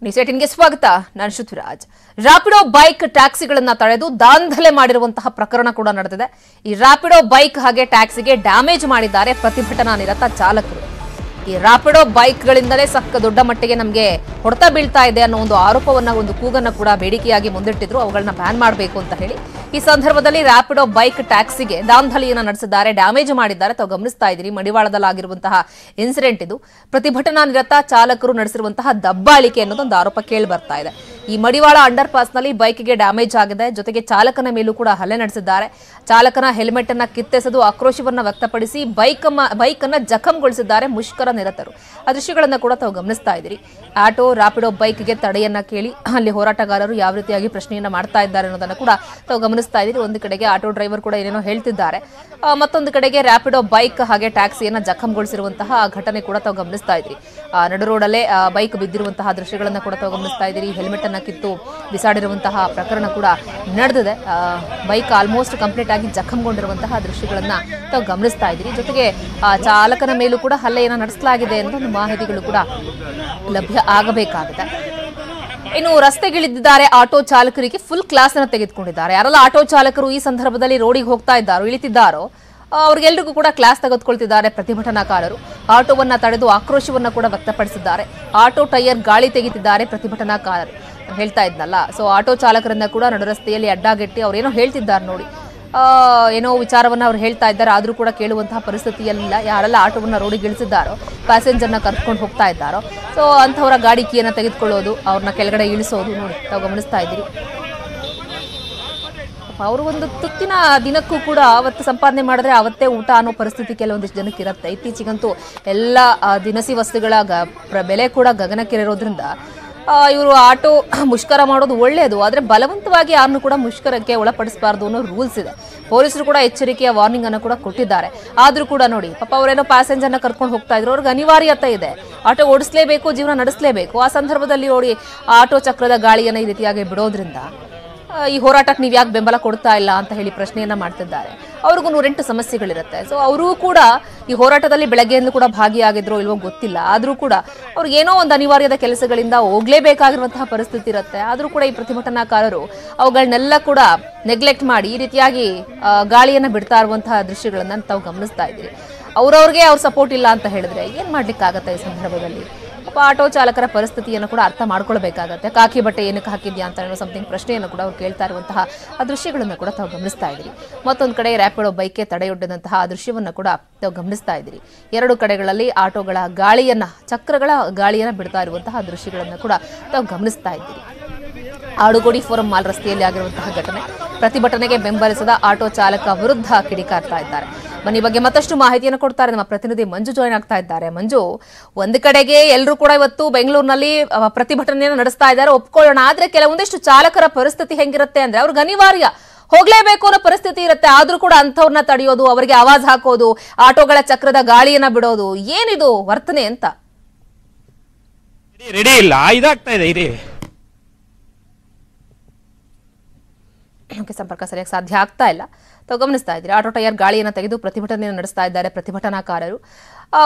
ನ್ಯೂಸ್18ಗೆ ಸ್ವಾಗತ. ನಾನು ಶ್ರುತಿರಾಜ್. ರ್ಯಾಪಿಡೋ ಬೈಕ್ ಟ್ಯಾಕ್ಸಿಗಳನ್ನ ತಡೆದು ದಾಂಧಲೆ ಮಾಡಿರುವಂತಹ ಪ್ರಕರಣ ಕೂಡ ನಡೆದಿದೆ. ಈ ರ್ಯಾಪಿಡೋ ಬೈಕ್ ಹಾಗೆ ಟ್ಯಾಕ್ಸಿಗೆ ಡ್ಯಾಮೇಜ್ ಮಾಡಿದ್ದಾರೆ ಪ್ರತಿಭಟನಾ ನಿರತ ಚಾಲಕರು. ಈ ರ್ಯಾಪಿಡೋ ಬೈಕ್ಗಳಿಂದಲೇ ದೊಡ್ಡ ಮಟ್ಟಿಗೆ ನಮಗೆ ಹೊಡೆತ ಬೀಳ್ತಾ ಇದೆ ಅನ್ನೋ ಒಂದು ಆರೋಪವನ್ನ, ಒಂದು ಕೂಗನ್ನ ಕೂಡ ಬೇಡಿಕೆಯಾಗಿ ಮುಂದಿಟ್ಟಿದ್ರು. ಅವುಗಳನ್ನ ಬ್ಯಾನ್ ಮಾಡಬೇಕು ಅಂತ ಹೇಳಿ ಈ ಸಂದರ್ಭದಲ್ಲಿ ರ್ಯಾಪಿಡೋ ಬೈಕ್ ಟ್ಯಾಕ್ಸಿಗೆ ದಾಂಧಲೆಯನ್ನ ನಡೆಸಿದ್ದಾರೆ, ಡ್ಯಾಮೇಜ್ ಮಾಡಿದ್ದಾರೆ. ತಾವು ಗಮನಿಸ್ತಾ ಇದ್ದೀರಿ, ಮಡಿವಾಳದಲ್ಲಾಗಿರುವಂತಹ ಇನ್ಸಿಡೆಂಟ್ ಇದು. ಪ್ರತಿಭಟನಾ ನಿರತ ಚಾಲಕರು ನಡೆಸಿರುವಂತಹ ದಬ್ಬಾಳಿಕೆ ಅನ್ನೋದೊಂದು ಆರೋಪ ಕೇಳಿ ಬರ್ತಾ ಇದೆ. ಈ ಮಡಿವಾಳ ಅಂಡರ್ ಪಾಸ್ ನಲ್ಲಿ ಬೈಕ್ಗೆ ಡ್ಯಾಮೇಜ್ ಆಗಿದೆ, ಜೊತೆಗೆ ಚಾಲಕನ ಮೇಲೂ ಕೂಡ ಹಲ್ಲೆ ನಡೆಸಿದ್ದಾರೆ. ಚಾಲಕನ ಹೆಲ್ಮೆಟ್ ಅನ್ನ ಕಿತ್ತೆಸೆದು ಆಕ್ರೋಶವನ್ನ ವ್ಯಕ್ತಪಡಿಸಿ ಬೈಕ್ ಅನ್ನ ಜಖಂಗೊಳಿಸಿದ್ದಾರೆ ಮುಷ್ಕರ ನಿರತರು. ಆ ದೃಶ್ಯಗಳನ್ನ ಕೂಡ ತಾವು ಗಮನಿಸ್ತಾ ಇದ್ದೀರಿ. ಆಟೋ ರ್ಯಾಪಿಡೋ ಬೈಕ್ಗೆ ತಡೆಯನ್ನ ಕೇಳಿ ಅಲ್ಲಿ ಹೋರಾಟಗಾರರು ಯಾವ ರೀತಿಯಾಗಿ ಪ್ರಶ್ನೆಯನ್ನ ಮಾಡ್ತಾ ಇದ್ದಾರೆ ಅನ್ನೋದನ್ನ ಕೂಡ ತಾವು ಗಮನಿಸ್ತಾ ಇದ್ದೀರಿ. ಒಂದು ಕಡೆಗೆ ಆಟೋ ಡ್ರೈವರ್ ಕೂಡ ಏನೇನೋ ಹೇಳ್ತಿದ್ದಾರೆ, ಮತ್ತೊಂದು ಕಡೆಗೆ ರ್ಯಾಪಿಡೋ ಬೈಕ್ ಹಾಗೆ ಟ್ಯಾಕ್ಸಿಯನ್ನ ಜಖಂಗೊಳಿಸಿರುವಂತಹ ಘಟನೆ ಕೂಡ ತಾವು ಗಮನಿಸ್ತಾ ಇದ್ದೀರಿ. ನಡು ರೋಡಲ್ಲೇ ಬೈಕ್ ಬಿದ್ದಿರುವಂತಹ ದೃಶ್ಯಗಳನ್ನ ಕೂಡ ತಾವು ಗಮನಿಸ್ತಾ ಇದ್ದೀರಿ. ಹೆಲ್ಮೆಟ್ ಅನ್ನ ಕಿತ್ತು ಬಿಸಾಡಿರುವಂತಹ ಪ್ರಕರಣ ಕೂಡ ನಡೆದಿದೆ. ಬೈಕ್ ಆಲ್ಮೋಸ್ಟ್ ಕಂಪ್ಲೀಟ್ ಆಗಿ ಜಖಂಗೊಂಡಿರುವಂತಹ ದೃಶ್ಯಗಳನ್ನ ತಾವು ಗಮನಿಸ್ತಾ ಇದ್ದೀರಿ. ಜೊತೆಗೆ ಚಾಲಕನ ಮೇಲೂ ಕೂಡ ಹಲ್ಲೆಯನ್ನ ನಡೆಸಲಾಗಿದೆ ಅನ್ನೋ ಒಂದು ಮಾಹಿತಿಗಳು ಕೂಡ ಲಭ್ಯ ಆಗಬೇಕಾಗಿದೆ. ಇನ್ನು ರಸ್ತೆಗಿಳಿದಿದ್ದಾರೆ ಆಟೋ ಚಾಲಕರಿಗೆ ಫುಲ್ ಕ್ಲಾಸ್ ಅನ್ನು ತೆಗೆದುಕೊಂಡಿದ್ದಾರೆ. ಯಾರೆಲ್ಲ ಆಟೋ ಚಾಲಕರು ಈ ಸಂದರ್ಭದಲ್ಲಿ ರೋಡಿಗೆ ಹೋಗ್ತಾ ಇದ್ದಾರೋ, ಇಳಿತಿದ್ದಾರೋ, ಅವ್ರಿಗೆಲ್ರಿಗೂ ಕೂಡ ಕ್ಲಾಸ್ ತೆಗೆದುಕೊಳ್ತಿದ್ದಾರೆ ಪ್ರತಿಭಟನಾಕಾರರು. ಆಟೋವನ್ನ ತಡೆದು ಆಕ್ರೋಶವನ್ನ ಕೂಡ ವ್ಯಕ್ತಪಡಿಸಿದ್ದಾರೆ. ಆಟೋ ಟೈರ್ ಗಾಳಿ ತೆಗೆತಿದ್ದಾರೆ ಪ್ರತಿಭಟನಾಕಾರರು. ಹೇಳ್ತಾ ಇದ್ನಲ್ಲ, ಸೊ ಆಟೋ ಚಾಲಕರನ್ನ ಕೂಡ ನಡು ರಸ್ತೆಯಲ್ಲಿ ಅಡ್ಡಗೆಟ್ಟಿ ಅವ್ರೇನೋ ಹೇಳ್ತಿದ್ದಾರೆ ನೋಡಿ, ಏನೋ ವಿಚಾರವನ್ನ ಅವ್ರು ಹೇಳ್ತಾ ಇದ್ದಾರೆ. ಆದ್ರೂ ಕೂಡ ಕೇಳುವಂತಹ ಪರಿಸ್ಥಿತಿಯಲ್ಲ. ಯಾರೆಲ್ಲ ಆಟೋವನ್ನ ರೋಡಿಗೆ ಇಳಿಸಿದ್ದಾರೋ, ಪ್ಯಾಸೆಂಜರ್ನ ಕರ್ಕೊಂಡು ಹೋಗ್ತಾ ಇದ್ದಾರೋ, ಸೊ ಅಂಥವರ ಗಾಡಿ ಕೀಯನ್ನ ತೆಗೆದುಕೊಳ್ಳೋದು, ಅವ್ರನ್ನ ಕೆಳಗಡೆ ಇಳಿಸೋದು ನೋಡಿ ತಾವು ಗಮನಿಸ್ತಾ ಇದ್ದೀರಿ. ಅವರು ಒಂದು ತುತ್ತಿನ ದಿನಕ್ಕೂ ಕೂಡ ಅವತ್ತು ಸಂಪಾದನೆ ಮಾಡಿದ್ರೆ ಅವತ್ತೇ ಊಟ ಅನ್ನೋ ಪರಿಸ್ಥಿತಿ ಕೆಲವೊಂದಿಷ್ಟು ಜನಕ್ಕೆ ಇರುತ್ತೆ. ಇತ್ತೀಚೆಗಂತೂ ಎಲ್ಲ ದಿನಸಿ ವಸ್ತುಗಳ ಬೆಲೆ ಕೂಡ ಗಗನಕ್ಕೇರಿರೋದ್ರಿಂದ ಇವರು ಆಟೋ ಮುಷ್ಕರ ಮಾಡೋದು ಒಳ್ಳೆಯದು, ಆದರೆ ಬಲವಂತವಾಗಿ ಯಾರನ್ನು ಕೂಡ ಮುಷ್ಕರಕ್ಕೆ ಒಳಪಡಿಸಬಾರ್ದು ಅನ್ನೋ ರೂಲ್ಸ್ ಇದೆ. ಪೊಲೀಸರು ಕೂಡ ಎಚ್ಚರಿಕೆಯ ವಾರ್ನಿಂಗ್ ಅನ್ನು ಕೂಡ ಕೊಟ್ಟಿದ್ದಾರೆ. ಆದ್ರೂ ಕೂಡ ನೋಡಿ, ಪಾಪ ಅವರೇನೋ ಪ್ಯಾಸೆಂಜರ್ನ ಕರ್ಕೊಂಡು ಹೋಗ್ತಾ ಇದ್ರು, ಅವ್ರಿಗೆ ಅನಿವಾರ್ಯತೆ ಇದೆ, ಆಟೋ ಓಡಿಸಲೇಬೇಕು, ಜೀವನ ನಡೆಸಲೇಬೇಕು. ಆ ಸಂದರ್ಭದಲ್ಲಿ ನೋಡಿ ಆಟೋ ಚಕ್ರದ ಗಾಳಿಯನ್ನು ಈ ರೀತಿಯಾಗಿ ಬಿಡೋದ್ರಿಂದ ಈ ಹೋರಾಟಕ್ಕೆ ನೀವು ಯಾಕೆ ಬೆಂಬಲ ಕೊಡ್ತಾ ಇಲ್ಲ ಅಂತ ಹೇಳಿ ಪ್ರಶ್ನೆಯನ್ನ ಮಾಡ್ತಿದ್ದಾರೆ. ಅವ್ರಿಗೂ 108 ಸಮಸ್ಯೆಗಳಿರುತ್ತೆ. ಸೊ ಅವರು ಕೂಡ ಈ ಹೋರಾಟದಲ್ಲಿ ಬೆಳಗ್ಗೆಯಿಂದ ಕೂಡ ಭಾಗಿಯಾಗಿದ್ರು ಇಲ್ವೋ ಗೊತ್ತಿಲ್ಲ. ಆದ್ರೂ ಕೂಡ ಅವ್ರಿಗೆ ಏನೋ ಒಂದು ಅನಿವಾರ್ಯದ ಕೆಲಸಗಳಿಂದ ಹೋಗ್ಲೇಬೇಕಾಗಿರುವಂತಹ ಪರಿಸ್ಥಿತಿ ಇರುತ್ತೆ. ಆದ್ರೂ ಕೂಡ ಈ ಪ್ರತಿಭಟನಾಕಾರರು ಅವುಗಳನ್ನೆಲ್ಲ ಕೂಡ ನೆಗ್ಲೆಕ್ಟ್ ಮಾಡಿ ಈ ರೀತಿಯಾಗಿ ಗಾಳಿಯನ್ನ ಬಿಡ್ತಾ ಇರುವಂತಹ ದೃಶ್ಯಗಳನ್ನ ತಾವು ಗಮನಿಸ್ತಾ ಇದ್ದೀರಿ. ಅವ್ರವ್ರಿಗೆ ಅವ್ರ ಸಪೋರ್ಟ್ ಇಲ್ಲ ಅಂತ ಹೇಳಿದ್ರೆ ಏನ್ ಮಾಡ್ಲಿಕ್ಕಾಗತ್ತೆ ಈ ಸಂದರ್ಭದಲ್ಲಿ? ಆಟೋ ಚಾಲಕರ ಪರಿಸ್ಥಿತಿಯನ್ನು ಕೂಡ ಅರ್ಥ ಮಾಡ್ಕೊಳ್ಬೇಕಾಗತ್ತೆ. ಕಾಕಿ ಬಟ್ಟೆ ಏನಕ್ಕೆ ಹಾಕಿದ್ಯಾ ಅಂತ ಹೇಳೋ ಸಮಥಿಂಗ್ ಪ್ರಶ್ನೆಯನ್ನು ಕೂಡ ಅವ್ರು ಕೇಳ್ತಾ ಇರುವಂತಹ ಆ ದೃಶ್ಯಗಳನ್ನು ಕೂಡ ತಾವು ಗಮನಿಸ್ತಾ ಇದ್ದೀರಿ. ಮತ್ತೊಂದು ಕಡೆ ರ್ಯಾಪಿಡೋ ಬೈಕ್ಗೆ ತಡೆಯೊಡ್ಡಿದಂತಹ ಆ ದೃಶ್ಯವನ್ನ ಕೂಡ ತಾವು ಗಮನಿಸ್ತಾ ಇದ್ದೀರಿ. ಎರಡು ಕಡೆಗಳಲ್ಲಿ ಆಟೋಗಳ ಚಕ್ರಗಳ ಗಾಳಿಯನ್ನ ಬಿಡ್ತಾ ಇರುವಂತಹ ದೃಶ್ಯಗಳನ್ನು ಕೂಡ ತಾವು ಗಮನಿಸ್ತಾ ಇದ್ದೀರಿ. ಆಡುಗೋಡಿ ಫೋರಂ ಮಾಲ್ ರಸ್ತೆಯಲ್ಲಿ ಆಗಿರುವಂತಹ ಘಟನೆ. ಪ್ರತಿಭಟನೆಗೆ ಬೆಂಬಲಿಸದ ಆಟೋ ಚಾಲಕ ವಿರುದ್ಧ ಕಿಡಿಕಾರ್ತಾ ಇದ್ದಾರೆ. ಬನ್ನಿ ಬಗ್ಗೆ ಮತ್ತಷ್ಟು ಮಾಹಿತಿಯನ್ನು ಕೊಡ್ತಾರೆ ನಮ್ಮ ಪ್ರತಿನಿಧಿ ಮಂಜು ಜಾಯ್ನ್ ಆಗ್ತಾ ಇದ್ದಾರೆ. ಮಂಜು, ಒಂದು ಕಡೆಗೆ ಎಲ್ಲರೂ ಕೂಡ ಇವತ್ತು ಬೆಂಗಳೂರಿನಲ್ಲಿ ಪ್ರತಿಭಟನೆಯನ್ನು ನಡೆಸ್ತಾ ಇದ್ದಾರೆ, ಒಪ್ಕೊಳ್ಳೋಣ. ಆದ್ರೆ ಕೆಲವೊಂದಿಷ್ಟು ಚಾಲಕರ ಪರಿಸ್ಥಿತಿ ಹೆಂಗಿರುತ್ತೆ ಅಂದ್ರೆ ಅವ್ರಿಗೆ ಅನಿವಾರ್ಯ ಹೋಗ್ಲೇಬೇಕು ಅನ್ನೋ ಪರಿಸ್ಥಿತಿ ಇರುತ್ತೆ. ಆದ್ರೂ ಕೂಡ ಅಂಥವ್ರನ್ನ ತಡೆಯೋದು, ಅವರಿಗೆ ಆವಾಜ್ ಹಾಕೋದು, ಆಟೋಗಳ ಚಕ್ರದ ಗಾಳಿಯನ್ನ ಬಿಡೋದು, ಏನಿದು ವರ್ತನೆ ಅಂತ? ರೆಡಿ ಇಲ್ಲ, ಇದಾಗ್ತಾ ಇದೆ. ಇರಿ, ಸಂಪರ್ಕ ಸರಿಯಾಗಿ ಸಾಧ್ಯ ಆಗ್ತಾ ಇಲ್ಲ. ತಾವು ಗಮನಿಸ್ತಾ ಇದ್ದೀರಿ, ಆಟೋ ಟೈರ್ ಗಾಳಿಯನ್ನು ತೆಗೆದು ಪ್ರತಿಭಟನೆಯನ್ನು ನಡೆಸ್ತಾ ಇದ್ದಾರೆ ಪ್ರತಿಭಟನಾಕಾರರು.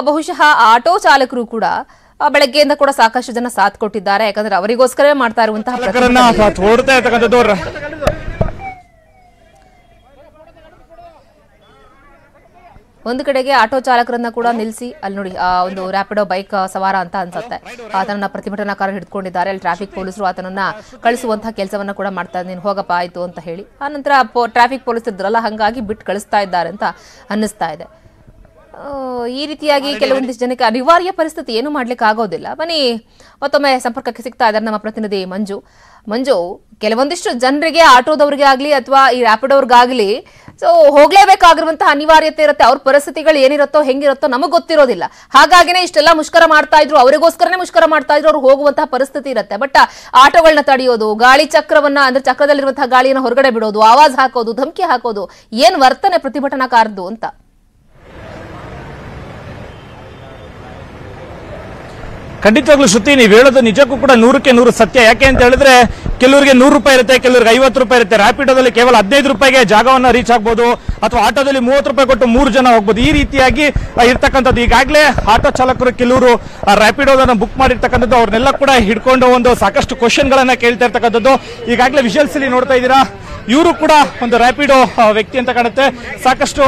ಬಹುಶಃ ಆಟೋ ಚಾಲಕರು ಕೂಡ ಬೆಳಗ್ಗೆಯಿಂದ ಕೂಡ ಸಾಕಷ್ಟು ಜನ ಸಾಥ್ ಕೊಟ್ಟಿದ್ದಾರೆ. ಯಾಕಂದ್ರೆ ಅವರಿಗೋಸ್ಕರವೇ ಮಾಡ್ತಾ ಇರುವಂತಹ ಒಂದು ಕಡೆಗೆ ಆಟೋ ಚಾಲಕರನ್ನ ಕೂಡ ನಿಲ್ಲಿಸಿ ಅಲ್ಲಿ ನೋಡಿ ಒಂದು ರ್ಯಾಪಿಡೋ ಬೈಕ್ ಸವಾರ ಅಂತ ಅನ್ಸುತ್ತೆ, ಆತನನ್ನ ಪ್ರತಿಭಟನಾಕಾರರು ಹಿಡ್ಕೊಂಡಿದ್ದಾರೆ. ಅಲ್ಲಿ ಟ್ರಾಫಿಕ್ ಪೊಲೀಸರು ಆತನನ್ನ ಕಳಿಸುವಂತಹ ಕೆಲಸವನ್ನ ಕೂಡ ಮಾಡ್ತಾ ಇದ್ದಾರೆ, ನೀನು ಹೋಗಪ್ಪ ಆಯ್ತು ಅಂತ ಹೇಳಿ. ಆನಂತರ ಟ್ರಾಫಿಕ್ ಪೊಲೀಸರು ಇದ್ರಲ್ಲ, ಹಾಗಾಗಿ ಬಿಟ್ಟು ಕಳಿಸ್ತಾ ಇದ್ದಾರೆ ಅಂತ ಅನ್ನಿಸ್ತಾ ಇದೆ. ಈ ರೀತಿಯಾಗಿ ಕೆಲವೊಂದಿಷ್ಟು ಜನಕ್ಕೆ ಅನಿವಾರ್ಯ ಪರಿಸ್ಥಿತಿ ಏನು ಮಾಡ್ಲಿಕ್ಕೆ ಆಗೋದಿಲ್ಲ. ಬನ್ನಿ ಮತ್ತೊಮ್ಮೆ ಸಂಪರ್ಕಕ್ಕೆ ಸಿಗ್ತಾ ಇದ್ದಾರೆ ನಮ್ಮ ಪ್ರತಿನಿಧಿ ಮಂಜು, ಕೆಲವೊಂದಿಷ್ಟು ಜನರಿಗೆ, ಆಟೋದವ್ರಿಗೆ ಆಗ್ಲಿ ಅಥವಾ ಈ ರ್ಯಾಪಿಡೋರ್ಗಾಗ್ಲಿ ಸೊ ಹೋಗ್ಲೇಬೇಕಾಗಿರುವಂತಹ ಅನಿವಾರ್ಯತೆ ಇರುತ್ತೆ. ಅವ್ರ ಪರಿಸ್ಥಿತಿಗಳು ಏನಿರುತ್ತೋ ಹೆಂಗಿರುತ್ತೋ ನಮಗ್ ಗೊತ್ತಿರೋದಿಲ್ಲ. ಹಾಗಾಗಿನೇ ಇಷ್ಟೆಲ್ಲ ಮುಷ್ಕರ ಮಾಡ್ತಾ ಇದ್ರು, ಅವರಿಗೋಸ್ಕರನೇ ಮುಷ್ಕರ ಮಾಡ್ತಾ ಇದ್ರು. ಅವ್ರು ಹೋಗುವಂತಹ ಪರಿಸ್ಥಿತಿ ಇರುತ್ತೆ. ಬಟ್ ಆಟೋಗಳನ್ನ ತಡೆಯೋದು, ಗಾಳಿ ಚಕ್ರವನ್ನ ಅಂದ್ರೆ ಚಕ್ರದಲ್ಲಿರುವಂತಹ ಗಾಳಿಯನ್ನು ಹೊರಗಡೆ ಬಿಡೋದು, ಆವಾಜ್ ಹಾಕೋದು, ಧಮಕಿ ಹಾಕೋದು, ಏನ್ ವರ್ತನೆ ಪ್ರತಿಭಟನಾಕಾರದ್ದು ಅಂತ? ಖಂಡಿತವಾಗ್ಲೂ ಶ್ರುತಿ, ನೀವು ಹೇಳೋದು ನಿಜಕ್ಕೂ ಕೂಡ 100ಕ್ಕೆ 100 ಸತ್ಯ. ಯಾಕೆ ಅಂತ ಹೇಳಿದ್ರೆ ಕೆಲವರಿಗೆ 100 ರೂಪಾಯಿ ಇರುತ್ತೆ, ಕೆಲವರಿಗೆ 50 ರೂಪಾಯಿ ಇರುತ್ತೆ. ರ್ಯಾಪಿಡೋದಲ್ಲಿ ಕೇವಲ 15 ರೂಪಾಯಿಗೆ ಜಾಗವನ್ನ ರೀಚ್ ಆಗ್ಬೋದು. ಅಥವಾ ಆಟೋದಲ್ಲಿ 30 ರೂಪಾಯಿ ಕೊಟ್ಟು 3 ಜನ ಹೋಗ್ಬೋದು. ಈ ರೀತಿಯಾಗಿ ಇರ್ತಕ್ಕಂಥದ್ದು. ಈಗಾಗಲೇ ಆಟೋ ಚಾಲಕರು ಕೆಲವರು ರ್ಯಾಪಿಡೋದನ್ನ ಬುಕ್ ಮಾಡಿರ್ತಕ್ಕಂಥದ್ದು. ಅವ್ರನ್ನೆಲ್ಲ ಕೂಡ ಹಿಡ್ಕೊಂಡು ಒಂದು ಸಾಕಷ್ಟು ಕ್ವಶನ್ ಗಳನ್ನ ಕೇಳ್ತಾ ಇರ್ತಕ್ಕಂಥದ್ದು. ಈಗಾಗಲೇ ವಿಜುವಲ್ಸ್ ಅಲ್ಲಿ ನೋಡ್ತಾ ಇದ್ದೀರಾ, ಇವರು ಕೂಡ ಒಂದು ರ್ಯಾಪಿಡೋ ವ್ಯಕ್ತಿ ಅಂತ ಕಾಣುತ್ತೆ. ಸಾಕಷ್ಟು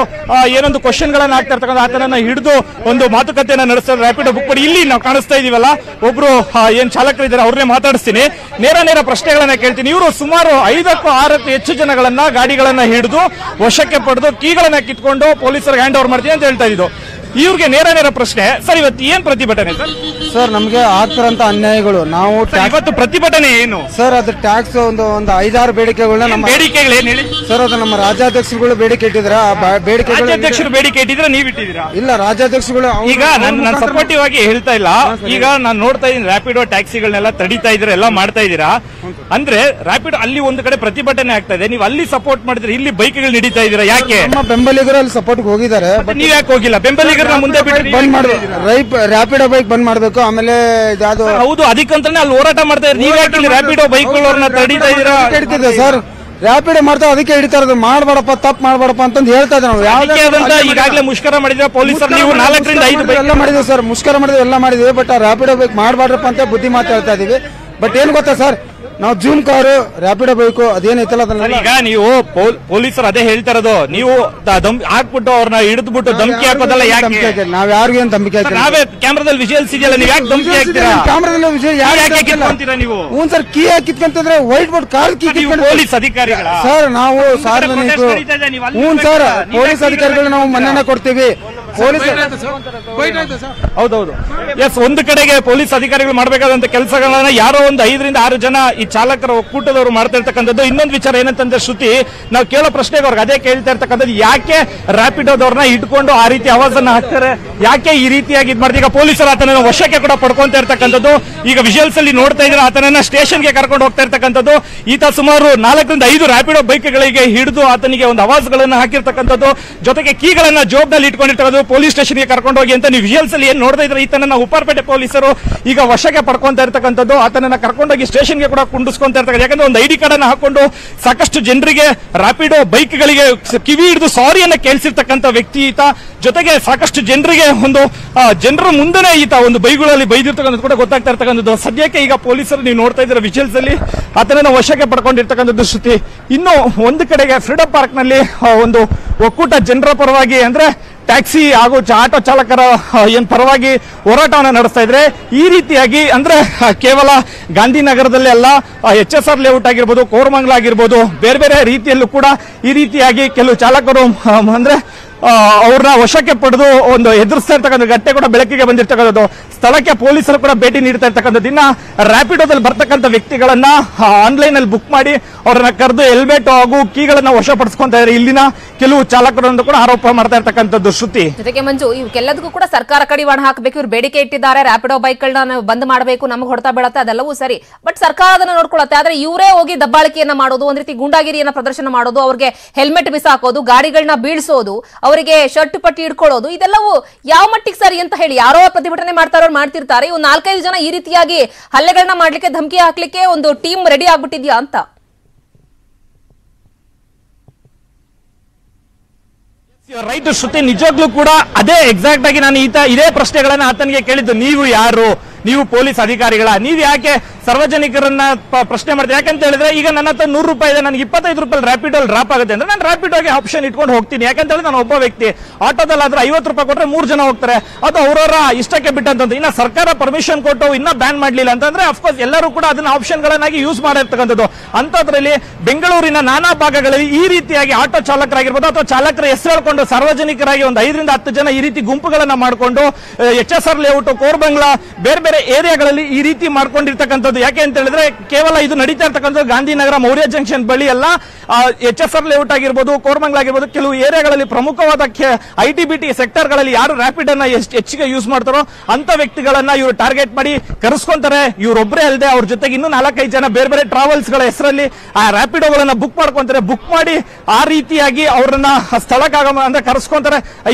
ಏನೊಂದು ಕ್ವಶನ್ ಗಳನ್ನ ಆಗ್ತಾ ಇರ್ತಕ್ಕಂಥ ಆತನನ್ನ ಹಿಡಿದು ಒಂದು ಮಾತುಕತೆಯನ್ನ ನಡೆಸ್ತಾರೆ. ರ್ಯಾಪಿಡೋ ಬುಕ್ ಮಾಡಿ ಇಲ್ಲಿ ನಾವು ಕಾಣಿಸ್ತಾ ಇದೀವಲ್ಲ, ಒಬ್ರು ಏನ್ ಚಾಲಕರು ಇದ್ದಾರೆ ಅವ್ರನ್ನೇ ಮಾತಾಡಿಸ್ತೀನಿ, ನೇರ ಪ್ರಶ್ನೆಗಳನ್ನ ಕೇಳ್ತೀನಿ. ಇವರು ಸುಮಾರು 5ಕ್ಕೂ 6ಕ್ಕೂ ಹೆಚ್ಚು ಜನಗಳನ್ನ ಗಾಡಿಗಳನ್ನ ಹಿಡಿದು ವಶಕ್ಕೆ ಪಡೆದು ಕೀಗಳನ್ನ ಕಿತ್ಕೊಂಡು ಪೊಲೀಸರಿಗೆ ಹ್ಯಾಂಡ್ ಓವರ್ ಮಾಡ್ತೀನಿ ಅಂತ ಹೇಳ್ತಾ ಇದ್ದು. ಇವ್ರಿಗೆ ನೇರ ಪ್ರಶ್ನೆ ಸರ್, ಇವತ್ತು ಏನ್ ಪ್ರತಿಭಟನೆ ಸರ್? ನಮ್ಗೆ ಆಗ್ತಾರಂತ ಅನ್ಯಾಯಗಳು ನಾವು ಇವತ್ತು ಪ್ರತಿಭಟನೆ ಏನು ಸರ್? ಅದು ಟ್ಯಾಕ್ಸ್ ಒಂದು 5-6 ಬೇಡಿಕೆಗಳನ್ನ ನಮ್ಮ ಬೇಡಿಕೆಗಳು ಏನ್ ಹೇಳಿ ಸರ್? ಅದು ನಮ್ಮ ರಾಜ್ಯಾಧ್ಯಕ್ಷರುಗಳು ಬೇಡಿಕೆ ಇಟ್ಟಿದ್ರ. ರಾಜ್ಯಾಧ್ಯಕ್ಷರು ಬೇಡಿಕೆ ಇಟ್ಟಿದ್ರೆ ನೀವ್ ಇಟ್ಟಿದ್ದೀರಾ? ಇಲ್ಲ, ರಾಜ್ಯಾಧ್ಯಕ್ಷರುಗಳು ಈಗ ನಾನು ಸಪೋರ್ಟಿವ್ ಆಗಿ ಹೇಳ್ತಾ ಇಲ್ಲ. ಈಗ ನಾನು ನೋಡ್ತಾ ಇದ್ದೀನಿ ರ್ಯಾಪಿಡೋ ಟ್ಯಾಕ್ಸಿಗಳನ್ನೆಲ್ಲ ತಡಿತಾ ಇದ್ರೆ ಎಲ್ಲ ಮಾಡ್ತಾ ಇದ್ದೀರಾ. ಅಂದ್ರೆ ರ್ಯಾಪಿಡೋ ಅಲ್ಲಿ ಒಂದು ಕಡೆ ಪ್ರತಿಭಟನೆ ಆಗ್ತಾ ಇದೆ, ನೀವು ಅಲ್ಲಿ ಸಪೋರ್ಟ್ ಮಾಡಿದ್ರೆ ಇಲ್ಲಿ ಬೈಕ್ಗಳು ನಡೀತಾ ಇದ್ದೀರಾ. ಯಾಕೆ? ನಮ್ಮ ಬೆಂಬಲಿಗರು ಅಲ್ಲಿ ಸಪೋರ್ಟ್ ಹೋಗಿದ್ದಾರೆ. ನೀವ್ ಯಾಕೆ ಹೋಗಿಲ್ಲ? ಬೆಂಬಲಿಗರನ್ನ ಮುಂದೆ ಬಂದ್ ಮಾಡಬೇಕು, ರ್ಯಾಪಿಡೋ ಬೈಕ್ ಬಂದ್ ಮಾಡ್ಬೇಕು. ಆಮೇಲೆ ಇದಾದ್ರು ಹೌದು, ಅದಕ್ಕಂತಾನೆ ಅಲ್ಲಿ ಹೋರಾಟ ಮಾಡ್ತಾ ಇದ್ದಾರೆ. ನೀವ್ ಯಾಕೆ ರ್ಯಾಪಿಡೋ ಬೈಕ್ಗಳನ್ನ ತಡೀತಾ ಇದ್ದೀರಾ? ಹಿಡಿತಿದೆ ಸರ್, ರ್ಯಾಪಿಡೋ ಮಾಡ್ತಾ ಅದಕ್ಕೆ ಹಿಡಿತಾ ಇರೋದು. ಮಾಡ್ಬೇಡಪ್ಪ, ತಪ್ಪು ಮಾಡ್ಬೇಡಪ್ಪ ಅಂತ ಹೇಳ್ತಾ ಇದ್ದಾರೆ. ನಾವು ಯಾವ್ದಾದಂತ ಈಗಾಗಲೇ ಮುಷ್ಕರ ಮಾಡಿದ್ರೆ ಪೊಲೀಸರು ನೀವು 4 ರಿಂದ 5 ಎಲ್ಲ ಮಾಡಿದ್ವಿ ಸರ್, ಮುಷ್ಕರ ಮಾಡಿದ್ವಿ, ಎಲ್ಲ ಮಾಡಿದ್ವಿ. ಬಟ್ ರ್ಯಾಪಿಡೋ ಬೈಕ್ ಮಾಡ್ಬಾರ್ದಪ್ಪ ಅಂತ ಬುದ್ಧಿ ಮಾತು ಹೇಳ್ತಾ ಇದೀವಿ. ಬಟ್ ಏನ್ ಗೊತ್ತಾ ಸರ್, ನಾವು ಜೂನ್ ಕಾರು ರ್ಯಾಪಿಡೋ ಬೇಕು ಅದೇನೈತಲ್ಲ ಅದನ್ನ ಈಗ ನೀವು ಪೊಲೀಸರು ಅದೇ ಹೇಳ್ತಾ ಇರೋದು. ನೀವು ಹಾಕ್ಬಿಟ್ಟು ಅವ್ರನ್ನ ಹಿಡಿದ್ಬಿಟ್ಟು ಧಮಕಿ ಹಾಕೋದಲ್ಲ. ಯಾಕೆ? ನಾವ್ ಯಾರಿಗೂ ಏನ್ ಧಮಕಿ ಹಾಕಿ? ನಾವೇ ಕ್ಯಾಮ್ರಾದಲ್ಲಿ ವಿಜುವಲ್ಸ್ ಇದೆಯಲ್ಲ, ನೀವು ಯಾಕೆ ಧಮಕಿ ಹಾಕ್ತೀರಾ? ಕ್ಯಾಮ್ರಾದಲ್ಲಿ ವಿಷಯ ಯಾಕೆ ಕಿತ್ಕೊಂತೀರಾ ನೀವು? ಹ್ಞೂ ಸರ್, ಕೀ ಹಾಕಿತ್ಕಂತಂದ್ರೆ white board car key police ಅಧಿಕಾರಿಗಳ ಸರ್, ನಾವು ಸಾರ್ವಜನಿಕರು. ಹ್ಞೂ ಸರ್, ಪೊಲೀಸ್ ಅಧಿಕಾರಿಗಳು ನಾವು ಮನ್ನಣೆ ಕೊಡ್ತೀವಿ. ಪೊಲೀಸ್ ಹೌದೌದು, ಎಸ್. ಒಂದು ಕಡೆಗೆ ಪೊಲೀಸ್ ಅಧಿಕಾರಿಗಳು ಮಾಡಬೇಕಾದಂತ ಕೆಲಸಗಳನ್ನ ಯಾರೋ ಒಂದು 5 ರಿಂದ 6 ಜನ ಈ ಚಾಲಕರ ಒಕ್ಕೂಟದವರು ಮಾಡ್ತಾ ಇರ್ತಕ್ಕಂಥದ್ದು. ಇನ್ನೊಂದು ವಿಚಾರ ಏನಂತಂದ್ರೆ ಶ್ರುತಿ, ನಾವು ಕೇಳೋ ಪ್ರಶ್ನೆಗೆ ಅವ್ರಿಗೆ ಅದೇ ಕೇಳ್ತಾ ಇರ್ತಕ್ಕಂಥದ್ದು, ಯಾಕೆ ರ್ಯಾಪಿಡೋದವ್ರನ್ನ ಇಟ್ಕೊಂಡು ಆ ರೀತಿ ಆವಾಜನ್ನ ಹಾಕ್ತಾರೆ, ಯಾಕೆ ಈ ರೀತಿಯಾಗಿ ಇದ್ ಮಾಡ್ತಾರೆ? ಈಗ ಪೊಲೀಸರು ಆತನನ್ನ ವಶಕ್ಕೆ ಕೂಡ ಪಡ್ಕೊಂತ ಇರ್ತಕ್ಕಂಥದ್ದು. ಈಗ ವಿಜುವಲ್ಸ್ ಅಲ್ಲಿ ನೋಡ್ತಾ ಇದ್ರೆ ಆತನನ್ನ ಸ್ಟೇಷನ್ಗೆ ಕರ್ಕೊಂಡು ಹೋಗ್ತಾ ಇರ್ತಕ್ಕಂಥದ್ದು. ಈತ ಸುಮಾರು 4 ರಿಂದ 5 ರ್ಯಾಪಿಡೋ ಬೈಕ್ಗಳಿಗೆ ಹಿಡಿದು ಆತನಿಗೆ ಒಂದು ಆವಾಜ್ಗಳನ್ನ ಹಾಕಿರ್ತಕ್ಕಂಥದ್ದು, ಜೊತೆಗೆ ಕೀಗಳನ್ನ ಜೋಬ್ನಲ್ಲಿ ಇಟ್ಕೊಂಡಿರ್ತಕ್ಕಂಥದ್ದು. ಪೊಲೀಸ್ ಸ್ಟೇಷನ್ಗೆ ಕರ್ಕೊಂಡು ಹೋಗಿ ಅಂತ ನೀವು ವಿಜುವಲ್ಸ್ ಅಲ್ಲಿ ಏನ್ ನೋಡ್ತಾ ಇದ್ರೆ, ಈತನನ್ನ ಉಪ್ಪಾರಪೇಟೆ ಪೊಲೀಸರು ಈಗ ವಶಕ್ಕೆ ಪಡ್ಕೊಂತ ಇರ್ತಕ್ಕಂಥದ್ದು. ಆತನನ್ನ ಕರ್ಕೊಂಡೋಗಿ ಸ್ಟೇಷನ್ಗೆ ಕೂಡ ಕುಂಡಿಸ್ಕೊಂತ ಇರ್ತಕ್ಕಂಥ. ಯಾಕಂದ್ರೆ ಒಂದು ID ಕಾರ್ಡ್ ಅನ್ನ ಹಾಕೊಂಡು ಸಾಕಷ್ಟು ಜನರಿಗೆ ರ್ಯಾಪಿಡೋ ಬೈಕ್ಗಳಿಗೆ ಕಿವಿ ಹಿಡಿದು ಸಾರಿಯನ್ನ ಕೇಳಿಸಿರ್ತಕ್ಕಂಥ ವ್ಯಕ್ತಿ ಈತ. ಜೊತೆಗೆ ಸಾಕಷ್ಟು ಜನರಿಗೆ ಒಂದು ಜನರ ಮುಂದೆನೆ ಈತ ಒಂದು ಬೈಕ್ಗಳಲ್ಲಿ ಬೈದಿರ್ತಕ್ಕಂಥದ್ದು ಕೂಡ ಗೊತ್ತಾಗ್ತಾ ಇರ್ತಕ್ಕಂಥದ್ದು. ಸದ್ಯಕ್ಕೆ ಈಗ ಪೊಲೀಸರು ನೀವು ನೋಡ್ತಾ ಇದ್ರೆ ವಿಜುವಲ್ಸ್ ಅಲ್ಲಿ ಆತನನ್ನ ವಶಕ್ಕೆ ಪಡ್ಕೊಂಡಿರ್ತಕ್ಕಂಥದ್ದು ಶ್ರುತಿ. ಇನ್ನು ಒಂದು ಕಡೆಗೆ ಫ್ರೀಡಂ ಪಾರ್ಕ್ ನಲ್ಲಿ ಒಂದು ಒಕ್ಕೂಟ ಜನರ ಪರವಾಗಿ ಅಂದ್ರೆ ಟ್ಯಾಕ್ಸಿ ಹಾಗೂ ಆಟೋ ಚಾಲಕರ ಏನ್ ಪರವಾಗಿ ಹೋರಾಟವನ್ನು ನಡೆಸ್ತಾ ಇದ್ರೆ, ಈ ರೀತಿಯಾಗಿ ಅಂದ್ರೆ ಕೇವಲ ಗಾಂಧಿನಗರದಲ್ಲೇ ಅಲ್ಲ, HSR ಲೇಔಟ್ ಆಗಿರ್ಬೋದು, ಕೋರಮಂಗಲ ಆಗಿರ್ಬೋದು, ಬೇರೆ ಬೇರೆ ರೀತಿಯಲ್ಲೂ ಕೂಡ ಈ ರೀತಿಯಾಗಿ ಕೆಲವು ಚಾಲಕರು ಅಂದ್ರೆ ಅವ್ರನ್ನ ವಶಕ್ಕೆ ಪಡೆದು ಒಂದು ಎದುರಿಸ್ತಾ ಇರ್ತಕ್ಕಂಥ ಘಟನೆ ಕೂಡ ಬೆಳಕಿಗೆ ಬಂದಿರ್ತಕ್ಕಂಥದ್ದು. ಸ್ಥಳಕ್ಕೆ ಪೊಲೀಸರು ಕೂಡ ಭೇಟಿ ನೀಡ್ತಾ ಇರ್ತಕ್ಕಂಥದ್ದು. ಇನ್ನ ರ್ಯಾಪಿಡೋದಲ್ಲಿ ಬರ್ತಕ್ಕಂಥ ವ್ಯಕ್ತಿಗಳನ್ನ ಆನ್ಲೈನ್ ಅಲ್ಲಿ ಬುಕ್ ಮಾಡಿ ಅವರನ್ನ ಕರೆದು ಹೆಲ್ಮೆಟ್ ಹಾಗೂ ಕೀಗಳನ್ನ ವಶಪಡಿಸ್ಕೊಂತ ಇದ್ದಾರೆ ಇಲ್ಲಿನ ಕೆಲವು ಚಾಲಕರನ್ನು ಕೂಡ ಆರೋಪ ಮಾಡ್ತಾ ಇರ್ತಕ್ಕಂಥದ್ದು. ಶ್ರುತಿ, ಜೊತೆಗೆ ಮಂಜು, ಇವಕ್ಕೆಲ್ಲದಕ್ಕೂ ಕೂಡ ಸರ್ಕಾರ ಕಡಿವಾಣ ಹಾಕಬೇಕು. ಇವ್ರು ಬೇಡಿಕೆ ಇಟ್ಟಿದ್ದಾರೆ, ರ್ಯಾಪಿಡೋ ಬೈಕ್ಗಳನ್ನ ಬಂದ್ ಮಾಡಬೇಕು, ನಮಗೆ ಹೊಡೆತ ಬೀಳತ್ತೆ, ಅದೆಲ್ಲವೂ ಸರಿ. ಬಟ್ ಸರ್ಕಾರ ಅದನ್ನ ನೋಡ್ಕೊಳ್ಳುತ್ತೆ. ಆದ್ರೆ ಇವರೇ ಹೋಗಿ ದಬ್ಬಾಳಿಕೆಯನ್ನ ಮಾಡೋದು, ಒಂದ್ ರೀತಿ ಗುಂಡಾಗಿರಿಯನ್ನ ಪ್ರದರ್ಶನ ಮಾಡೋದು, ಅವ್ರಿಗೆ ಹೆಲ್ಮೆಟ್ ಬಿಸಾಕೋದು, ಗಾಡಿಗಳನ್ನ ಬೀಳ್ಸೋದು, ಅವರಿಗೆ ಶರ್ಟ್ ಪಟ್ಟಿ ಇಟ್ಕೊಳ್ಳೋದು, ಇದೆಲ್ಲವೂ ಯಾವ ಮಟ್ಟಿಗೆ ಸರಿ ಅಂತ ಹೇಳಿ ಯಾರೋ ಪ್ರತಿಭಟನೆ ಮಾಡ್ತಾರೋ ಮಾಡ್ತಿರ್ತಾರೆ. ಇವ್ 4-5 ಜನ ಈ ರೀತಿಯಾಗಿ ಹಲ್ಲೆಗಳನ್ನ ಮಾಡ್ಲಿಕ್ಕೆ, ಧಮಕಿ ಹಾಕ್ಲಿಕ್ಕೆ ಒಂದು ಟೀಮ್ ರೆಡಿ ಆಗ್ಬಿಟ್ಟಿದ್ಯಾ ಅಂತ? ರೈಟ್ ಶ್ರುತಿ, ನಿಜವಾಗ್ಲೂ ಕೂಡ ಅದೇ ಎಕ್ಸಾಕ್ಟ್ ಆಗಿ ನಾನು ಇದೇ ಪ್ರಶ್ನೆಗಳನ್ನ ಆತನಿಗೆ ಕೇಳಿದ್ದು. ನೀವು ಯಾರು? ನೀವು ಪೊಲೀಸ್ ಅಧಿಕಾರಿಗಳ? ನೀವು ಯಾಕೆ ಸಾರ್ವಜನಿಕರನ್ನ ಪ್ರಶ್ನೆ ಮಾಡ್ತೀವಿ? ಯಾಕಂತ ಹೇಳಿದ್ರೆ, ಈಗ ನನ್ನ ಹತ್ರ 100 ರೂಪಾಯಿ ಇದೆ, ನನಗೆ 25 ರೂಪಾಯಿ ರ್ಯಾಪಿಡೋ ಡ್ರಾಪ್ ಆಗುತ್ತೆ ಅಂದ್ರೆ ನಾನು ರ್ಯಾಪಿಡೋಗೆ ಆಪ್ಷನ್ ಇಟ್ಕೊಂಡು ಹೋಗ್ತೀನಿ. ಯಾಕಂತ ಹೇಳಿದ್ರೆ ನಾನು ಒಬ್ಬ ವ್ಯಕ್ತಿ. ಆಟೋದಲ್ಲಾದ್ರೆ 50 ರೂಪಾಯಿ ಕೊಟ್ಟರೆ 3 ಜನ ಹೋಗ್ತಾರೆ, ಅದು ಅವರವರ ಇಷ್ಟಕ್ಕೆ ಬಿಟ್ಟಂತಂದು. ಇನ್ನ ಸರ್ಕಾರ ಪರ್ಮಿಷನ್ ಕೊಟ್ಟು ಇನ್ನ ಬ್ಯಾನ್ ಮಾಡ್ಲಿಲ್ಲ ಅಂತಂದ್ರೆ ಅಫ್ಕೋರ್ಸ್ ಎಲ್ಲರೂ ಕೂಡ ಅದನ್ನ ಆಪ್ಷನ್ ಗಳನ್ನಾಗಿ ಯೂಸ್ ಮಾಡಿರ್ತಕ್ಕಂಥದ್ದು. ಅಂತದ್ರಲ್ಲಿ ಬೆಂಗಳೂರಿನ ನಾನಾ ಭಾಗಗಳಲ್ಲಿ ಈ ರೀತಿಯಾಗಿ ಆಟೋ ಚಾಲಕರಾಗಿರ್ಬೋದು ಅಥವಾ ಚಾಲಕರ ಹೆಸರು ಹೇಳ್ಕೊಂಡು ಸಾರ್ವಜನಿಕರಾಗಿ ಒಂದು 5 ರಿಂದ 10 ಜನ ಈ ರೀತಿ ಗುಂಪುಗಳನ್ನ ಮಾಡಿಕೊಂಡು HSR ಲೇಔಟ್, ಕೋರಮಂಗಲ, ಬೇರೆ ಬೇರೆ ಏರಿಯಾಗಳಲ್ಲಿ ಈ ರೀತಿ ಮಾಡ್ಕೊಂಡಿರ್ತಕ್ಕಂಥದ್ದು. ಯಾಕೆ ಅಂತ ಹೇಳಿದ್ರೆ, ಕೇವಲ ಇದು ನಡೀತಾ ಇರ್ತಕ್ಕಂಥದ್ದು ಗಾಂಧಿನಗರ ಮೌರ್ಯ ಜಂಕ್ಷನ್ ಬಳಿ ಅಲ್ಲ, HSR ಲೇಔಟ್ ಆಗಿರ್ಬೋದು, ಕೋರಮಂಗಲ ಆಗಿರ್ಬೋದು, ಕೆಲವು ಏರಿಯಾಗಳಲ್ಲಿ ಪ್ರಮುಖವಾದ ITBT ಸೆಕ್ಟರ್ ಗಳಲ್ಲಿ ಯಾರು ರ್ಯಾಪಿಡ್ ಅನ್ನ ಹೆಚ್ಚಿಗೆ ಯೂಸ್ ಮಾಡ್ತಾರೋ ಅಂತ ವ್ಯಕ್ತಿಗಳನ್ನ ಇವರು ಟಾರ್ಗೆಟ್ ಮಾಡಿ ಕರೆಸ್ಕೊಂತಾರೆ. ಇವರೊಬ್ಬರೇ ಅಲ್ಲದೆ ಅವ್ರ ಜೊತೆಗೆ ಇನ್ನೂ 4-5 ಜನ ಬೇರೆ ಬೇರೆ ಟ್ರಾವೆಲ್ಸ್ ಗಳ ಹೆಸರಲ್ಲಿ ಆ ರ್ಯಾಪಿಡೋಗಳನ್ನ ಬುಕ್ ಮಾಡ್ಕೊಂತಾರೆ. ಬುಕ್ ಮಾಡಿ ಆ ರೀತಿಯಾಗಿ ಅವ್ರನ್ನ ಸ್ಥಳಕ್ಕೆ ಅಂದ್ರೆ ಕರೆಸ್ಕೊಂತಾರೆ.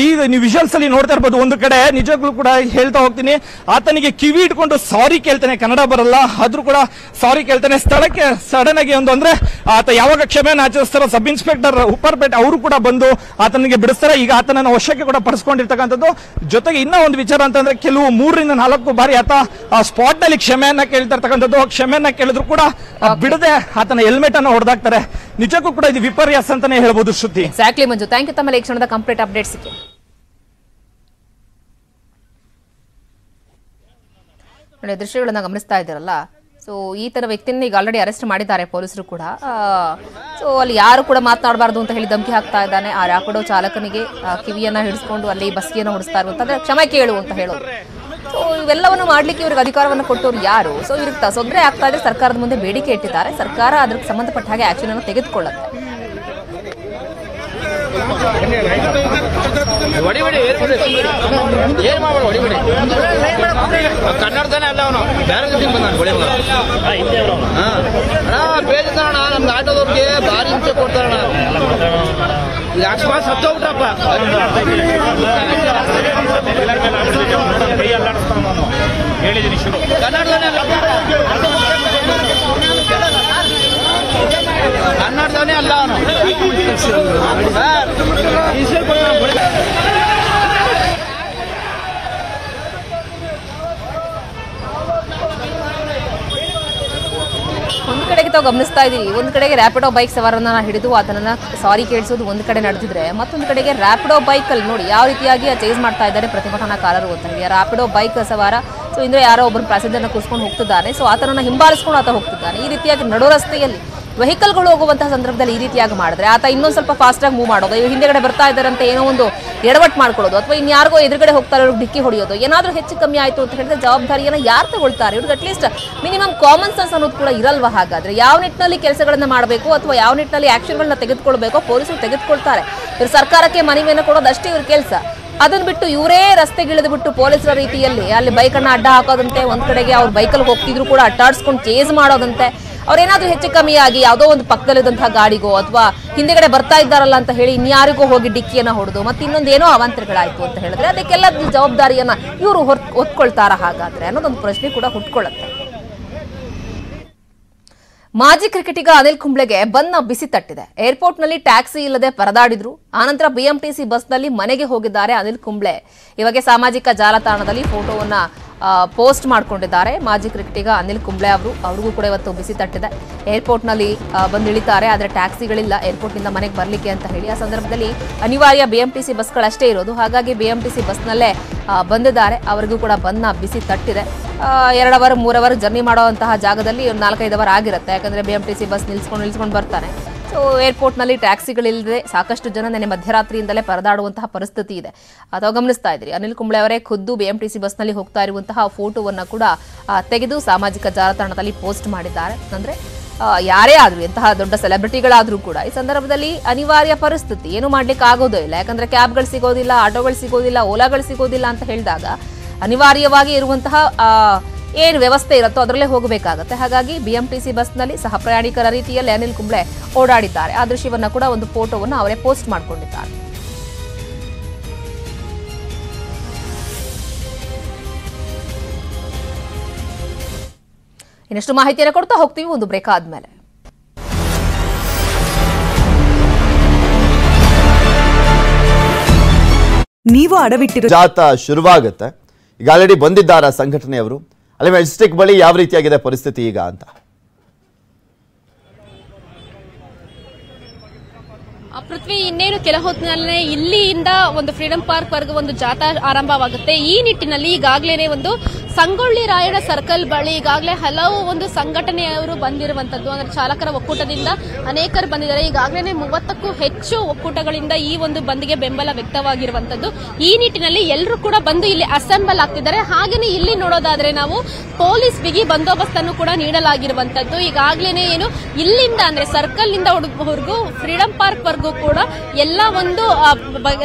ನೀವು ವಿಜುವಲ್ಸ್ ಅಲ್ಲಿ ನೋಡ್ತಾ ಇರ್ಬೋದು. ಒಂದು ಕಡೆ ನಿಜವಾಗ್ಲೂ ಕೂಡ ಹೇಳ್ತಾ ಹೋಗ್ತೀನಿ, ಆತನಿಗೆ ಕಿವಿ ಇಟ್ಕೊಂಡು ಸಾರಿ ಕೇಳ್ತಾನೆ, ಕನ್ನಡ ಬರಲ್ಲ ಆದ್ರೂ ಕೂಡ ಸಾರಿ ಕೇಳ್ತಾನೆ. ಸ್ಥಳಕ್ಕೆ ಸಡನ್ ಆಗಿ ಅಂದ್ರೆ ಆತ ಯಾವಾಗ ಕ್ಷಮೆನ ರಾಜ್ಯಸ್ಥರ ಸಬ್ ಇನ್ಸ್ಪೆಕ್ಟರ್ ಉಪ್ಪರ್ಪೇಟೆ ಅವರು ಕೂಡ ಬಂದು ಆತನಿಗೆ ಬಿಡಿಸ್ತಾರೆ. ಈಗ ಆತನನ್ನು ವಶಕ್ಕೆ ಕೂಡ ಪಡಿಸ್ಕೊಂಡಿರ್ತಕ್ಕಂಥದ್ದು. ಜೊತೆಗೆ ಇನ್ನೂ ಒಂದು ವಿಚಾರ ಅಂತಂದ್ರೆ ಕೆಲವು 3 ರಿಂದ 4 ಬಾರಿ ಆತ ಸ್ಪಾಟ್ ನಲ್ಲಿ ಕ್ಷಮೆಯನ್ನ ಕೇಳ್ತಿರ್ತಕ್ಕಂಥದ್ದು. ಕ್ಷಮೆಯನ್ನ ಕೇಳಿದ್ರು ಕೂಡ ಬಿಡದೆ ಆತನ ಹೆಲ್ಮೆಟ್ ಅನ್ನು ಹೊಡೆದಾಕ್ತಾರೆ. ನಿಜಕ್ಕೂ ಕೂಡ ಇದು ವಿಪರ್ಯಾಸ ಅಂತಾನೆ ಹೇಳ್ಬೋದು. ಶ್ರುತಿ, ಎಕ್ಸಾಕ್ಟ್ಲಿ ಮಂಜು, ಥ್ಯಾಂಕ್ ಯು. ತಮ್ಮಲ್ಲಿ ಈ ಕ್ಷಣದ ಕಂಪ್ಲೀಟ್ ಅಪ್ಡೇಟ್ಸ್ ಸಿಕ್ಕಿ. ನೋಡಿ, ದೃಶ್ಯಗಳನ್ನ ಗಮನಿಸ್ತಾ ಇದ್ದಾರಲ್ಲ. ಸೊ ಈ ತರ ವ್ಯಕ್ತಿನ ಈಗ ಆಲ್ರೆಡಿ ಅರೆಸ್ಟ್ ಮಾಡಿದ್ದಾರೆ ಪೊಲೀಸರು ಕೂಡ. ಸೊ ಅಲ್ಲಿ ಯಾರು ಕೂಡ ಮಾತನಾಡಬಾರ್ದು ಅಂತ ಹೇಳಿ ಧಮಕಿ ಹಾಕ್ತಾ ಇದ್ದಾನೆ. ಆ ರ್ಯಾಪಿಡೋ ಚಾಲಕನಿಗೆ ಕಿವಿಯನ್ನ ಹಿಡಿಸ್ಕೊಂಡು ಅಲ್ಲಿ ಬಸ್ಸಿಯನ್ನು ಹೊಡಿಸ್ತಾ ಇರುವಂತಂದ್ರೆ ಕ್ಷಮೆ ಕೇಳು ಅಂತ ಹೇಳೋದು. ಸೊ ಇವೆಲ್ಲವನ್ನು ಮಾಡ್ಲಿಕ್ಕೆ ಇವ್ರಿಗೆ ಅಧಿಕಾರವನ್ನು ಕೊಟ್ಟವರು ಯಾರು? ಸೊ ಇವ್ರಿಗೆ ತೊಂದರೆ ಆಗ್ತಾ ಇದೆ, ಸರ್ಕಾರದ ಮುಂದೆ ಬೇಡಿಕೆ ಇಟ್ಟಿದ್ದಾರೆ. ಸರ್ಕಾರ ಅದಕ್ಕೆ ಸಂಬಂಧಪಟ್ಟ ಹಾಗೆ ಆಕ್ಷನ್ ಅನ್ನು ತೆಗೆದುಕೊಳ್ಳುತ್ತೆ. ಕನ್ನಡದಾನೆ ಅಲ್ಲ ಅವನು ಬೇರೆ ಬೇಜಾರಣ ನಮ್ಗೆ ಆಟೋದವ್ರಿಗೆ ಭಾರಿ ಹಿಂಸೆ ಕೊಡ್ತಾರಣ. ಈಗ ಅಕಸ್ಮಾತ್ ಸತ್ತೋಗ್ಬಿಟ್ರಪ್ಪ ಕನ್ನಡದಾನೆ ಕನ್ನಡದವನೇ ಅಲ್ಲ ಅವನು. ಒಂದು ಕಡೆಗೆ ತಾವು ಗಮನಿಸ್ತಾ ಇದೀವಿ, ಒಂದು ಕಡೆಗೆ ರ್ಯಾಪಿಡೋ ಬೈಕ್ ಸವಾರನ್ನ ಹಿಡಿದು ಅದನ್ನ ಸಾರಿ ಕೇಳಿಸೋದು ಒಂದು ಕಡೆ ನಡೆದಿದ್ರೆ, ಮತ್ತೊಂದು ಕಡೆಗೆ ರ್ಯಾಪಿಡೋ ಬೈಕ್ ಅಲ್ಲಿ ನೋಡಿ ಯಾವ ರೀತಿಯಾಗಿ ಚೇಸ್ ಮಾಡ್ತಾ ಇದ್ದಾರೆ ಪ್ರತಿಭಟನಾಕಾರರು ಅಂತ ಹೇಳಿ. ರ್ಯಾಪಿಡೋ ಬೈಕ್ ಸವಾರ ಸೊ ಇಂದ್ರೆ ಯಾರೋ ಒಬ್ಬರು ಪ್ಯಾಸೆಂಜರ್ನ ಕೂರಿಸ್ಕೊಂಡು ಹೋಗ್ತಿದ್ದಾನೆ. ಸೊ ಆತನನ್ನ ಹಿಂಬಾಲಿಸ್ಕೊಂಡು ಆತ ಹೋಗ್ತಿದ್ದಾನೆ. ಈ ರೀತಿಯಾಗಿ ನಡು ರಸ್ತೆಯಲ್ಲಿ ವೆಹಿಕಲ್ಗಳು ಹೋಗುವಂತಹ ಸಂದರ್ಭದಲ್ಲಿ ಈ ರೀತಿಯಾಗಿ ಮಾಡಿದ್ರೆ ಆತ ಇನ್ನೊಂದು ಸ್ವಲ್ಪ ಫಾಸ್ಟ್ ಆಗಿ ಮೂವ್ ಮಾಡೋದು, ಹಿಂದೆಗಡೆ ಬರ್ತಾ ಇದ್ದಾರೆ ಅಂತ ಏನೋ ಒಂದು ಎಡವಟ್ ಮಾಡ್ಕೊಳ್ಳೋದು, ಅಥವಾ ಇನ್ಯಾರಿಗೋ ಎದುರುಗಡೆ ಹೋಗ್ತಾ ಇರೋರಿಗೆ ಡಿಕ್ಕಿ ಹೊಡೆಯೋದು, ಏನಾದ್ರೂ ಹೆಚ್ಚು ಕಮ್ಮಿ ಆಯ್ತು ಅಂತ ಹೇಳಿದ್ರೆ ಜವಾಬ್ದಾರಿಯನ್ನ ಯಾರು ತಗೊಳ್ತಾರೆ? ಇವ್ರಿಗೆ ಅಟ್ಲೀಸ್ಟ್ ಮಿನಿಮಮ್ ಕಾಮನ್ ಸೆನ್ಸ್ ಅನ್ನೋದು ಕೂಡ ಇರಲ್ವಾ? ಹಾಗಾದ್ರೆ ಯಾವ ನಿಟ್ಟಿನಲ್ಲಿ ಕೆಲಸಗಳನ್ನ ಮಾಡಬೇಕು ಅಥವಾ ಯಾವ ನಿಟ್ಟಿನಲ್ಲಿ ಆಕ್ಷನ್ಗಳನ್ನ ತೆಗೆದುಕೊಳ್ಬೇಕೋ ಪೊಲೀಸರು ತೆಗೆದುಕೊಳ್ತಾರೆ. ಇವ್ರು ಸರ್ಕಾರಕ್ಕೆ ಮನವಿಯನ್ನು ಕೊಡೋದು ಅಷ್ಟೇ ಇವ್ರ ಕೆಲಸ. ಅದನ್ನ ಬಿಟ್ಟು ಇವರೇ ರಸ್ತೆಗಿಳಿದು ಬಿಟ್ಟು ಪೊಲೀಸರ ರೀತಿಯಲ್ಲಿ ಅಲ್ಲಿ ಬೈಕನ್ನ ಅಡ್ಡ ಹಾಕೋದಂತೆ, ಒಂದ್ ಕಡೆಗೆ ಅವ್ರು ಬೈಕಲ್ಲಿ ಹೋಗ್ತಿದ್ರು ಕೂಡ ಅಟ್ಟಾಡ್ಸ್ಕೊಂಡು ಚೇಸ್ ಮಾಡೋದಂತೆ, ಅವ್ರೇನಾದ್ರೂ ಹೆಚ್ಚು ಕಮ್ಮಿಯಾಗಿ ಯಾವುದೋ ಒಂದು ಪಕ್ಕದಲ್ಲಿದ್ದಂತಹ ಗಾಡಿಗೋ ಅಥವಾ ಹಿಂದೆಗಡೆ ಬರ್ತಾ ಇದ್ದಾರಲ್ಲ ಅಂತ ಹೇಳಿ ಇನ್ಯಾರಿಗೋ ಹೋಗಿ ಡಿಕ್ಕಿಯನ್ನ ಹೊಡೆದು ಮತ್ತೆ ಇನ್ನೊಂದೇನೋ ಅವಾಂತರಗಳಾಯ್ತು ಅಂತ ಹೇಳಿದ್ರೆ ಅದಕ್ಕೆಲ್ಲ ಜವಾಬ್ದಾರಿಯನ್ನ ಇವರು ಹೊತ್ಕೊಳ್ತಾರ ಹಾಗಾದ್ರೆ ಅನ್ನೋದೊಂದು ಪ್ರಶ್ನೆ ಕೂಡ ಹುಟ್ಕೊಳ್ಳುತ್ತೆ. ಮಾಜಿ ಕ್ರಿಕೆಟಿಗ ಅನಿಲ್ ಕುಂಬ್ಳೆಗೆ ಬನ್ನ ಬಿಸಿ ತಟ್ಟಿದೆ. ಏರ್ಪೋರ್ಟ್ನಲ್ಲಿ ಟ್ಯಾಕ್ಸಿ ಇಲ್ಲದೆ ಪರದಾಡಿದ್ರು. ಆನಂತರ ಬಿಎಂಟಿಸಿ ಬಸ್ನಲ್ಲಿ ಮನೆಗೆ ಹೋಗಿದ್ದಾರೆ ಅನಿಲ್ ಕುಂಬ್ಳೆ. ಇವಾಗ ಸಾಮಾಜಿಕ ಜಾಲತಾಣದಲ್ಲಿ ಫೋಟೋವನ್ನ ಪೋಸ್ಟ್ ಮಾಡ್ಕೊಂಡಿದ್ದಾರೆ ಮಾಜಿ ಕ್ರಿಕೆಟಿಗ ಅನಿಲ್ ಕುಂಬ್ಳೆ ಅವರು. ಅವ್ರಿಗೂ ಕೂಡ ಇವತ್ತು ಬಿಸಿ ತಟ್ಟಿದೆ. ಏರ್ಪೋರ್ಟ್ನಲ್ಲಿ ಬಂದಿಳಿತಾರೆ, ಆದರೆ ಟ್ಯಾಕ್ಸಿಗಳಿಲ್ಲ ಏರ್ಪೋರ್ಟ್ನಿಂದ ಮನೆಗೆ ಬರಲಿಕ್ಕೆ ಅಂತ ಹೇಳಿ. ಆ ಸಂದರ್ಭದಲ್ಲಿ ಅನಿವಾರ್ಯ ಬಿಎಂಟಿಸಿ ಬಸ್ಗಳಷ್ಟೇ ಇರೋದು, ಹಾಗಾಗಿ ಬಿಎಂಟಿಸಿ ಬಸ್ನಲ್ಲೇ ಬಂದಿದ್ದಾರೆ. ಅವರಿಗೂ ಕೂಡ ಬನ್ನ ಬಿಸಿ ತಟ್ಟಿದೆ. 2 ಅವರ್ 3 ಅವರ್ ಜರ್ನಿ ಮಾಡುವಂತಹ ಜಾಗದಲ್ಲಿ 4-5 ಅವರ್ ಆಗಿರುತ್ತೆ, ಯಾಕಂದ್ರೆ ಬಿಎಂಟಿಸಿ ಬಸ್ ನಿಲ್ಸ್ಕೊಂಡು ಬರ್ತಾನೆ. ಸೊ ಏರ್ಪೋರ್ಟ್ನಲ್ಲಿ ಟ್ಯಾಕ್ಸಿಗಳಿಲ್ಲದೆ ಸಾಕಷ್ಟು ಜನ ನೆನೆ ಮಧ್ಯರಾತ್ರಿಯಿಂದಲೇ ಪರದಾಡುವಂತಹ ಪರಿಸ್ಥಿತಿ ಇದೆ. ಅಥವಾ ಗಮನಿಸ್ತಾ ಇದ್ರಿ, ಅನಿಲ್ ಕುಂಬ್ಳೆ ಅವರೇ ಖುದ್ದು ಬಿಎಂಟಿಸಿ ಬಸ್ನಲ್ಲಿ ಹೋಗ್ತಾ ಇರುವಂತಹ ಫೋಟೋವನ್ನ ಕೂಡ ತೆಗೆದು ಸಾಮಾಜಿಕ ಜಾಲತಾಣದಲ್ಲಿ ಪೋಸ್ಟ್ ಮಾಡಿದ್ದಾರೆ. ಅಂದ್ರೆ ಯಾರೇ ಆದ್ರೂ, ಎಂತಹ ದೊಡ್ಡ ಸೆಲೆಬ್ರಿಟಿಗಳಾದ್ರೂ ಕೂಡ ಈ ಸಂದರ್ಭದಲ್ಲಿ ಅನಿವಾರ್ಯ ಪರಿಸ್ಥಿತಿ, ಏನು ಮಾಡ್ಲಿಕ್ಕೆ ಆಗೋದೇ ಇಲ್ಲ. ಯಾಕಂದ್ರೆ ಕ್ಯಾಬ್ಗಳು ಸಿಗೋದಿಲ್ಲ, ಆಟೋಗಳು ಸಿಗೋದಿಲ್ಲ, ಓಲಾಗಳು ಸಿಗೋದಿಲ್ಲ ಅಂತ ಹೇಳಿದಾಗ ಅನಿವಾರ್ಯವಾಗಿ ಇರುವಂತಹ ಏನು ವ್ಯವಸ್ಥೆ ಇರುತ್ತೋ ಅದರಲ್ಲೇ ಹೋಗಬೇಕಾಗತ್ತೆ. ಹಾಗಾಗಿ ಬಿಎಂಟಿಸಿ ಬಸ್ನಲ್ಲಿ ಸಹ ಪ್ರಯಾಣಿಕರ ರೀತಿಯಲ್ಲಿ ಅನಿಲ್ ಕುಂಬ್ಳೆ ಓಡಾಡಿದ್ದಾರೆ. ಆ ದೃಶ್ಯವನ್ನ ಕೂಡ ಒಂದು ಫೋಟೋವನ್ನು ಅವರೇ ಪೋಸ್ಟ್ ಮಾಡಿಕೊಂಡಿದ್ದಾರೆ. ಇನ್ನಷ್ಟು ಮಾಹಿತಿಯನ್ನು ಕೊಡ್ತಾ ಹೋಗ್ತೀವಿ ಒಂದು ಬ್ರೇಕ್ ಆದ್ಮೇಲೆ. ನೀವು ಅಡವಿಟ್ಟಿರೋ ಜಾಥಾ ಶುರುವಾಗುತ್ತೆ. ಈಗ ಆಲ್ರೆಡಿ ಬಂದಿದ್ದಾರೆ ಸಂಘಟನೆಯವರು. ಅಲ್ಲಿ ಮೆಜೆಸ್ಟಿಕ್ ಬಳಿ ಯಾವ ರೀತಿಯಾಗಿದೆ ಪರಿಸ್ಥಿತಿ ಈಗ ಅಂತ? ಪೃಥ್ವಿ, ಇನ್ನೇನು ಕೆಲ ಹೊತ್ತಿನಲ್ಲೇ ಇಲ್ಲಿಂದ ಒಂದು ಫ್ರೀಡಂ ಪಾರ್ಕ್ ವರ್ಗ ಒಂದು ಜಾಥಾ ಆರಂಭವಾಗುತ್ತೆ. ಈ ನಿಟ್ಟಿನಲ್ಲಿ ಈಗಾಗಲೇ ಒಂದು ಸಂಗೊಳ್ಳಿ ರಾಯಣ್ಣ ಸರ್ಕಲ್ ಬಳಿ ಈಗಾಗಲೇ ಹಲವು ಒಂದು ಸಂಘಟನೆಯವರು ಬಂದಿರುವಂತದ್ದು, ಅಂದ್ರೆ ಚಾಲಕರ ಒಕ್ಕೂಟದಿಂದ ಅನೇಕರು ಬಂದಿದ್ದಾರೆ. ಈಗಾಗಲೇ 30ಕ್ಕೂ ಹೆಚ್ಚು ಒಕ್ಕೂಟಗಳಿಂದ ಈ ಒಂದು ಬಂದ್ಗೆ ಬೆಂಬಲ ವ್ಯಕ್ತವಾಗಿರುವಂತದ್ದು. ಈ ನಿಟ್ಟಿನಲ್ಲಿ ಎಲ್ಲರೂ ಕೂಡ ಬಂದು ಇಲ್ಲಿ ಅಸೆಂಬಲ್ ಆಗ್ತಿದ್ದಾರೆ. ಹಾಗೇನೆ ಇಲ್ಲಿ ನೋಡೋದಾದ್ರೆ ನಾವು ಪೊಲೀಸ್ ಬಿಗಿ ಬಂದೋಬಸ್ತ್ ಅನ್ನು ಕೂಡ ನೀಡಲಾಗಿರುವಂತದ್ದು. ಈಗಾಗಲೇ ಏನು ಇಲ್ಲಿಂದ ಅಂದ್ರೆ ಸರ್ಕಲ್ ನಿಂದ ಹೊರಗೂ ಫ್ರೀಡಂ ಪಾರ್ಕ್ ವರ್ಗೂ ಕೂಡ ಎಲ್ಲ ಒಂದು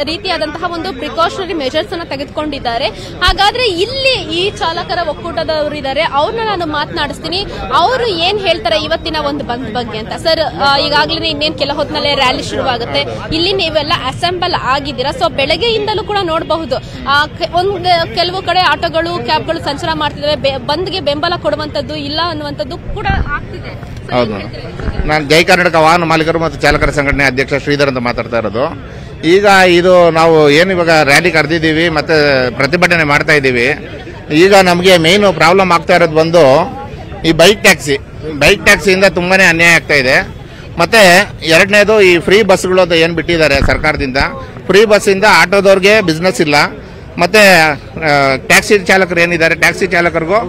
ರೀತಿಯಾದಂತಹ ಒಂದು ಪ್ರಿಕಾಷನರಿ ಮೆಜರ್ಸ್ ಅನ್ನ ತೆಗೆದುಕೊಂಡಿದ್ದಾರೆ. ಹಾಗಾದ್ರೆ ಇಲ್ಲಿ ಈ ಚಾಲಕರ ಒಕ್ಕೂಟದವರು ಇದ್ದಾರೆ, ಅವ್ರನ್ನ ನಾನು ಮಾತನಾಡಿಸ್ತೀನಿ. ಅವರು ಏನ್ ಹೇಳ್ತಾರೆ ಇವತ್ತಿನ ಒಂದು ಬಂದ್ ಬಗ್ಗೆ ಅಂತ. ಸರ್, ಈಗಾಗಲೇ ಇನ್ನೇನು ಕೆಲ ಹೊತ್ತಿನಲ್ಲೇ ರ್ಯಾಲಿ ಶುರುವಾಗುತ್ತೆ. ಇಲ್ಲಿ ನೀವೆಲ್ಲ ಅಸೆಂಬಲ್ ಆಗಿದ್ದೀರಾ. ಸೊ ಬೆಳಗ್ಗೆಯಿಂದಲೂ ಕೂಡ ನೋಡಬಹುದು ಕೆಲವು ಕಡೆ ಆಟೋಗಳು ಕ್ಯಾಬ್ಗಳು ಸಂಚಾರ ಮಾಡ್ತಿದ್ದಾವೆ. ಬಂದ್ ಬಂದ್ಗೆ ಬೆಂಬಲ ಕೊಡುವಂತದ್ದು ಇಲ್ಲ ಅನ್ನುವಂಥದ್ದು ಕೂಡ ಆಗ್ತಿದೆ. ಹೌದು, ನಾನು ಜೈ ಕರ್ನಾಟಕ ವಾಹನ ಮಾಲೀಕರು ಮತ್ತು ಚಾಲಕರ ಸಂಘಟನೆ ಅಧ್ಯಕ್ಷ ಶ್ರೀಧರ್ ಅಂತ ಮಾತಾಡ್ತಾ ಇರೋದು. ಈಗ ಇದು ನಾವು ಏನು ಇವಾಗ ರ್ಯಾಲಿ ಕರೆದಿದ್ದೀವಿ ಮತ್ತು ಪ್ರತಿಭಟನೆ ಮಾಡ್ತಾ ಇದ್ದೀವಿ. ಈಗ ನಮಗೆ ಮೇಯ್ನು ಪ್ರಾಬ್ಲಮ್ ಆಗ್ತಾ ಇರೋದು ಬಂದು ಈ ಬೈಕ್ ಟ್ಯಾಕ್ಸಿಯಿಂದ ತುಂಬಾ ಅನ್ಯಾಯ ಆಗ್ತಾ ಇದೆ. ಮತ್ತು ಎರಡನೇದು ಈ ಫ್ರೀ ಬಸ್ಗಳು ಅಂತ ಏನು ಬಿಟ್ಟಿದ್ದಾರೆ ಸರ್ಕಾರದಿಂದ, ಫ್ರೀ ಬಸ್ಸಿಂದ ಆಟೋದವ್ರಿಗೆ ಬಿಸ್ನೆಸ್ ಇಲ್ಲ. ಮತ್ತು ಟ್ಯಾಕ್ಸಿ ಚಾಲಕರು ಏನಿದ್ದಾರೆ, ಟ್ಯಾಕ್ಸಿ ಚಾಲಕರಿಗೂ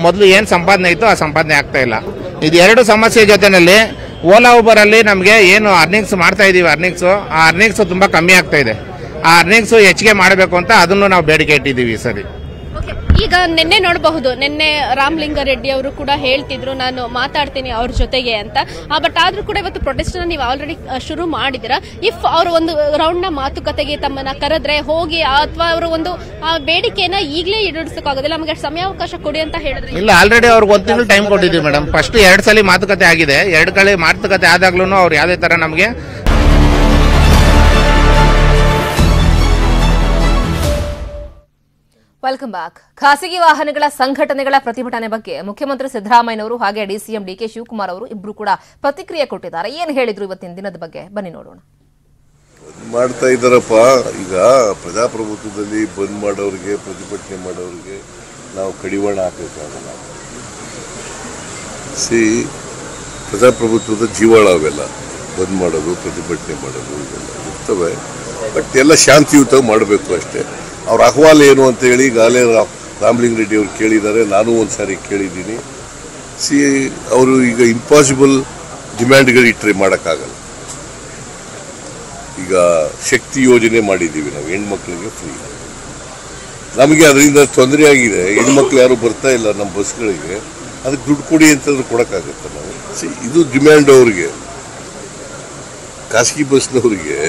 ಮೊದಲು ಏನು ಸಂಪಾದನೆ ಇತ್ತು ಆ ಸಂಪಾದನೆ ಆಗ್ತಾ ಇಲ್ಲ. ಇದು ಎರಡು ಸಮಸ್ಯೆ ಜೊತೆಯಲ್ಲಿ ಓಲಾ ಊಬರಲ್ಲಿ ನಮಗೆ ಏನು ಅರ್ನಿಂಗ್ಸ್ ಮಾಡ್ತಾ ಇದ್ದೀವಿ, ಆ ಅರ್ನಿಂಗ್ಸ್ ತುಂಬ ಕಮ್ಮಿ ಆಗ್ತಾ ಇದೆ. ಆ ಅರ್ನಿಂಗ್ಸ್ ಹೆಚ್ಚಿಗೆ ಮಾಡಬೇಕು ಅಂತ ಅದನ್ನು ನಾವು ಬೇಡಿಕೆ ಇಟ್ಟಿದ್ದೀವಿ. ಸರಿ, ಈಗ ನಿನ್ನೆ ನೋಡಬಹುದು, ನಿನ್ನೆ ರಾಮಲಿಂಗಾರೆಡ್ಡಿ ಅವರು ಕೂಡ ಹೇಳ್ತಿದ್ರು ನಾನು ಮಾತಾಡ್ತೀನಿ ಅವ್ರ ಜೊತೆಗೆ ಅಂತ. ಬಟ್ ಆದ್ರೂ ಕೂಡ ಇವತ್ತು ಪ್ರೊಟೆಸ್ಟ್ ನೀವು ಆಲ್ರೆಡಿ ಶುರು ಮಾಡಿದಿರಾ. ಇಫ್ ಅವರು ಒಂದು ರೌಂಡ್ ನ ಮಾತುಕತೆಗೆ ತಮ್ಮನ್ನ ಕರೆದ್ರೆ ಹೋಗಿ, ಅಥವಾ ಅವರು ಒಂದು ಬೇಡಿಕೆಯನ್ನ ಈಗಲೇ ಈಡೇರಿಸಕ್ಕಾಗೋದಿಲ್ಲ, ನಮಗೆ ಸಮಯಾವಕಾಶ ಕೊಡಿ ಅಂತ ಹೇಳಿದ್ರೆ ಇಲ್ಲ, ಆಲ್ರೆಡಿ ಅವ್ರಿಗೆ 1 ತಿಂಗಳು ಟೈಮ್ ಕೊಟ್ಟಿದ್ದೀವಿ ಮೇಡಮ್. ಫಸ್ಟ್ 2 ಸಲ ಮಾತುಕತೆ ಆಗಿದೆ. 2 ಕಡೆ ಮಾತುಕತೆ ಆದಾಗ್ಲೂ ಅವ್ರು ಯಾವುದೇ ತರ ನಮಗೆ ವೆಲ್ಕಮ್ ಬ್ಯಾಕ್. ಖಾಸಗಿ ವಾಹನಗಳ ಸಂಘಟನೆಗಳ ಪ್ರತಿಭಟನೆ ಬಗ್ಗೆ ಮುಖ್ಯಮಂತ್ರಿ ಸಿದ್ದರಾಮಯ್ಯನವರು ಹಾಗೆ ಡಿಸಿಎಂ ಡಿಕೆ ಶಿವಕುಮಾರ್ ಅವರು ಇಬ್ರು ಕೂಡ ಪ್ರತಿಕ್ರಿಯೆ ಕೊಟ್ಟಿದ್ದಾರೆ. ಏನು ಹೇಳಿದ್ರು ಇವತ್ತಿನ ದಿನದ ಬಗ್ಗೆ ಬನ್ನಿ ನೋಡೋಣ. ಮಾಡ್ತಾ ಇದ್ದಾರಪ್ಪ. ಈಗ ಪ್ರಜಾಪ್ರಭುತ್ವದಲ್ಲಿ ಬಂದ್ ಮಾಡೋರಿಗೆ, ಪ್ರತಿಭಟನೆ ಮಾಡೋರಿಗೆ ನಾವು ಕಡಿವಾಣ ಹಾಕಬೇಕಾಗಲ್ಲ. ಪ್ರಜಾಪ್ರಭುತ್ವದ ಜೀವಾಳ ಅವೆಲ್ಲ, ಬಂದ್ ಮಾಡೋದು, ಪ್ರತಿಭಟನೆ ಮಾಡೋದು ಇವೆಲ್ಲ ಇರ್ತವೆ. ಬಟ್ ಎಲ್ಲ ಶಾಂತಿಯುತ ಮಾಡಬೇಕು ಅಷ್ಟೇ. ಅವ್ರ ಅಹವಾಲು ಏನು ಅಂತ ಹೇಳಿ ಈಗಾಗಲೇ ರಾಮಲಿಂಗಾರೆಡ್ಡಿ ಅವರು ಕೇಳಿದ್ದಾರೆ, ನಾನು ಒಂದ್ಸಾರಿ ಕೇಳಿದ್ದೀನಿ. ಅವರು ಈಗ ಇಂಪಾಸಿಬಲ್ ಡಿಮ್ಯಾಂಡ್ಗಳು ಇಟ್ಟರೆ ಮಾಡೋಕ್ಕಾಗಲ್ಲ. ಈಗ ಶಕ್ತಿ ಯೋಜನೆ ಮಾಡಿದ್ದೀವಿ ನಾವು, ಹೆಣ್ಮಕ್ಳಿಗೆ ಫ್ರೀ. ನಮಗೆ ಅದರಿಂದ ತೊಂದರೆ ಆಗಿದೆ, ಹೆಣ್ಮಕ್ಳು ಯಾರು ಬರ್ತಾ ಇಲ್ಲ ನಮ್ಮ ಬಸ್ಗಳಿಗೆ, ಅದಕ್ಕೆ ದುಡ್ಡು ಕೊಡಿ ಅಂತಂದ್ರೆ ಕೊಡೋಕ್ಕಾಗತ್ತೆ ನಾವು. ಇದು ಡಿಮ್ಯಾಂಡ್ ಅವ್ರಿಗೆ, ಖಾಸಗಿ ಬಸ್ನವ್ರಿಗೆ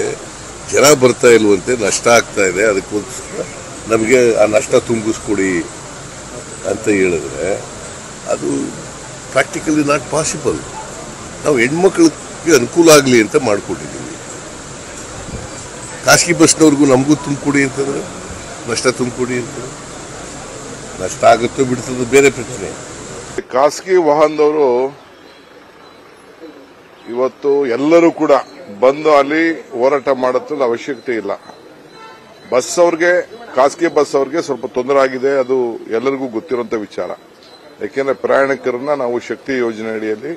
ಜನ ಬರ್ತಾ ಇಲ್ವಂತೆ, ನಷ್ಟ ಆಗ್ತಾ ಇದೆ, ಅದಕ್ಕೋಸ್ಕರ ನಮಗೆ ಆ ನಷ್ಟ ತುಂಬಿಸ್ಕೊಡಿ ಅಂತ ಹೇಳಿದ್ರೆ ಅದು ಪ್ರಾಕ್ಟಿಕಲಿ ನಾಟ್ ಪಾಸಿಬಲ್. ನಾವು ಹೆಣ್ಮಕ್ಳಿಗೆ ಅನುಕೂಲ ಆಗಲಿ ಅಂತ ಮಾಡಿಕೊಟ್ಟಿದ್ದೀವಿ. ಖಾಸಗಿ ಬಸ್ನವ್ರಿಗೂ ನಮಗೂ ತುಂಬಿಕೊಡಿ ಅಂತಂದ್ರೆ ನಷ್ಟ ತುಂಬಿಕೊಡಿ ಅಂತಂದ್ರೆ ನಷ್ಟ ಆಗುತ್ತೋ ಬಿಡ್ತದೋ ಬೇರೆ ಪ್ರಶ್ನೆ. ಖಾಸಗಿ ವಾಹನದವರು ಇವತ್ತು ಎಲ್ಲರೂ ಕೂಡ ಬಂದು ಅಲ್ಲಿ ಹೋರಾಟ ಮಾಡೋದ್ರ ಅವಶ್ಯಕತೆ ಇಲ್ಲ. ಬಸ್ ಅವ್ರಿಗೆ, ಖಾಸಗಿ ಬಸ್ ಅವ್ರಿಗೆ ಸ್ವಲ್ಪ ತೊಂದರೆ ಆಗಿದೆ, ಅದು ಎಲ್ಲರಿಗೂ ಗೊತ್ತಿರುವಂತ ವಿಚಾರ. ಯಾಕೆಂದ್ರೆ ಪ್ರಯಾಣಿಕರನ್ನ ನಾವು ಶಕ್ತಿ ಯೋಜನೆ ಅಡಿಯಲ್ಲಿ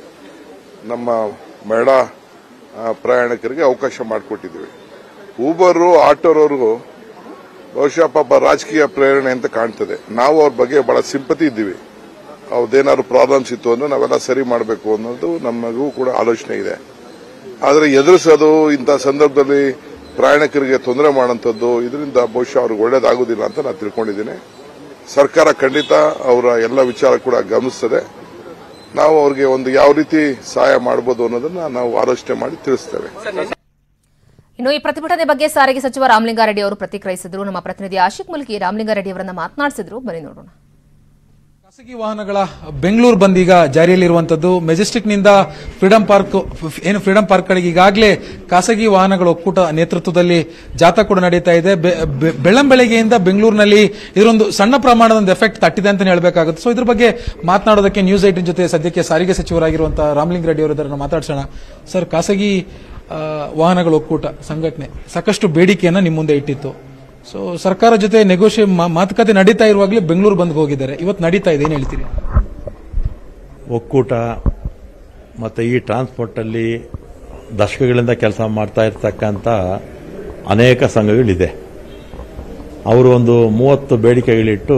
ನಮ್ಮ ಮಹಿಳಾ ಪ್ರಯಾಣಿಕರಿಗೆ ಅವಕಾಶ ಮಾಡಿಕೊಟ್ಟಿದ್ದೀವಿ. ಊಬರು, ಆಟೋರವ್ರಿಗೂ ಬಹುಶಃ ಪಾಪ ರಾಜಕೀಯ ಪ್ರೇರಣೆ ಅಂತ ಕಾಣ್ತದೆ. ನಾವು ಅವ್ರ ಬಗ್ಗೆ ಬಹಳ ಸಿಂಪತಿ ಇದ್ದೀವಿ. ಅವ್ರದ್ದೇನಾದ್ರು ಪ್ರಾಬ್ಲಮ್ಸ್ ಇತ್ತು ಅಂದ್ರೆ ನಾವೆಲ್ಲ ಸರಿ ಮಾಡಬೇಕು ಅನ್ನೋದು ನಮಗೂ ಕೂಡ ಆಲೋಚನೆ ಇದೆ. ಆದರೆ ಎದುರಿಸೋದು, ಇಂಥ ಸಂದರ್ಭದಲ್ಲಿ ಪ್ರಯಾಣಿಕರಿಗೆ ತೊಂದರೆ ಮಾಡುವಂಥದ್ದು, ಇದರಿಂದ ಬಹುಶಃ ಅವ್ರಿಗೆ ಒಳ್ಳೇದಾಗುವುದಿಲ್ಲ ಅಂತ ನಾನು ತಿಳ್ಕೊಂಡಿದ್ದೀನಿ. ಸರ್ಕಾರ ಖಂಡಿತ ಅವರ ಎಲ್ಲ ವಿಚಾರ ಕೂಡ ಗಮನಿಸ್ತದೆ. ನಾವು ಅವ್ರಿಗೆ ಒಂದು ಯಾವ ರೀತಿ ಸಹಾಯ ಮಾಡಬಹುದು ಅನ್ನೋದನ್ನ ನಾವು ಆಲೋಚನೆ ಮಾಡಿ ತಿಳಿಸ್ತೇವೆ. ಇನ್ನು ಈ ಪ್ರತಿಭಟನೆ ಬಗ್ಗೆ ಸಾರಿಗೆ ಸಚಿವ ರಾಮಲಿಂಗಾರೆಡ್ಡಿ ಅವರು ಪ್ರತಿಕ್ರಿಯಿಸಿದ್ರು. ನಮ್ಮ ಪ್ರತಿನಿಧಿ ಆಶಿಕ್ ಮುಲ್ಕಿ ರಾಮಲಿಂಗಾರೆಡ್ಡಿ ಅವರನ್ನ ಮಾತನಾಡಿಸಿದ್ರು. ಬನ್ನಿ ನೋಡೋಣ. ಖಾಸಗಿ ವಾಹನಗಳ ಬೆಂಗಳೂರು ಬಂದ್ ಈಗ ಜಾರಿಯಲ್ಲಿರುವಂತದ್ದು. ಮೆಜೆಸ್ಟಿಕ್ನಿಂದ ಫ್ರೀಡಂ ಪಾರ್ಕ್ ಕಡೆಗೆ ಈಗಾಗಲೇ ಖಾಸಗಿ ವಾಹನಗಳ ಒಕ್ಕೂಟ ನೇತೃತ್ವದಲ್ಲಿ ಜಾಥಾ ಕೂಡ ನಡೀತಾ ಇದೆ. ಬೆಳ್ಳಂಬೆಳಗ್ಗೆಯಿಂದ ಬೆಂಗಳೂರಿನಲ್ಲಿ ಇದರೊಂದು ಸಣ್ಣ ಪ್ರಮಾಣದ ಒಂದು ಎಫೆಕ್ಟ್ ತಟ್ಟಿದೆ ಅಂತ ಹೇಳಬೇಕಾಗುತ್ತೆ. ಸೊ ಇದ್ರ ಬಗ್ಗೆ ಮಾತನಾಡೋದಕ್ಕೆ ನ್ಯೂಸ್ 18 ಜೊತೆ ಸದ್ಯಕ್ಕೆ ಸಾರಿಗೆ ಸಚಿವರಾಗಿರುವಂತಹ ರಾಮಲಿಂಗಾರೆಡ್ಡಿ ಅವರನ್ನು ಮಾತಾಡ್ಸೋಣ. ಸರ್, ಖಾಸಗಿ ವಾಹನಗಳ ಒಕ್ಕೂಟ ಸಂಘಟನೆ ಸಾಕಷ್ಟು ಬೇಡಿಕೆಯನ್ನ ನಿಮ್ಮ ಮುಂದೆ ಇಟ್ಟಿತ್ತು. ಸೊ ಸರ್ಕಾರ ಜೊತೆ ಮಾತುಕತೆ ನಡೀತಾ ಇರುವಾಗಲೇ ಬೆಂಗಳೂರು ಬಂದ್ ಹೋಗಿದ್ದಾರೆ. ಇವತ್ತು ನಡೀತಾ ಇದೆ, ಏನ್ ಹೇಳ್ತೀರಿ? ಒಕ್ಕೂಟ ಮತ್ತು ಈ ಟ್ರಾನ್ಸ್ಪೋರ್ಟಲ್ಲಿ ದಶಕಗಳಿಂದ ಕೆಲಸ ಮಾಡ್ತಾ ಇರ್ತಕ್ಕಂಥ ಅನೇಕ ಸಂಘಗಳಿದೆ. ಅವರು ಒಂದು 30 ಬೇಡಿಕೆಗಳಿಟ್ಟು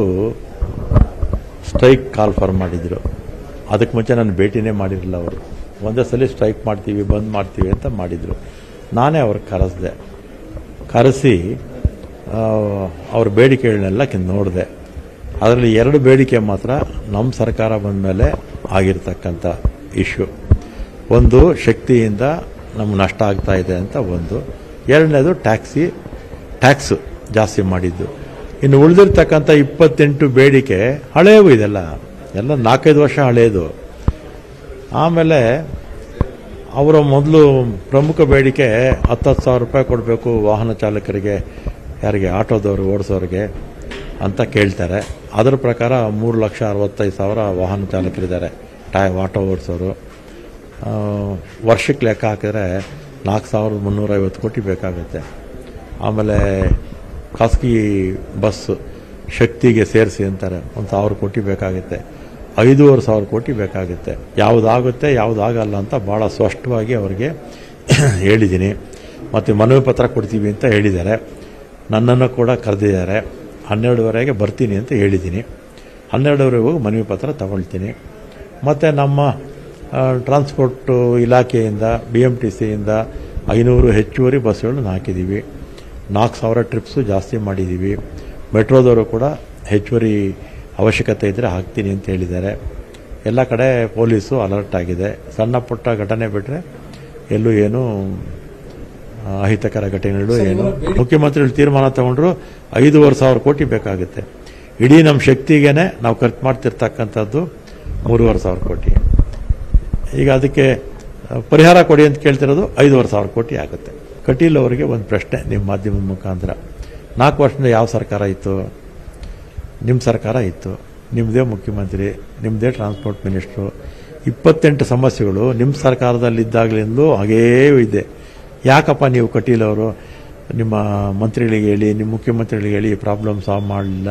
ಸ್ಟ್ರೈಕ್ ಕಾಲ್ ಫಾರ್ ಮಾಡಿದ್ರು. ಅದಕ್ಕೆ ಮುಂಚೆ ನಾನು ಭೇಟಿನೇ ಮಾಡಿರಲಿಲ್ಲ. ಅವರು ಒಂದೇ ಸಲ ಸ್ಟ್ರೈಕ್ ಮಾಡ್ತೀವಿ, ಬಂದ್ ಮಾಡ್ತೀವಿ ಅಂತ ಮಾಡಿದರು. ನಾನೇ ಅವ್ರಿಗೆ ಕರೆಸಿ ಅವ್ರ ಬೇಡಿಕೆಗಳನ್ನೆಲ್ಲ ನೋಡಿದೆ. ಅದರಲ್ಲಿ 2 ಬೇಡಿಕೆ ಮಾತ್ರ ನಮ್ಮ ಸರ್ಕಾರ ಬಂದ ಮೇಲೆ ಆಗಿರ್ತಕ್ಕಂಥ ಇಶ್ಯೂ. ಒಂದು, ಶಕ್ತಿಯಿಂದ ನಮ್ಗೆ ನಷ್ಟ ಆಗ್ತಾ ಇದೆ ಅಂತ ಒಂದು. ಎರಡನೇದು ಟ್ಯಾಕ್ಸ್ ಜಾಸ್ತಿ ಮಾಡಿದ್ದು. ಇನ್ನು ಉಳಿದಿರ್ತಕ್ಕಂಥ 28 ಬೇಡಿಕೆ ಹಳೆಯವು, ಇದೆಲ್ಲ 4-5 ವರ್ಷ ಹಳೆಯದು. ಆಮೇಲೆ ಅವರ ಮೊದಲು ಪ್ರಮುಖ ಬೇಡಿಕೆ 10,000 ರೂಪಾಯಿ ಕೊಡಬೇಕು ವಾಹನ ಚಾಲಕರಿಗೆ, ಯಾರಿಗೆ, ಆಟೋದವರು ಓಡಿಸೋರಿಗೆ. ಅಂತ ಕೇಳ್ತಾರೆ. ಅದರ ಪ್ರಕಾರ 3,65,000 ವಾಹನ ಚಾಲಕರಿದ್ದಾರೆ, ಆಟೋ ಓಡಿಸೋರು. ವರ್ಷಕ್ಕೆ ಲೆಕ್ಕ ಹಾಕಿದ್ರೆ 4,350 ಕೋಟಿ ಬೇಕಾಗುತ್ತೆ. ಆಮೇಲೆ ಖಾಸಗಿ ಬಸ್ ಶಕ್ತಿಗೆ ಸೇರಿಸಿ ಅಂತಾರೆ, 1,000 ಕೋಟಿ ಬೇಕಾಗುತ್ತೆ. 5,500 ಕೋಟಿ ಬೇಕಾಗುತ್ತೆ. ಯಾವುದಾಗುತ್ತೆ ಯಾವುದಾಗಲ್ಲ ಅಂತ ಭಾಳ ಸ್ಪಷ್ಟವಾಗಿ ಅವರಿಗೆ ಹೇಳಿದ್ದೀನಿ. ಮತ್ತು ಮನವಿ ಪತ್ರ ಕೊಡ್ತೀವಿ ಅಂತ ಹೇಳಿದ್ದಾರೆ. ನನ್ನನ್ನು ಕೂಡ ಕರೆದಿದ್ದಾರೆ. 12:30ಗೆ ಬರ್ತೀನಿ ಅಂತ ಹೇಳಿದ್ದೀನಿ. 12:30 ಹೋಗಿ ಮನವಿ ಪತ್ರ ತಗೊಳ್ತೀನಿ. ಮತ್ತು ನಮ್ಮ ಟ್ರಾನ್ಸ್ಪೋರ್ಟ್ ಇಲಾಖೆಯಿಂದ BMTCಯಿಂದ 500 ಹೆಚ್ಚುವರಿ ಬಸ್ಗಳನ್ನು ಹಾಕಿದ್ದೀವಿ. 4,000 ಟ್ರಿಪ್ಸು ಜಾಸ್ತಿ ಮಾಡಿದ್ದೀವಿ. ಮೆಟ್ರೋದವರು ಕೂಡ ಹೆಚ್ಚುವರಿ ಅವಶ್ಯಕತೆ ಇದ್ದರೆ ಹಾಕ್ತೀನಿ ಅಂತ ಹೇಳಿದ್ದಾರೆ. ಎಲ್ಲ ಕಡೆ ಪೊಲೀಸು ಅಲರ್ಟ್ ಆಗಿದೆ. ಸಣ್ಣ ಪುಟ್ಟ ಘಟನೆ ಬಿಟ್ಟರೆ ಎಲ್ಲೂ ಏನು ಅಹಿತಕರ ಘಟನೆಗಳು ಏನು. ಮುಖ್ಯಮಂತ್ರಿಗಳು ತೀರ್ಮಾನ ತಗೊಂಡ್ರು 5,500 ಕೋಟಿ ಬೇಕಾಗುತ್ತೆ. ಇಡೀ ನಮ್ಮ ಶಕ್ತಿಗೇನೆ ನಾವು ಖರ್ಚು ಮಾಡ್ತಿರ್ತಕ್ಕಂಥದ್ದು 3,500 ಕೋಟಿ. ಈಗ ಅದಕ್ಕೆ ಪರಿಹಾರ ಕೊಡಿ ಅಂತ ಕೇಳ್ತಿರೋದು 5,500 ಕೋಟಿ ಆಗುತ್ತೆ. ಕಟೀಲ್ ಅವರಿಗೆ ಒಂದು ಪ್ರಶ್ನೆ ನಿಮ್ಮ ಮಾಧ್ಯಮದ ಮುಖಾಂತರ. 4 ವರ್ಷದಿಂದ ಯಾವ ಸರ್ಕಾರ ಇತ್ತು? ನಿಮ್ಮ ಸರ್ಕಾರ ಇತ್ತು, ನಿಮ್ಮದೇ ಮುಖ್ಯಮಂತ್ರಿ, ನಿಮ್ಮದೇ ಟ್ರಾನ್ಸ್ಪೋರ್ಟ್ ಮಿನಿಸ್ಟ್ರು. 28 ಸಮಸ್ಯೆಗಳು ನಿಮ್ಮ ಸರ್ಕಾರದಲ್ಲಿದ್ದಾಗಲಿಂದಲೂ ಹಾಗೇ ಇದೆ. ಯಾಕಪ್ಪ ನೀವು ಕಟೀಲ್ ಅವರು ನಿಮ್ಮ ಮಂತ್ರಿಗಳಿಗೆ ಹೇಳಿ, ನಿಮ್ಮ ಮುಖ್ಯಮಂತ್ರಿಗಳಿಗೆ ಹೇಳಿ ಪ್ರಾಬ್ಲಮ್ ಸಾಲ್ವ್ ಮಾಡಲಿಲ್ಲ?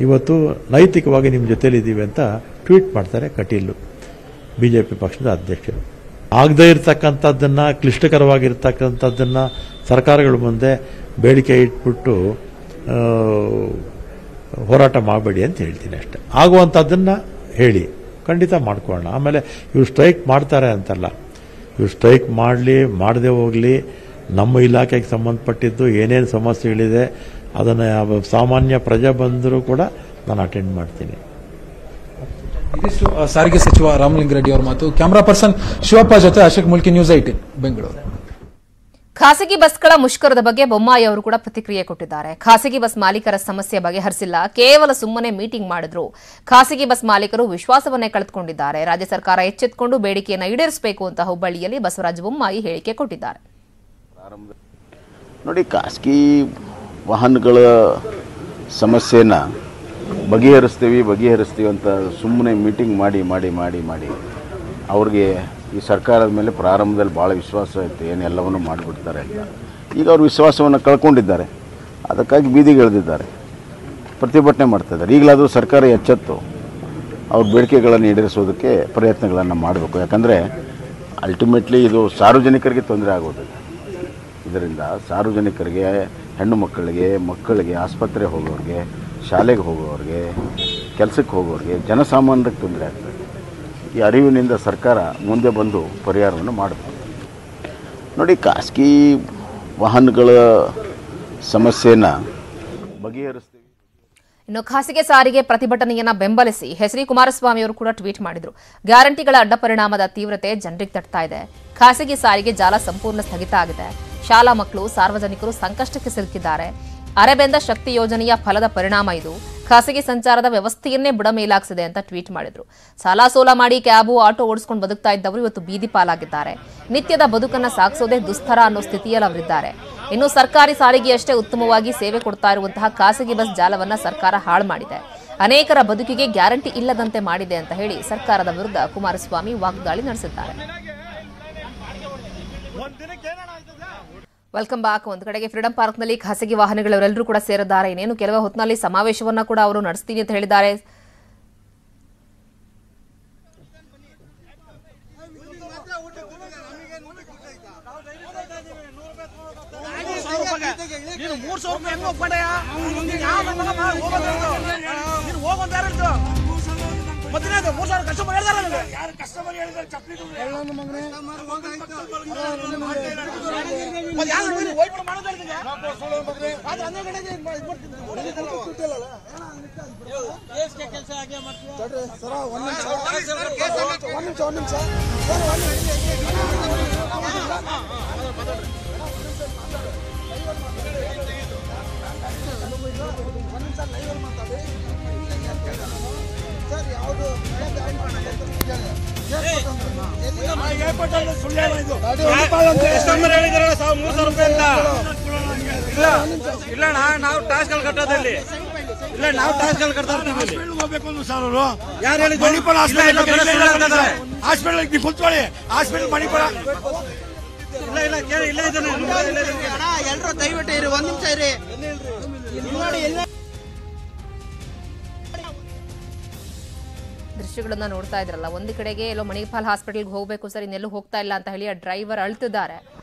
ಇವತ್ತು ನೈತಿಕವಾಗಿ ನಿಮ್ಮ ಜೊತೆಲಿದ್ದೀವಿ ಅಂತ ಟ್ವೀಟ್ ಮಾಡ್ತಾರೆ ಕಟೀಲು, BJP ಪಕ್ಷದ ಅಧ್ಯಕ್ಷರು. ಆಗದೇ ಇರತಕ್ಕಂಥದ್ದನ್ನು, ಕ್ಲಿಷ್ಟಕರವಾಗಿರ್ತಕ್ಕಂಥದ್ದನ್ನು ಸರ್ಕಾರಗಳ ಮುಂದೆ ಬೇಡಿಕೆ ಇಟ್ಬಿಟ್ಟು ಹೋರಾಟ ಮಾಡಬೇಡಿ ಅಂತ ಹೇಳ್ತೀನಿ ಅಷ್ಟೆ. ಆಗುವಂಥದ್ದನ್ನು ಹೇಳಿ, ಖಂಡಿತ ಮಾಡ್ಕೊಳ್ಳೋಣ. ಆಮೇಲೆ ಇವರು ಸ್ಟ್ರೈಕ್ ಮಾಡ್ತಾರೆ ಅಂತಲ್ಲ, ಇವರು ಸ್ಟ್ರೈಕ್ ಮಾಡಲಿ ಮಾಡದೆ ಹೋಗಲಿ, ನಮ್ಮ ಇಲಾಖೆಗೆ ಸಂಬಂಧಪಟ್ಟಿದ್ದು ಏನೇನು ಸಮಸ್ಯೆಗಳಿದೆ ಅದನ್ನು ಸಾಮಾನ್ಯ ಪ್ರಜೆ ಬಂದರೂ ಕೂಡ ನಾನು ಅಟೆಂಡ್ ಮಾಡ್ತೀನಿ. ಇದಿಷ್ಟು ಸಾರಿಗೆ ಸಚಿವ ರಾಮಲಿಂಗಾರೆಡ್ಡಿ ಅವರ ಮಾತು. ಕ್ಯಾಮರಾ ಪರ್ಸನ್ ಶಿವಪ್ಪ ಜೊತೆ ಅಶೋಕ್ ಮುಲ್ಕಿ, ನ್ಯೂಸ್ 18 ಬೆಂಗಳೂರು. ಖಾಸಗಿ ಬಸ್ಗಳ ಮುಷ್ಕರದ ಬಗ್ಗೆ ಬೊಮ್ಮಾಯಿ ಅವರು ಕೂಡ ಪ್ರತಿಕ್ರಿಯೆ ಕೊಟ್ಟಿದ್ದಾರೆ. ಖಾಸಗಿ ಬಸ್ ಮಾಲೀಕರ ಸಮಸ್ಯೆ ಬಗೆಹರಿಸಿಲ್ಲ, ಕೇವಲ ಸುಮ್ಮನೆ ಮೀಟಿಂಗ್ ಮಾಡಿದ್ರು. ಖಾಸಗಿ ಬಸ್ ಮಾಲೀಕರು ವಿಶ್ವಾಸವನ್ನೇ ಕಳೆದುಕೊಂಡಿದ್ದಾರೆ. ರಾಜ್ಯ ಸರ್ಕಾರ ಎಚ್ಚೆತ್ತುಕೊಂಡು ಬೇಡಿಕೆಯನ್ನು ಈಡೇರಿಸಬೇಕು ಅಂತ ಹುಬ್ಬಳ್ಳಿಯಲ್ಲಿ ಬಸವರಾಜ ಬೊಮ್ಮಾಯಿ ಹೇಳಿಕೆ ಕೊಟ್ಟಿದ್ದಾರೆ. ನೋಡಿ, ಖಾಸಗಿ ವಾಹನಗಳ ಸಮಸ್ಯೆನ ಬಗೆಹರಿಸ್ತೀವಿ ಅಂತ ಸುಮ್ಮನೆ ಮೀಟಿಂಗ್ ಮಾಡಿ ಅವ್ರಿಗೆ ಈ ಸರ್ಕಾರದ ಮೇಲೆ ಪ್ರಾರಂಭದಲ್ಲಿ ಭಾಳ ವಿಶ್ವಾಸ ಇತ್ತು, ಏನೆಲ್ಲವನ್ನೂ ಮಾಡಿಬಿಡ್ತಾರೆ ಅಂತ. ಈಗ ಅವರು ವಿಶ್ವಾಸವನ್ನು ಕಳ್ಕೊಂಡಿದ್ದಾರೆ. ಅದಕ್ಕಾಗಿ ಬೀದಿಗೆ ಇಳಿದಿದ್ದಾರೆ, ಪ್ರತಿಭಟನೆ ಮಾಡ್ತಾಯಿದ್ದಾರೆ. ಈಗಲಾದರೂ ಸರ್ಕಾರ ಎಚ್ಚೆತ್ತು ಅವ್ರ ಬೇಡಿಕೆಗಳನ್ನು ಈಡೇರಿಸೋದಕ್ಕೆ ಪ್ರಯತ್ನಗಳನ್ನು ಮಾಡಬೇಕು. ಯಾಕಂದರೆ ಅಲ್ಟಿಮೇಟ್ಲಿ ಇದು ಸಾರ್ವಜನಿಕರಿಗೆ ತೊಂದರೆ ಆಗೋದಿಲ್ಲ. ಇದರಿಂದ ಸಾರ್ವಜನಿಕರಿಗೆ, ಹೆಣ್ಣು ಮಕ್ಕಳಿಗೆ, ಆಸ್ಪತ್ರೆ ಹೋಗೋರಿಗೆ, ಶಾಲೆಗೆ ಹೋಗೋರಿಗೆ, ಕೆಲಸಕ್ಕೆ ಹೋಗೋರಿಗೆ, ಜನಸಾಮಾನ್ಯರಿಗೆ ತೊಂದರೆ ಆಗ್ತದೆ. ಈ ಅರಿವಿನಿಂದ ಸರ್ಕಾರ ಮುಂದೆ ಬಂದು ಪರಿಹಾರವನ್ನು ಮಾಡಬೇಕು. ನೋಡಿ, ಖಾಸಗಿ ವಾಹನಗಳ ಸಮಸ್ಯೆನ ಬಗೆಹರಿಸ್ತೀವಿ. ಇನ್ನು ಖಾಸಗಿ ಸಾರಿಗೆ ಪ್ರತಿಭಟನೆಯನ್ನ ಬೆಂಬಲಿಸಿ ಹೆಚ್ಡಿ ಕುಮಾರಸ್ವಾಮಿ ಅವರು ಕೂಡ ಟ್ವೀಟ್ ಮಾಡಿದ್ರು. ಗ್ಯಾರಂಟಿಗಳ ಅಡ್ಡ ಪರಿಣಾಮದ ತೀವ್ರತೆ ಜನರಿಗೆ ತಟ್ತಾ ಇದೆ. ಖಾಸಗಿ ಸಾರಿಗೆ ಜಾಲ ಸಂಪೂರ್ಣ ಸ್ಥಗಿತ ಆಗಿದೆ. ಶಾಲಾ ಮಕ್ಕಳು, ಸಾರ್ವಜನಿಕರು ಸಂಕಷ್ಟಕ್ಕೆ ಸಿಲುಕಿದ್ದಾರೆ. ಅರೆಬೆಂದ ಶಕ್ತಿ ಯೋಜನೆಯ ಫಲದ ಪರಿಣಾಮ ಇದು. ಖಾಸಗಿ ಸಂಚಾರದ ವ್ಯವಸ್ಥೆಯನ್ನೇ ಬುಡಮೇಲಾಗಿಸಿದೆ ಅಂತ ಟ್ವೀಟ್ ಮಾಡಿದ್ರು. ಸಾಲ ಸೋಲ ಮಾಡಿ ಕ್ಯಾಬು, ಆಟೋ ಓಡಿಸ್ಕೊಂಡು ಬದುಕ್ತಾ ಇದ್ದವರು ಇವತ್ತು ಬೀದಿ ಪಾಲಾಗಿದ್ದಾರೆ. ನಿತ್ಯದ ಬದುಕನ್ನ ಸಾಗಿಸೋದೇ ದುಸ್ತರ ಅನ್ನೋ ಸ್ಥಿತಿಯಲ್ಲಿ ಅವರಿದ್ದಾರೆ. ಇನ್ನು ಸರ್ಕಾರಿ ಸಾರಿಗೆಯಷ್ಟೇ ಉತ್ತಮವಾಗಿ ಸೇವೆ ಕೊಡ್ತಾ ಇರುವಂತಹ ಖಾಸಗಿ ಬಸ್ ಜಾಲವನ್ನ ಸರ್ಕಾರ ಹಾಳು ಮಾಡಿದೆ. ಅನೇಕರ ಬದುಕಿಗೆ ಗ್ಯಾರಂಟಿ ಇಲ್ಲದಂತೆ ಮಾಡಿದೆ ಅಂತ ಹೇಳಿ ಸರ್ಕಾರದ ವಿರುದ್ಧ ಕುಮಾರಸ್ವಾಮಿ ವಾಗ್ದಾಳಿ ನಡೆಸಿದ್ದಾರೆ. Welcome back. ಒಂದು ಕಡೆಗೆ ಫ್ರೀಡಂ ಪಾರ್ಕ್ನಲ್ಲಿ ಖಾಸಗಿ ವಾಹನಗಳವರೆಲ್ಲರೂ ಕೂಡ ಸೇರಿದ್ದಾರೆ. ಇನ್ನೇನು ಕೆಲವೇ ಹೊತ್ತಿನಲ್ಲಿ ಸಮಾವೇಶವನ್ನ ಕೂಡ ಅವರು ನಡೆಸ್ತೀನಿ ಅಂತ ಹೇಳಿದ್ದಾರೆ. ಸುಳ್ಳು ಇಲ್ಲ ನಾವು ಟಾಸ್ಕ್ಗಳು ಕಟ್ಟೋದಲ್ಲಿ ಇಲ್ಲ ನಾವು ಟಾಸ್ಕ್ಗಳು ಕಟ್ತಾ ಇರ್ತೀವಿ. ಯಾರು ಹೇಳಿ ಮಣಿಪಾಲ್ ಹಾಸ್ಪಿಟಲ್ ಕುತ್ಕೊಳ್ಳಿ ಹಾಸ್ಪಿಟಲ್ ಮಣಿಪಾಲ ಇಲ್ಲ ಇಲ್ಲ ಇಲ್ಲ ಇದ್ದಾನೆ ಎಲ್ಲರೂ ದಯವಿಟ್ಟು ಇರಿ ಒಂದ್ ನಿಮಿಷ ಇರಿ ನೋಡಿ ದೃಶ್ಯಗಳನ್ನ ನೋಡ್ತಾ ಇದ್ರಲ್ಲ, ಒಂದು ಕಡೆಗೆ ಎಲ್ಲೋ ಮಣಿಪಾಲ್ ಹಾಸ್ಪಿಟಲ್ಗೆ ಹೋಗಬೇಕು ಸರ್, ಇನ್ನೆಲ್ಲೂ ಹೋಗ್ತಾ ಇಲ್ಲ ಅಂತ ಹೇಳಿ ಆ ಡ್ರೈವರ್ ಅಳ್ತಿದ್ದಾರೆ.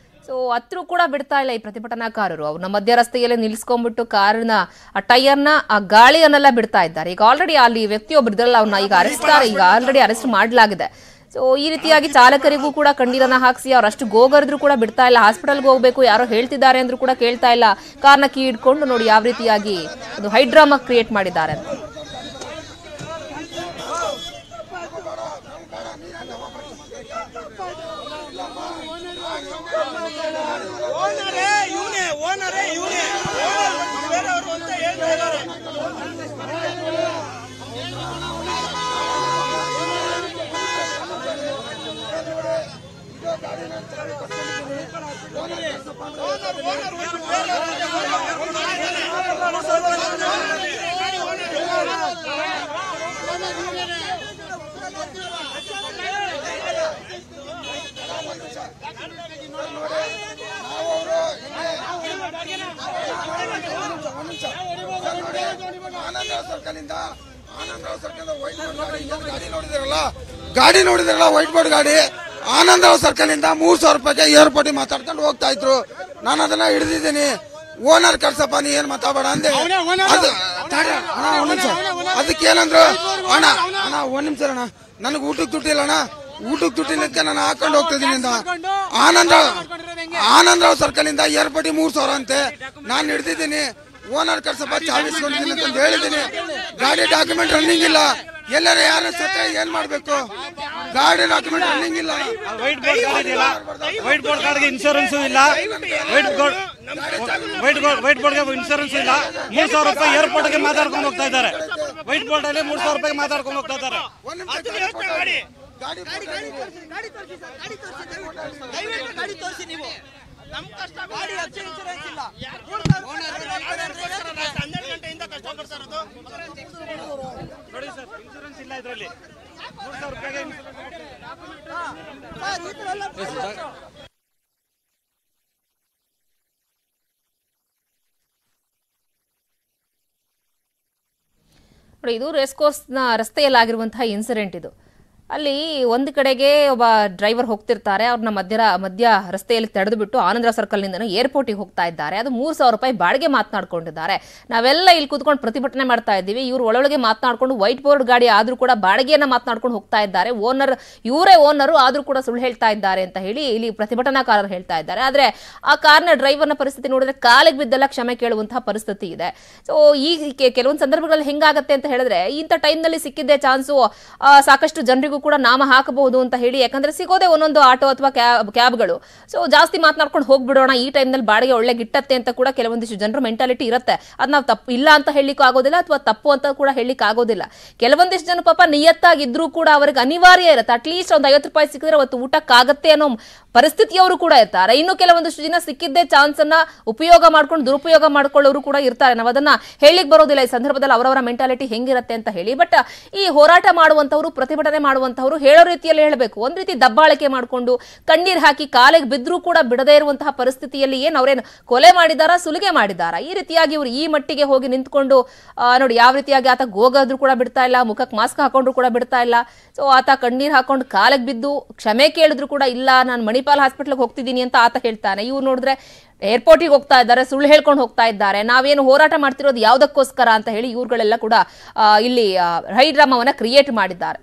ಸೊ ಹತ್ರ ಕೂಡ ಬಿಡ್ತಾ ಇಲ್ಲ ಈ ಪ್ರತಿಭಟನಾಕಾರರು. ಅವ್ರನ್ನ ಮಧ್ಯ ರಸ್ತೆಯಲ್ಲೇ ನಿಲ್ಸ್ಕೊಂಡ್ಬಿಟ್ಟು ಕಾರಿನ ಆ ಟೈರ್ನ ಆ ಗಾಳಿಯನ್ನೆಲ್ಲ ಬಿಡ್ತಾ ಇದ್ದಾರೆ. ಈಗ ಆಲ್ರೆಡಿ ಅಲ್ಲಿ ವ್ಯಕ್ತಿಯೊಬ್ರು ಇದ್ರಲ್ಲ, ಅವ್ರನ್ನ ಈಗ ಈಗ ಆಲ್ರೆಡಿ ಅರೆಸ್ಟ್ ಮಾಡಲಾಗಿದೆ. ಸೊ ಈ ರೀತಿಯಾಗಿ ಚಾಲಕರಿಗೂ ಕೂಡ ಕಣ್ಣೀರನ್ನ ಹಾಕಿಸಿ ಅವರಷ್ಟು ಗೋಗರಿದ್ರು ಕೂಡ ಬಿಡ್ತಾ ಇಲ್ಲ. ಹಾಸ್ಪಿಟಲ್ಗೆ ಹೋಗಬೇಕು ಯಾರೋ ಹೇಳ್ತಿದ್ದಾರೆ ಅಂದ್ರೂ ಕೂಡ ಕೇಳ್ತಾ ಇಲ್ಲ. ಕಾರ್ನ ಕೀ ಇಟ್ಕೊಂಡು ನೋಡಿ ಯಾವ ರೀತಿಯಾಗಿ ಒಂದು ಹೈಡ್ರಾಮಾ ಕ್ರಿಯೇಟ್ ಮಾಡಿದ್ದಾರೆ ಅಂತ. ಗಾಡಿ ನೋಡಿದ್ರಲ್ಲ, ವೈಟ್ ಬೋರ್ಡ್ ಗಾಡಿ ಆನಂದರಾವ್ ಸರ್ಕಲ್ ಇಂದ 3,000 ರೂಪಾಯಿಗೆ ಏರ್ಪೋರ್ಟ್ ಮಾತಾಡ್ಕೊಂಡು ಹೋಗ್ತಾ ಇದ್ರು. ನಾನು ಅದನ್ನ ಹಿಡಿದಿದ್ದೀನಿ. ಓನರ್ ಕಳ್ಸಪ್ಪ, ನೀ ಏನ್ ಮಾತಾಡ ಅಂದೆ. ಅದಕ್ಕೆ ಏನಂದ್ರು, ಅಣ್ಣ ಅಣ್ಣ ಒಂದ್ ನಿಮಿಷ ಅಣ್ಣ, ನನಗೆ ಊಟಕ್ಕೆ ದುಡ್ಡಿಲ್ಲ ಅಣ್ಣ, ಊಟಕ್ಕೆ ದುಡ್ಡಿಲ್ಲಕ್ಕೆ ನಾನು ಹಾಕೊಂಡು ಹೋಗ್ತಿದ್ದೀನಿ ಅಂತ. ಆನಂದರಾವ್ ಸರ್ಕಲ್ ಇಂದ ಏರ್ಪೋರ್ಟ್ 3,000 ಅಂತೆ. ನಾನು ಹಿಡಿದಿದ್ದೀನಿ. ಓನರ್ ಕಳ್ಸಪ್ಪ, ಚಾವಿಸ್ಕೊಂಡಿದ್ದೀನಿ ಅಂತ ಹೇಳಿದ್ದೀನಿ. ಗಾಡಿ ಡಾಕ್ಯುಮೆಂಟ್ ರನ್ನಿಂಗ್ ಇಲ್ಲ. ಎಲ್ಲರೂ ಯಾರು ಸತ್ಯ ಏನ್ ಮಾಡ್ಬೇಕು? ಗಾಡಿ ಡಾಕ್ಯುಮೆಂಟ್ ರನ್ನಿಂಗ್ ಇಲ್ಲ. ವೈಟ್ ಬೋರ್ಡ್ ಗಾಡಿಗೆ ಇನ್ಶೂರೆನ್ಸ್ ಇಲ್ಲ. ವೈಟ್ ಬೋರ್ಡ್ಗೆ ಇನ್ಶೂರೆನ್ಸ್ ಇಲ್ಲ. 3,000 ರೂಪಾಯಿ ಏರ್ಪೋರ್ಟ್ಗೆ ಮಾತಾಡ್ಕೊಂಡು ಹೋಗ್ತಾ ಇದ್ದಾರೆ. ವೈಟ್ ಬೋರ್ಡ್ ಅಲ್ಲಿ 3,000 ರೂಪಾಯಿ ಮಾತಾಡ್ಕೊಂಡು ಹೋಗ್ತಾ ಇದ್ದಾರೆ. ನಮ್ ಕಷ್ಟ ಗಾಡಿ ಇನ್ಶೂರೆನ್ಸ್ ಇಲ್ಲ. 12 ಗಂಟೆಯಿಂದ ಕಷ್ಟ ಪಡ್ತಾ ಇರೋದು. ನೋಡಿ ಸರ್, ಇನ್ಶೂರೆನ್ಸ್ ಇಲ್ಲ ಇದರಲ್ಲಿ. 3,000 ರೂಪಾಯಿಗೆ ನೋಡಿ, ಇದು ರೇಸ್ಕೋರ್ಸ್ನ ರಸ್ತೆಯಲ್ಲಾಗಿರುವಂತಹ ಇನ್ಸಿಡೆಂಟ್ ಇದು. ಅಲ್ಲಿ ಒಂದು ಕಡೆಗೆ ಒಬ್ಬ ಡ್ರೈವರ್ ಹೋಗ್ತಿರ್ತಾರೆ, ಅವ್ರನ್ನ ಮಧ್ಯ ರಸ್ತೆಯಲ್ಲಿ ತಡೆದುಬಿಟ್ಟು ಆನಂದರಾವ್ ಸರ್ಕಲ್ನಿಂದ ಏರ್ಪೋರ್ಟಿಗೆ ಹೋಗ್ತಾ ಇದ್ದಾರೆ. ಅದು 3,000 ರೂಪಾಯಿ ಬಾಡಿಗೆ ಮಾತನಾಡ್ಕೊಂಡಿದ್ದಾರೆ. ನಾವೆಲ್ಲ ಇಲ್ಲಿ ಕೂತ್ಕೊಂಡು ಪ್ರತಿಭಟನೆ ಮಾಡ್ತಾ ಇದ್ದೀವಿ, ಇವ್ರು ಒಳಗೆ ಮಾತನಾಡ್ಕೊಂಡು ವೈಟ್ ಬೋರ್ಡ್ ಗಾಡಿ ಆದ್ರೂ ಕೂಡ ಬಾಡಿಗೆಯನ್ನ ಮಾತನಾಡ್ಕೊಂಡು ಹೋಗ್ತಾ ಇದ್ದಾರೆ. ಇವರೇ ಓನರು ಆದ್ರೂ ಕೂಡ ಸುಳ್ಳು ಹೇಳ್ತಾ ಇದ್ದಾರೆ ಅಂತ ಹೇಳಿ ಇಲ್ಲಿ ಪ್ರತಿಭಟನಾಕಾರರು ಹೇಳ್ತಾ ಇದ್ದಾರೆ. ಆದ್ರೆ ಆ ಕಾರ್ನ ಡ್ರೈವರ್ನ ಪರಿಸ್ಥಿತಿ ನೋಡಿದ್ರೆ ಕಾಲಿಗೆ ಬಿದ್ದೆಲ್ಲ ಕ್ಷಮೆ ಕೇಳುವಂತಹ ಪರಿಸ್ಥಿತಿ ಇದೆ. ಸೊ ಈ ಕೆಲವೊಂದು ಸಂದರ್ಭಗಳಲ್ಲಿ ಹೆಂಗಾಗತ್ತೆ ಅಂತ ಹೇಳಿದ್ರೆ, ಇಂಥ ಟೈಮ್ನಲ್ಲಿ ಸಿಕ್ಕಿದ್ದೆ ಚಾನ್ಸು ಸಾಕಷ್ಟು ಜನರಿಗೂ ಕೂಡ ನಾಮ ಹಾಕಬಹುದು ಅಂತ ಹೇಳಿ, ಯಾಕಂದ್ರೆ ಸಿಗೋದೆ ಒಂದೊಂದು ಆಟೋ ಅಥವಾ ಕ್ಯಾಬ್ಗಳು. ಸೊ ಜಾಸ್ತಿ ಮಾತನಾಡ್ಕೊಂಡು ಹೋಗ್ಬಿಡೋಣ, ಈ ಟೈಮ್ನಲ್ಲಿ ಬಾಡಿಗೆ ಒಳ್ಳೆ ಗಿಟ್ಟತ್ತೆ ಅಂತ ಕೂಡ ಕೆಲವೊಂದಿಷ್ಟು ಜನರ ಮೆಂಟಾಲಿಟಿ ಇರುತ್ತೆ. ಅದ್ ನಾವು ತಪ್ಪು ಇಲ್ಲ ಅಂತ ಹೇಳಲಿಕ್ಕೂ ಆಗೋದಿಲ್ಲ, ಅಥವಾ ತಪ್ಪು ಅಂತ ಕೂಡ ಹೇಳಲಿಕ್ಕೆ ಆಗೋದಿಲ್ಲ. ಕೆಲವೊಂದಿಷ್ಟು ಜನ ಪಾಪ ನಿಯತ್ತಾಗಿದ್ರು ಕೂಡ ಅವರಿಗೆ ಅನಿವಾರ್ಯ ಇರುತ್ತೆ, ಅಟ್ಲೀಸ್ಟ್ ಒಂದು 50 ರೂಪಾಯಿ ಸಿಕ್ಕಿದ್ರೆ ಅವತ್ತು ಊಟಕ್ಕಾಗತ್ತೆ ಅನ್ನೋ ಪರಿಸ್ಥಿತಿಯವರು ಕೂಡ ಇರ್ತಾರೆ. ಇನ್ನು ಕೆಲವೊಂದಿಷ್ಟು ಜನ ಸಿಕ್ಕಿದ್ದೇ ಚಾನ್ಸ್ ಅನ್ನ ಉಪಯೋಗ ಮಾಡ್ಕೊಂಡು ದುರುಪಯೋಗ ಮಾಡ್ಕೊಳ್ಳೋರು ಕೂಡ ಇರ್ತಾರೆ. ನಾವು ಅದನ್ನ ಹೇಳಿಕ್ ಬರೋದಿಲ್ಲ ಈ ಸಂದರ್ಭದಲ್ಲಿ ಅವರವರ ಮೆಂಟಾಲಿಟಿ ಹೆಂಗಿರುತ್ತೆ ಅಂತ ಹೇಳಿ. ಬಟ್ ಈ ಹೋರಾಟ ಮಾಡುವಂತವರು, ಪ್ರತಿಭಟನೆ ಮಾಡುವಂತವರು ಹೇಳೋ ರೀತಿಯಲ್ಲಿ ಹೇಳಬೇಕು. ಒಂದ್ ರೀತಿ ದಬ್ಬಾಳಿಕೆ ಮಾಡ್ಕೊಂಡು ಕಣ್ಣೀರ್ ಹಾಕಿ ಕಾಲಿಗೆ ಬಿದ್ರೂ ಕೂಡ ಬಿಡದೇ ಇರುವಂತಹ ಪರಿಸ್ಥಿತಿಯಲ್ಲಿ ಏನ್ ಅವ್ರೇನು ಕೊಲೆ ಮಾಡಿದಾರ, ಸುಲಿಗೆ ಮಾಡಿದಾರ, ಈ ರೀತಿಯಾಗಿ ಇವರು ಈ ಮಟ್ಟಿಗೆ ಹೋಗಿ ನಿಂತ್ಕೊಂಡು ನೋಡಿ ಯಾವ ರೀತಿಯಾಗಿ ಆತ ಗೋಗಾದ್ರೂ ಕೂಡ ಬಿಡ್ತಾ ಇಲ್ಲ, ಮುಖಕ್ಕೆ ಮಾಸ್ಕ್ ಹಾಕೊಂಡ್ರು ಕೂಡ ಬಿಡ್ತಾ ಇಲ್ಲ. ಸೊ ಆತ ಕಣ್ಣೀರ್ ಹಾಕೊಂಡು ಕಾಲಿಗೆ ಬಿದ್ದು ಕ್ಷಮೆ ಕೇಳಿದ್ರು ಕೂಡ ಇಲ್ಲ, ನಾನು ಮಣಿಪಾಲ್ ಹಾಸ್ಪಿಟಲ್ಗೆ ಹೋಗ್ತಿದ್ದೀನಿ ಅಂತ ಆತ ಹೇಳ್ತಾನೆ. ಇವ್ರು ನೋಡಿದ್ರೆ ಏರ್ಪೋರ್ಟಿಗೆ ಹೋಗ್ತಾ ಇದ್ದಾರೆ, ಸುಳ್ಳು ಹೇಳ್ಕೊಂಡು ಹೋಗ್ತಾ ಇದ್ದಾರೆ. ನಾವೇನು ಹೋರಾಟ ಮಾಡ್ತಿರೋದು ಯಾವುದಕ್ಕೋಸ್ಕರ ಅಂತ ಹೇಳಿ ಇವ್ರುಗಳೆಲ್ಲ ಕೂಡ ಇಲ್ಲಿ ಹೈಡ್ರಾಮಾವನ್ನ ಕ್ರಿಯೇಟ್ ಮಾಡಿದ್ದಾರೆ.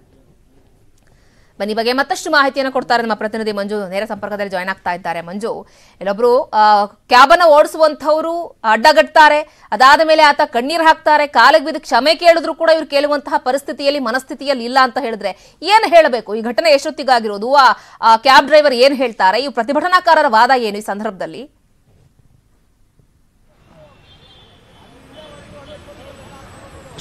ಬನ್ನಿ ಬಗ್ಗೆ ಮತ್ತಷ್ಟು ಮಾಹಿತಿಯನ್ನು ಕೊಡ್ತಾರೆ ನಮ್ಮ ಪ್ರತಿನಿಧಿ ಮಂಜು, ನೇರ ಸಂಪರ್ಕದಲ್ಲಿ ಜಾಯ್ನ್ ಆಗ್ತಾ ಇದ್ದಾರೆ. ಮಂಜು, ಇಲ್ಲೊಬ್ರು ಕ್ಯಾಬನ್ನ ಓಡಿಸುವಂತವ್ರು ಅಡ್ಡಗಟ್ತಾರೆ, ಅದಾದ ಮೇಲೆ ಆತ ಕಣ್ಣೀರ್ ಹಾಕ್ತಾರೆ, ಕಾಲಿಗೆ ಬಿದ್ದು ಕ್ಷಮೆ ಕೇಳಿದ್ರು ಕೂಡ ಇವ್ರು ಕೇಳುವಂತಹ ಪರಿಸ್ಥಿತಿಯಲ್ಲಿ ಮನಸ್ಥಿತಿಯಲ್ಲಿ ಇಲ್ಲ ಅಂತ ಹೇಳಿದ್ರೆ ಏನ್ ಹೇಳಬೇಕು? ಈ ಘಟನೆ ಎಷ್ಟೊತ್ತಿಗಾಗಿರೋದು? ಆ ಕ್ಯಾಬ್ ಡ್ರೈವರ್ ಏನ್ ಹೇಳ್ತಾರೆ? ಈ ಪ್ರತಿಭಟನಾಕಾರರ ವಾದ ಏನು ಈ ಸಂದರ್ಭದಲ್ಲಿ?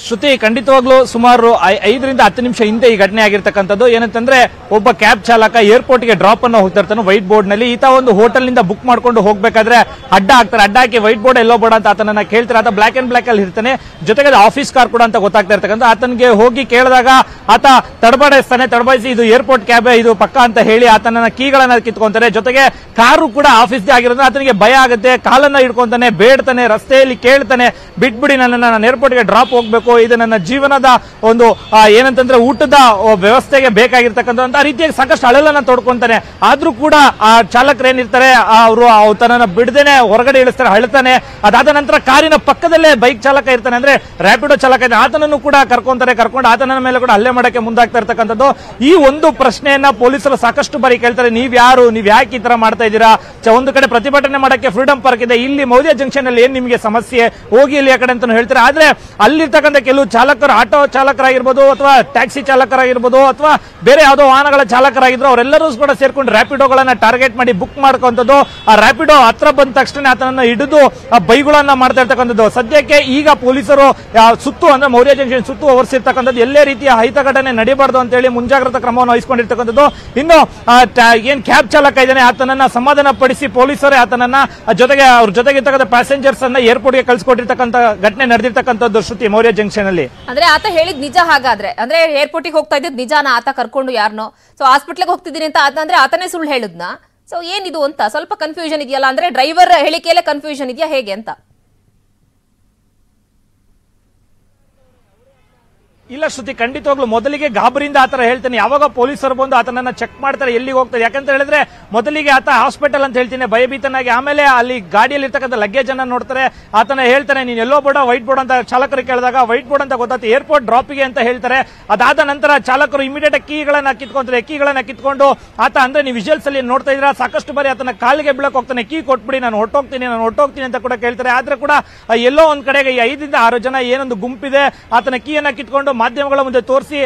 ಶ್ರುತಿ, ಖಂಡಿತವಾಗ್ಲೂ ಸುಮಾರು 5 ರಿಂದ 10 ನಿಮಿಷ ಹಿಂದೆ ಈ ಘಟನೆ ಆಗಿರ್ತಕ್ಕಂಥದ್ದು. ಏನಂತಂದ್ರೆ ಒಬ್ಬ ಕ್ಯಾಬ್ ಚಾಲಕ ಏರ್ಪೋರ್ಟ್ಗೆ ಡ್ರಾಪ್ ಅನ್ನು ಹೋಗ್ತಾ ಇರ್ತಾನೆ ವೈಟ್ ಬೋರ್ಡ್ ನಲ್ಲಿ. ಈತ ಒಂದು ಹೋಟೆಲ್ ನಿಂದ ಬುಕ್ ಮಾಡ್ಕೊಂಡು ಹೋಗ್ಬೇಕಾದ್ರೆ ಅಡ್ಡ ಹಾಕ್ತಾರೆ. ಅಡ್ಡ ಹಾಕಿ ವೈಟ್ ಬೋರ್ಡ್ ಎಲ್ಲೋ ಬೋರ್ಡ್ ಅಂತ ಆತನನ್ನ ಕೇಳ್ತಾರೆ. ಆತ ಬ್ಲಾಕ್ ಅಂಡ್ ಬ್ಲಾಕ್ ಅಲ್ಲಿ ಇರ್ತಾನೆ, ಜೊತೆಗೆ ಆಫೀಸ್ ಕಾರ್ ಕೂಡ ಅಂತ ಗೊತ್ತಾಗ್ತಾ ಇರ್ತಕ್ಕಂಥ. ಆತನಿಗೆ ಹೋಗಿ ಕೇಳಿದಾಗ ಆತ ತಡಬಡಿಸಿ ಇದು ಏರ್ಪೋರ್ಟ್ ಕ್ಯಾಬ್, ಇದು ಪಕ್ಕ ಅಂತ ಹೇಳಿ ಆತನ ಕೀಗಳನ್ನ ಕಿತ್ಕೊಂತಾರೆ. ಜೊತೆಗೆ ಕಾರು ಕೂಡ ಆಫೀಸ್ದೇ ಆಗಿರೋದ್ರಿಂದ ಆತನಿಗೆ ಭಯ ಆಗುತ್ತೆ. ಕಾಲನ್ನ ಹಿಡ್ಕೊಂತಾನೆ, ಬೇಡ್ತಾನೆ, ರಸ್ತೆಯಲ್ಲಿ ಕೇಳ್ತಾನೆ, ಬಿಟ್ಬಿಡಿ ನನ್ನ ಏರ್ಪೋರ್ಟ್ಗೆ ಡ್ರಾಪ್ ಹೋಗ್ಬೇಕು, ಇದು ನನ್ನ ಜೀವನದ ಒಂದು ಏನಂತಂದ್ರೆ ಊಟದ ವ್ಯವಸ್ಥೆಗೆ ಬೇಕಾಗಿರ್ತಕ್ಕಂಥ ರೀತಿಯಾಗಿ ಸಾಕಷ್ಟು ಅಳಲನ್ನ ತೋಡ್ಕೊಂತಾನೆ. ಆದ್ರೂ ಕೂಡ ಆ ಚಾಲಕರು ಏನಿರ್ತಾರೆ ಅವರು ತನ್ನ ಬಿಡದೇನೆ ಹೊರಗಡೆ ಇಳಿಸ್ತಾರೆ, ಅಳ್ತಾನೆ. ಅದಾದ ನಂತರ ಕಾರಿನ ಪಕ್ಕದಲ್ಲೇ ಬೈಕ್ ಚಾಲಕ ಇರ್ತಾನೆ, ಅಂದ್ರೆ ರ್ಯಾಪಿಡೋ ಚಾಲಕ ಇದ್ದಾನೆ, ಆತನನ್ನು ಕೂಡ ಕರ್ಕೊಂಡು ಆತನ ಮೇಲೆ ಕೂಡ ಹಲ್ಲೆ ಮಾಡಕ್ಕೆ ಮುಂದಾಗ್ತಾ ಇರ್ತಕ್ಕಂಥದ್ದು. ಈ ಒಂದು ಪ್ರಶ್ನೆಯನ್ನ ಪೊಲೀಸರು ಸಾಕಷ್ಟು ಬಾರಿ ಕೇಳ್ತಾರೆ, ನೀವ್ ಯಾರು, ನೀವ್ ಯಾಕೆ ಈ ತರ ಮಾಡ್ತಾ ಇದ್ದೀರಾ? ಒಂದು ಕಡೆ ಪ್ರತಿಭಟನೆ ಮಾಡಕ್ಕೆ ಫ್ರೀಡಂ ಪಾರ್ಕ್ ಇದೆ, ಇಲ್ಲಿ ಮೌರ್ಯ ಜಂಕ್ಷನ್ ಅಲ್ಲಿ ಏನ್ ನಿಮಗೆ ಸಮಸ್ಯೆ, ಹೋಗಿ ಇಲ್ಲಿ ಆ ಕಡೆ ಅಂತ ಹೇಳ್ತಾರೆ. ಆದ್ರೆ ಅಲ್ಲಿರ್ತಕ್ಕಂಥ ಕೆಲವು ಚಾಲಕರು, ಆಟೋ ಚಾಲಕರಾಗಿರ್ಬೋದು ಅಥವಾ ಟ್ಯಾಕ್ಸಿ ಚಾಲಕರಾಗಿರ್ಬೋದು ಅಥವಾ ಬೇರೆ ಯಾವುದೋ ವಾಹನಗಳ ಚಾಲಕರಾಗಿದ್ರು, ಅವರೆಲ್ಲರೂ ಕೂಡ ಸೇರ್ಕೊಂಡು ರ್ಯಾಪಿಡೋಗಳನ್ನ ಟಾರ್ಗೆಟ್ ಮಾಡಿ ಬುಕ್ ಮಾಡ್ಕೊಂಥದ್ದು. ಆ ರ್ಯಾಪಿಡೋ ಹತ್ರ ಬಂದ ತಕ್ಷಣ ಆತನನ್ನ ಹಿಡಿದು ಬೈಗಳನ್ನ ಮಾಡ್ತಾ ಇರ್ತಕ್ಕಂಥದ್ದು. ಸದ್ಯಕ್ಕೆ ಈಗ ಪೊಲೀಸರು ಸುತ್ತು ಅಂದ್ರೆ ಮೌರ್ಯ ಜಂಕ್ಷನ್ ಸುತ್ತು ಹೊರಿಸಿರ್ತಕ್ಕಂಥದ್ದು, ಎಲ್ಲೇ ರೀತಿಯ ಅಹಿತ ಘಟನೆ ನಡೀಬಾರ್ದು ಅಂತ ಹೇಳಿ ಮುಂಜಾಗ್ರತಾ ಕ್ರಮವನ್ನು ವಹಿಸಿಕೊಂಡಿರ್ತಕ್ಕಂಥದ್ದು. ಇನ್ನು ಏನ್ ಕ್ಯಾಬ್ ಚಾಲಕ ಇದ್ದಾನೆ ಆತನನ್ನ ಸಮಾಧಾನ ಪಡಿಸಿ ಪೊಲೀಸರೇ ಆತನನ್ನ ಜೊತೆಗೆ ಅವ್ರ ಜೊತೆಗೆ ಇರ್ತಕ್ಕಂಥ ಪ್ಯಾಸೆಂಜರ್ಸ್ ಅನ್ನ ಏರ್ಪೋರ್ಟ್ಗೆ ಕಳಿಸ್ಕೊಟ್ಟಿರ್ತಕ್ಕಂಥ ಘಟನೆ ನಡೆದಿರ್ತಕ್ಕಂಥದ್ದು. ಶ್ರುತಿ, ಮೌರ್ಯ ಜಂಕ್ಷನ್ ಅಲ್ಲಿ ಅಂದ್ರೆ ಆತ ಹೇಳಿದ್ ನಿಜ. ಹಾಗಾದ್ರೆ ಅಂದ್ರೆ ಏರ್ಪೋರ್ಟಿಗೆ ಹೋಗ್ತಾ ಇದ್ದಿದ್ ನಿಜಾನ? ಆತ ಕರ್ಕೊಂಡು ಯಾರನೋ ಹಾಸ್ಪಿಟ್ಲಿಗೆ ಹೋಗ್ತಿದ್ದೀನಿ ಅಂತ ಅಂದ್ರೆ ಆತನೇ ಸುಳ್ಳು ಹೇಳಿದ್ನಾ? ಏನಿದು ಅಂತ ಸ್ವಲ್ಪ ಕನ್ಫ್ಯೂಷನ್ ಇದೆಯಲ್ಲ, ಅಂದ್ರೆ ಡ್ರೈವರ್ ಹೇಳಿಕೆಯಲ್ಲೇ ಕನ್ಫ್ಯೂಷನ್ ಇದೆಯಾ ಹೇಗೆ ಅಂತ? ಇಲ್ಲ ಶ್ರುತಿ, ಖಂಡಿತವಾಗ್ಲು ಮೊದಲಿಗೆ ಗಾಬರಿಯಿಂದ ಆತರ ಹೇಳ್ತಾನೆ. ಯಾವಾಗ ಪೊಲೀಸರು ಬಂದು ಆತನನ್ನ ಚೆಕ್ ಮಾಡ್ತಾರೆ ಎಲ್ಲಿಗೆ ಹೋಗ್ತಾರೆ, ಯಾಕಂತ ಹೇಳಿದ್ರೆ ಮೊದಲಿಗೆ ಆತ ಹಾಸ್ಪಿಟಲ್ ಅಂತ ಹೇಳ್ತೀನಿ ಭಯಭೀತನಾಗಿ, ಆಮೇಲೆ ಅಲ್ಲಿ ಗಾಡಿಯಲ್ಲಿ ಇರ್ತಕ್ಕಂಥ ಲಗೇಜ್ ಅನ್ನ ನೋಡ್ತಾರೆ. ಆತನ ಹೇಳ್ತಾನೆ, ನೀನ್ ಎಲ್ಲೋ ಬೋರ್ಡ್ ವೈಟ್ ಬೋರ್ಡ್ ಅಂತ ಚಾಲಕರಿಗೆ ಕೇಳಿದಾಗ ವೈಟ್ ಬೋರ್ಡ್ ಅಂತ ಗೊತ್ತಾಯ್ತು, ಏರ್ಪೋರ್ಟ್ ಡ್ರಾಪಿಗೆ ಅಂತ ಹೇಳ್ತಾರೆ. ಅದಾದ ನಂತರ ಚಾಲಕರು ಇಮಿಡಿಯೇಟ್ ಕೀಗಳನ್ನ ಕಿತ್ಕೊಂಡು ಆತ ಅಂದ್ರೆ ನೀವು ವಿಜುವಲ್ಸ್ ಅಲ್ಲಿ ನೋಡ್ತಾ ಇದ್ರ ಸಾಕಷ್ಟು ಬಾರಿ ಆತನ ಕಾಲಿಗೆ ಬೀಳಕ್ ಹೋಗ್ತಾನೆ, ಕೀ ಕೊಟ್ಬಿಡಿ, ನಾನು ಹೊರಟೋಗ್ತೀನಿ ಅಂತ ಕೂಡ ಕೇಳ್ತಾರೆ. ಆದ್ರೆ ಕೂಡ ಎಲ್ಲೋ ಒಂದ್ ಕಡೆಗೆ 5 ರಿಂದ 6 ಜನ ಏನೊಂದು ಗುಂಪಿದೆ, ಆತನ ಕೀಯನ್ನ ಕಿತ್ಕೊಂಡು ಮಾಧ್ಯಮಗಳ ಮುಂದೆ ತೋರಿಸಿ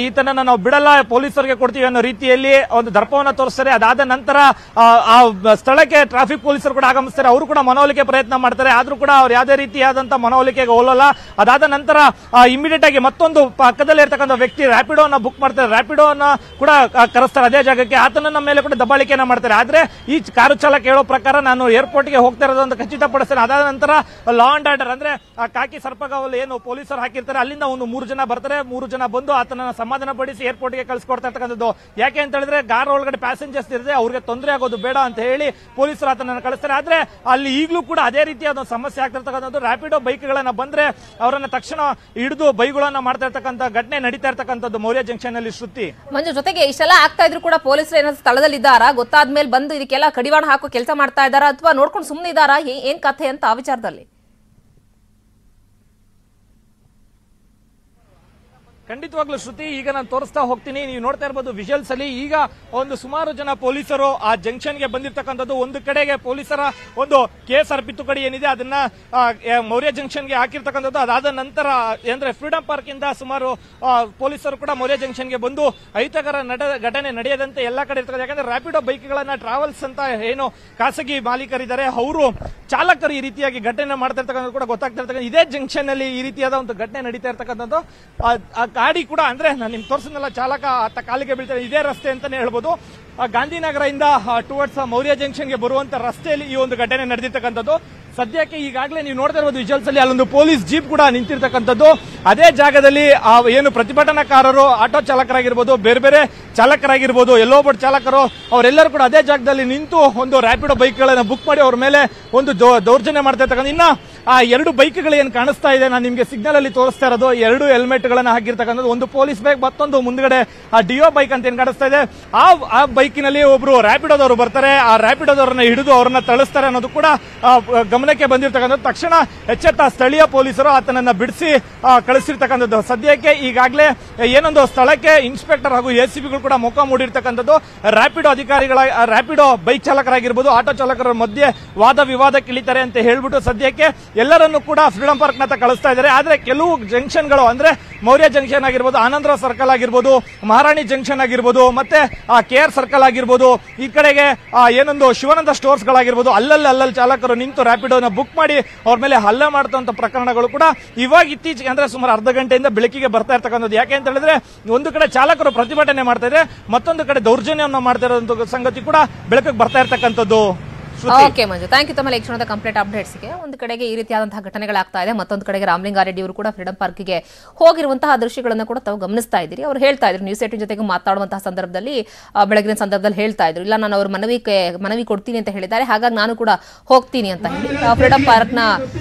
ಈತನನ್ನ ನಾವು ಬಿಡಲ್ಲ, ಪೊಲೀಸರಿಗೆ ಕೊಡ್ತೀವಿ ಅನ್ನೋ ರೀತಿಯಲ್ಲಿ ಒಂದು ದರ್ಪವನ್ನ ತೋರಿಸ್ತಾರೆ. ಅದಾದ ನಂತರ ಆ ಸ್ಥಳಕ್ಕೆ ಟ್ರಾಫಿಕ್ ಪೊಲೀಸರು ಕೂಡ ಆಗಮಿಸ್ತಾರೆ. ಅವರು ಕೂಡ ಮನವೊಲಿಕೆ ಪ್ರಯತ್ನ ಮಾಡ್ತಾರೆ, ಆದ್ರೂ ಕೂಡ ಅವ್ರು ಯಾವುದೇ ರೀತಿಯಾದಂತಹ ಮನವೊಲಿಕೆಗೆ ಹೋಗಲ್ಲ. ಅದಾದ ನಂತರ ಇಮಿಡಿಯೇಟ್ ಆಗಿ ಮತ್ತೊಂದು ಪಕ್ಕದಲ್ಲಿ ಇರ್ತಕ್ಕಂಥ ವ್ಯಕ್ತಿ ರ್ಯಾಪಿಡೋನ ಬುಕ್ ಮಾಡ್ತಾರೆ, ರ್ಯಾಪಿಡೋನ ಕೂಡ ಕರೆಸ್ತಾರೆ ಅದೇ ಜಾಗಕ್ಕೆ. ಆತನ ಮೇಲೆ ಕೂಡ ದಬ್ಬಾಳಿಕೆಯನ್ನ ಮಾಡ್ತಾರೆ. ಆದ್ರೆ ಈ ಕಾರು ಚಾಲಕ ಹೇಳೋ ಪ್ರಕಾರ ನಾನು ಏರ್ಪೋರ್ಟ್ಗೆ ಹೋಗ್ತಾ ಇರೋದು ಅಂತ ಖಚಿತಪಡಿಸ್ತಾರೆ. ಅದಾದ ನಂತರ ಲಾ ಅಂಡ್ ಆರ್ಡರ್ ಅಂದ್ರೆ ಆ ಕಾಕಿ ಸರ್ಪಗಾವಲು ಏನು ಪೊಲೀಸರು ಹಾಕಿರ್ತಾರೆ, ಅಲ್ಲಿಂದ ಒಂದು 3 ಜನ ಬರ್ತಾರೆ. 3 ಜನ ಬಂದು ಆತನನ್ನ ಸಮಾಧಾನ ಪಡಿಸಿ ಏರ್ಪೋರ್ಟ್ಗೆ ಕಳಿಸ್ಕೊಡ್ತಾ ಇರ್ತಕ್ಕಂಥದ್ದು. ಯಾಕೆ ಅಂತ ಹೇಳಿದ್ರೆ ಕಾರ್ ಒಳಗಡೆ ಪ್ಯಾಸೆಂಜರ್ಸ್ ಇರುತ್ತೆ, ಅವ್ರಿಗೆ ತೊಂದರೆ ಆಗೋದು ಬೇಡ ಅಂತ ಹೇಳಿ ಪೊಲೀಸರು ಆತನನ್ನ ಕಳಿಸ್ತಾರೆ. ಆದ್ರೆ ಅಲ್ಲಿ ಈಗಲೂ ಕೂಡ ಅದೇ ರೀತಿಯಾದ ಸಮಸ್ಯೆ ಆಗ್ತಿರ್ತಕ್ಕಂಥದ್ದು. ರ್ಯಾಪಿಡೋ ಬೈಕ್ಗಳನ್ನ ಬಂದ್ರೆ ಅವರನ್ನ ತಕ್ಷಣ ಹಿಡಿದು ಬೈಗಳನ್ನ ಮಾಡ್ತಾ ಇರ್ತಕ್ಕಂಥ ಘಟನೆ ನಡೀತಾ ಇರ್ತಕ್ಕಂಥದ್ದು ಮೌರ್ಯ ಜಂಕ್ಷನ್ ಅಲ್ಲಿ. ಶ್ರುತಿ, ಮಂಜು, ಜೊತೆಗೆ ಇಷ್ಟೆಲ್ಲ ಆಗ್ತಾ ಇದ್ರು ಕೂಡ ಪೊಲೀಸರು ಏನಾದ್ರು ಸ್ಥಳದಲ್ಲಿ ಇದ್ದಾರಾ? ಗೊತ್ತಾದ್ಮೇಲೆ ಬಂದು ಇದಕ್ಕೆಲ್ಲ ಕಡಿವಾಣ ಹಾಕೋ ಕೆಲಸ ಮಾಡ್ತಾ ಇದ್ದಾರಾ ಅಥವಾ ನೋಡ್ಕೊಂಡು ಸುಮ್ಮನೆ ಇದ್ದಾರಾ? ಏನ್ ಕಥೆ ಅಂತ ಆ ವಿಚಾರದಲ್ಲಿ? ಖಂಡಿತವಾಗ್ಲೂ ಶ್ರುತಿ, ಈಗ ನಾನು ತೋರಿಸ್ತಾ ಹೋಗ್ತೀನಿ. ನೀವು ನೋಡ್ತಾ ಇರಬಹುದು ವಿಜುವಲ್ಸ್ ಅಲ್ಲಿ ಈಗ ಒಂದು ಸುಮಾರು ಜನ ಪೊಲೀಸರು ಆ ಜಂಕ್ಷನ್ಗೆ ಬಂದಿರತಕ್ಕಂಥದ್ದು. ಒಂದು ಕಡೆಗೆ ಪೊಲೀಸರ ಒಂದು KSR ತುಕಡಿ ಏನಿದೆ ಅದನ್ನ ಮೌರ್ಯ ಜಂಕ್ಷನ್ಗೆ ಹಾಕಿರ್ತಕ್ಕಂಥದ್ದು. ಅದಾದ ನಂತರ ಅಂದ್ರೆ ಫ್ರೀಡಂ ಪಾರ್ಕ್ ಇಂದ ಸುಮಾರು ಪೊಲೀಸರು ಕೂಡ ಮೌರ್ಯ ಜಂಕ್ಷನ್ಗೆ ಬಂದು ಅಹಿತಕರ ಘಟನೆ ನಡೆಯದಂತೆ ಎಲ್ಲಾ ಕಡೆ ಇರ್ತಕ್ಕಂಥ, ಯಾಕಂದ್ರೆ ರ್ಯಾಪಿಡೋ ಬೈಕ್ಗಳನ್ನ ಟ್ರಾವೆಲ್ಸ್ ಅಂತ ಏನು ಖಾಸಗಿ ಮಾಲೀಕರಿದ್ದಾರೆ ಅವರು ಚಾಲಕರು ಈ ರೀತಿಯಾಗಿ ಘಟನೆ ಮಾಡ್ತಾ ಇರ್ತಕ್ಕಂಥದ್ದು ಕೂಡ ಗೊತ್ತಾಗ್ತಾ ಇರ್ತಕ್ಕಂಥ. ಇದೇ ಜಂಕ್ಷನ್ ಅಲ್ಲಿ ಈ ರೀತಿಯಾದ ಒಂದು ಘಟನೆ ನಡೀತಾ ಇರ್ತಕ್ಕಂಥದ್ದು. ಗಾಡಿ ಕೂಡ ಅಂದ್ರೆ ನಾನು ನಿಮ್ಗೆ ತೋರಿಸಿದ್ನಲ್ಲ, ಚಾಲಕ ಆತ ಕಾಲಿಗೆ ಬೀಳ್ತಾರೆ. ಇದೇ ರಸ್ತೆ ಅಂತಾನೆ ಹೇಳ್ಬೋದು. ಗಾಂಧಿನಗರದಿಂದ ಟುವರ್ಡ್ಸ್ ಮೌರ್ಯ ಜಂಕ್ಷನ್ಗೆ ಬರುವಂತ ರಸ್ತೆಯಲ್ಲಿ ಈ ಒಂದು ಘಟನೆ ನಡೆದಿರ್ತಕ್ಕಂಥದ್ದು. ಸದ್ಯಕ್ಕೆ ಈಗಾಗಲೇ ನೀವು ನೋಡ್ತಾ ಇರಬಹುದು ವಿಜುವಲ್ಸ್ ಅಲ್ಲಿ ಅಲ್ಲೊಂದು ಪೊಲೀಸ್ ಜೀಪ್ ಕೂಡ ನಿಂತಿರ್ತಕ್ಕಂಥದ್ದು. ಅದೇ ಜಾಗದಲ್ಲಿ ಏನು ಪ್ರತಿಭಟನಾಕಾರರು, ಆಟೋ ಚಾಲಕರಾಗಿರ್ಬೋದು, ಬೇರೆ ಬೇರೆ ಚಾಲಕರಾಗಿರ್ಬೋದು, ಎಲ್ಲೋ ಬೋರ್ಡ್ ಚಾಲಕರು, ಅವರೆಲ್ಲರೂ ಕೂಡ ಅದೇ ಜಾಗದಲ್ಲಿ ನಿಂತು ಒಂದು ರ್ಯಾಪಿಡೋ ಬೈಕ್ಗಳನ್ನ ಬುಕ್ ಮಾಡಿ ಅವ್ರ ಮೇಲೆ ಒಂದು ದೌರ್ಜನ್ಯ ಮಾಡ್ತಾ ಇರ್ತಕ್ಕಂಥ. ಇನ್ನ ಆ 2 ಬೈಕ್ಗಳು ಏನು ಕಾಣಿಸ್ತಾ ಇದೆ, ನಾನು ನಿಮ್ಗೆ ಸಿಗ್ನಲ್ ಅಲ್ಲಿ ತೋರಿಸ್ತಾ ಇರೋದು 2 ಹೆಲ್ಮೆಟ್ ಗಳನ್ನ ಹಾಕಿರ್ತಕ್ಕಂಥದ್ದು. ಒಂದು ಪೊಲೀಸ್ ಬೈಕ್, ಮತ್ತೊಂದು ಮುಂದ್ಗಡೆ ಆ ಡಿಯೋ ಬೈಕ್ ಅಂತ ಏನ್ ಕಾಣಿಸ್ತಾ ಇದೆ. ಆ ಬೈಕಿನಲ್ಲಿ ಒಬ್ರು ರ್ಯಾಪಿಡೋದವರು ಬರ್ತಾರೆ, ಆ ರ್ಯಾಪಿಡೋದವ್ರನ್ನ ಹಿಡಿದು ಅವ್ರನ್ನ ತಳಿಸ್ತಾರೆ ಅನ್ನೋದು ಕೂಡ ಗಮನಕ್ಕೆ ಬಂದಿರತಕ್ಕಂಥದ್ದು. ತಕ್ಷಣ ಎಚ್ಚೆತ್ತ ಸ್ಥಳೀಯ ಪೊಲೀಸರು ಆತನನ್ನ ಬಿಡಿಸಿ ಕಳಿಸಿರ್ತಕ್ಕಂಥದ್ದು. ಸದ್ಯಕ್ಕೆ ಈಗಾಗಲೇ ಏನೊಂದು ಸ್ಥಳಕ್ಕೆ ಇನ್ಸ್ಪೆಕ್ಟರ್ ಹಾಗೂ ACPಗಳು ಕೂಡ ಮುಖ ಮೂಡಿರ್ತಕ್ಕಂಥದ್ದು. ರ್ಯಾಪಿಡೋ ಅಧಿಕಾರಿಗಳ, ರ್ಯಾಪಿಡೋ ಬೈಕ್ ಚಾಲಕರಾಗಿರ್ಬೋದು, ಆಟೋ ಚಾಲಕರ ಮಧ್ಯೆ ವಾದ ವಿವಾದಕ್ಕೆ ಇಳಿತಾರೆ ಅಂತ ಹೇಳ್ಬಿಟ್ಟು ಸದ್ಯಕ್ಕೆ ಎಲ್ಲರನ್ನು ಕೂಡ ಫ್ರೀಡಂ ಪಾರ್ಕ್ ನತ್ತ ಕಳಿಸ್ತಾ ಇದ್ದಾರೆ. ಆದ್ರೆ ಕೆಲವು ಜಂಕ್ಷನ್ಗಳು ಅಂದ್ರೆ ಮೌರ್ಯ ಜಂಕ್ಷನ್ ಆಗಿರ್ಬೋದು, ಆನಂದರಾವ್ ಸರ್ಕಲ್ ಆಗಿರ್ಬೋದು, ಮಹಾರಾಣಿ ಜಂಕ್ಷನ್ ಆಗಿರ್ಬೋದು, ಮತ್ತೆ KR ಸರ್ಕಲ್ ಆಗಿರ್ಬೋದು, ಈ ಕಡೆಗೆ ಏನೊಂದು ಶಿವಾನಂದ ಸ್ಟೋರ್ಸ್ ಗಳಾಗಿರ್ಬೋದು, ಅಲ್ಲಲ್ಲಿ ಚಾಲಕರು ನಿಂತು ರ್ಯಾಪಿಡೋನ ಬುಕ್ ಮಾಡಿ ಅವ್ರ ಮೇಲೆ ಹಲ್ಲೆ ಮಾಡ್ತಂತ ಪ್ರಕರಣಗಳು ಕೂಡ ಇವಾಗ ಇತ್ತೀಚೆಗೆ ಅಂದ್ರೆ ಸುಮಾರು ಅರ್ಧ ಗಂಟೆಯಿಂದ ಬೆಳಕಿಗೆ ಬರ್ತಾ ಇರ್ತಕ್ಕಂಥದ್ದು. ಯಾಕೆ ಅಂತ ಹೇಳಿದ್ರೆ ಒಂದು ಕಡೆ ಚಾಲಕರು ಪ್ರತಿಭಟನೆ ಮಾಡ್ತಾ ಇದ್ರೆ, ಮತ್ತೊಂದು ಕಡೆ ದೌರ್ಜನ್ಯವನ್ನು ಮಾಡ್ತಾ ಇರೋ ಸಂಗತಿ ಕೂಡ ಬೆಳಕಿಗೆ ಬರ್ತಾ ಇರ್ತಕ್ಕಂಥದ್ದು. Okay Manju, thank you. ತಮ್ಮ ಈ ಕ್ಷಣದ ಕಂಪ್ಲೀಟ್ ಅಪ್ಡೇಟ್ಸ್ಗೆ. ಒಂದು ಕಡೆಗೆ ಈ ರೀತಿಯಾದಂತಹ ಘಟನೆಗಳಾಗ್ತಾ ಇದೆ, ಮತ್ತೊಂದು ಕಡೆಗೆ ರಾಮಲಿಂಗಾರೆಡ್ಡಿ ಅವರು ಕೂಡ ಫ್ರೀಡಂ ಪಾರ್ಕ್ಗೆ ಹೋಗಿರುವಂತಹ ದೃಶ್ಯಗಳನ್ನು ಕೂಡ ತಾವು ಗಮನಿಸ್ತಾ ಇದ್ದೀರಿ. ಅವರು ಹೇಳ್ತಾ ಇದ್ರು ನ್ಯೂಸ್ 18 ಜೊತೆಗೆ ಮಾತಾಡುವಂತಹ ಸಂದರ್ಭದಲ್ಲಿ, ಬೆಳಗಿನ ಸಂದರ್ಭದಲ್ಲಿ ಹೇಳ್ತಾ ಇದ್ರು, ಇಲ್ಲ ನಾನು ಅವ್ರ ಮನವಿ ಕೊಡ್ತೀನಿ ಅಂತ ಹೇಳಿದ್ದಾರೆ, ಹಾಗಾಗಿ ನಾನು ಕೂಡ ಹೋಗ್ತೀನಿ ಅಂತ ಹೇಳಿ ಫ್ರೀಡಂ ಪಾರ್ಕ್ನ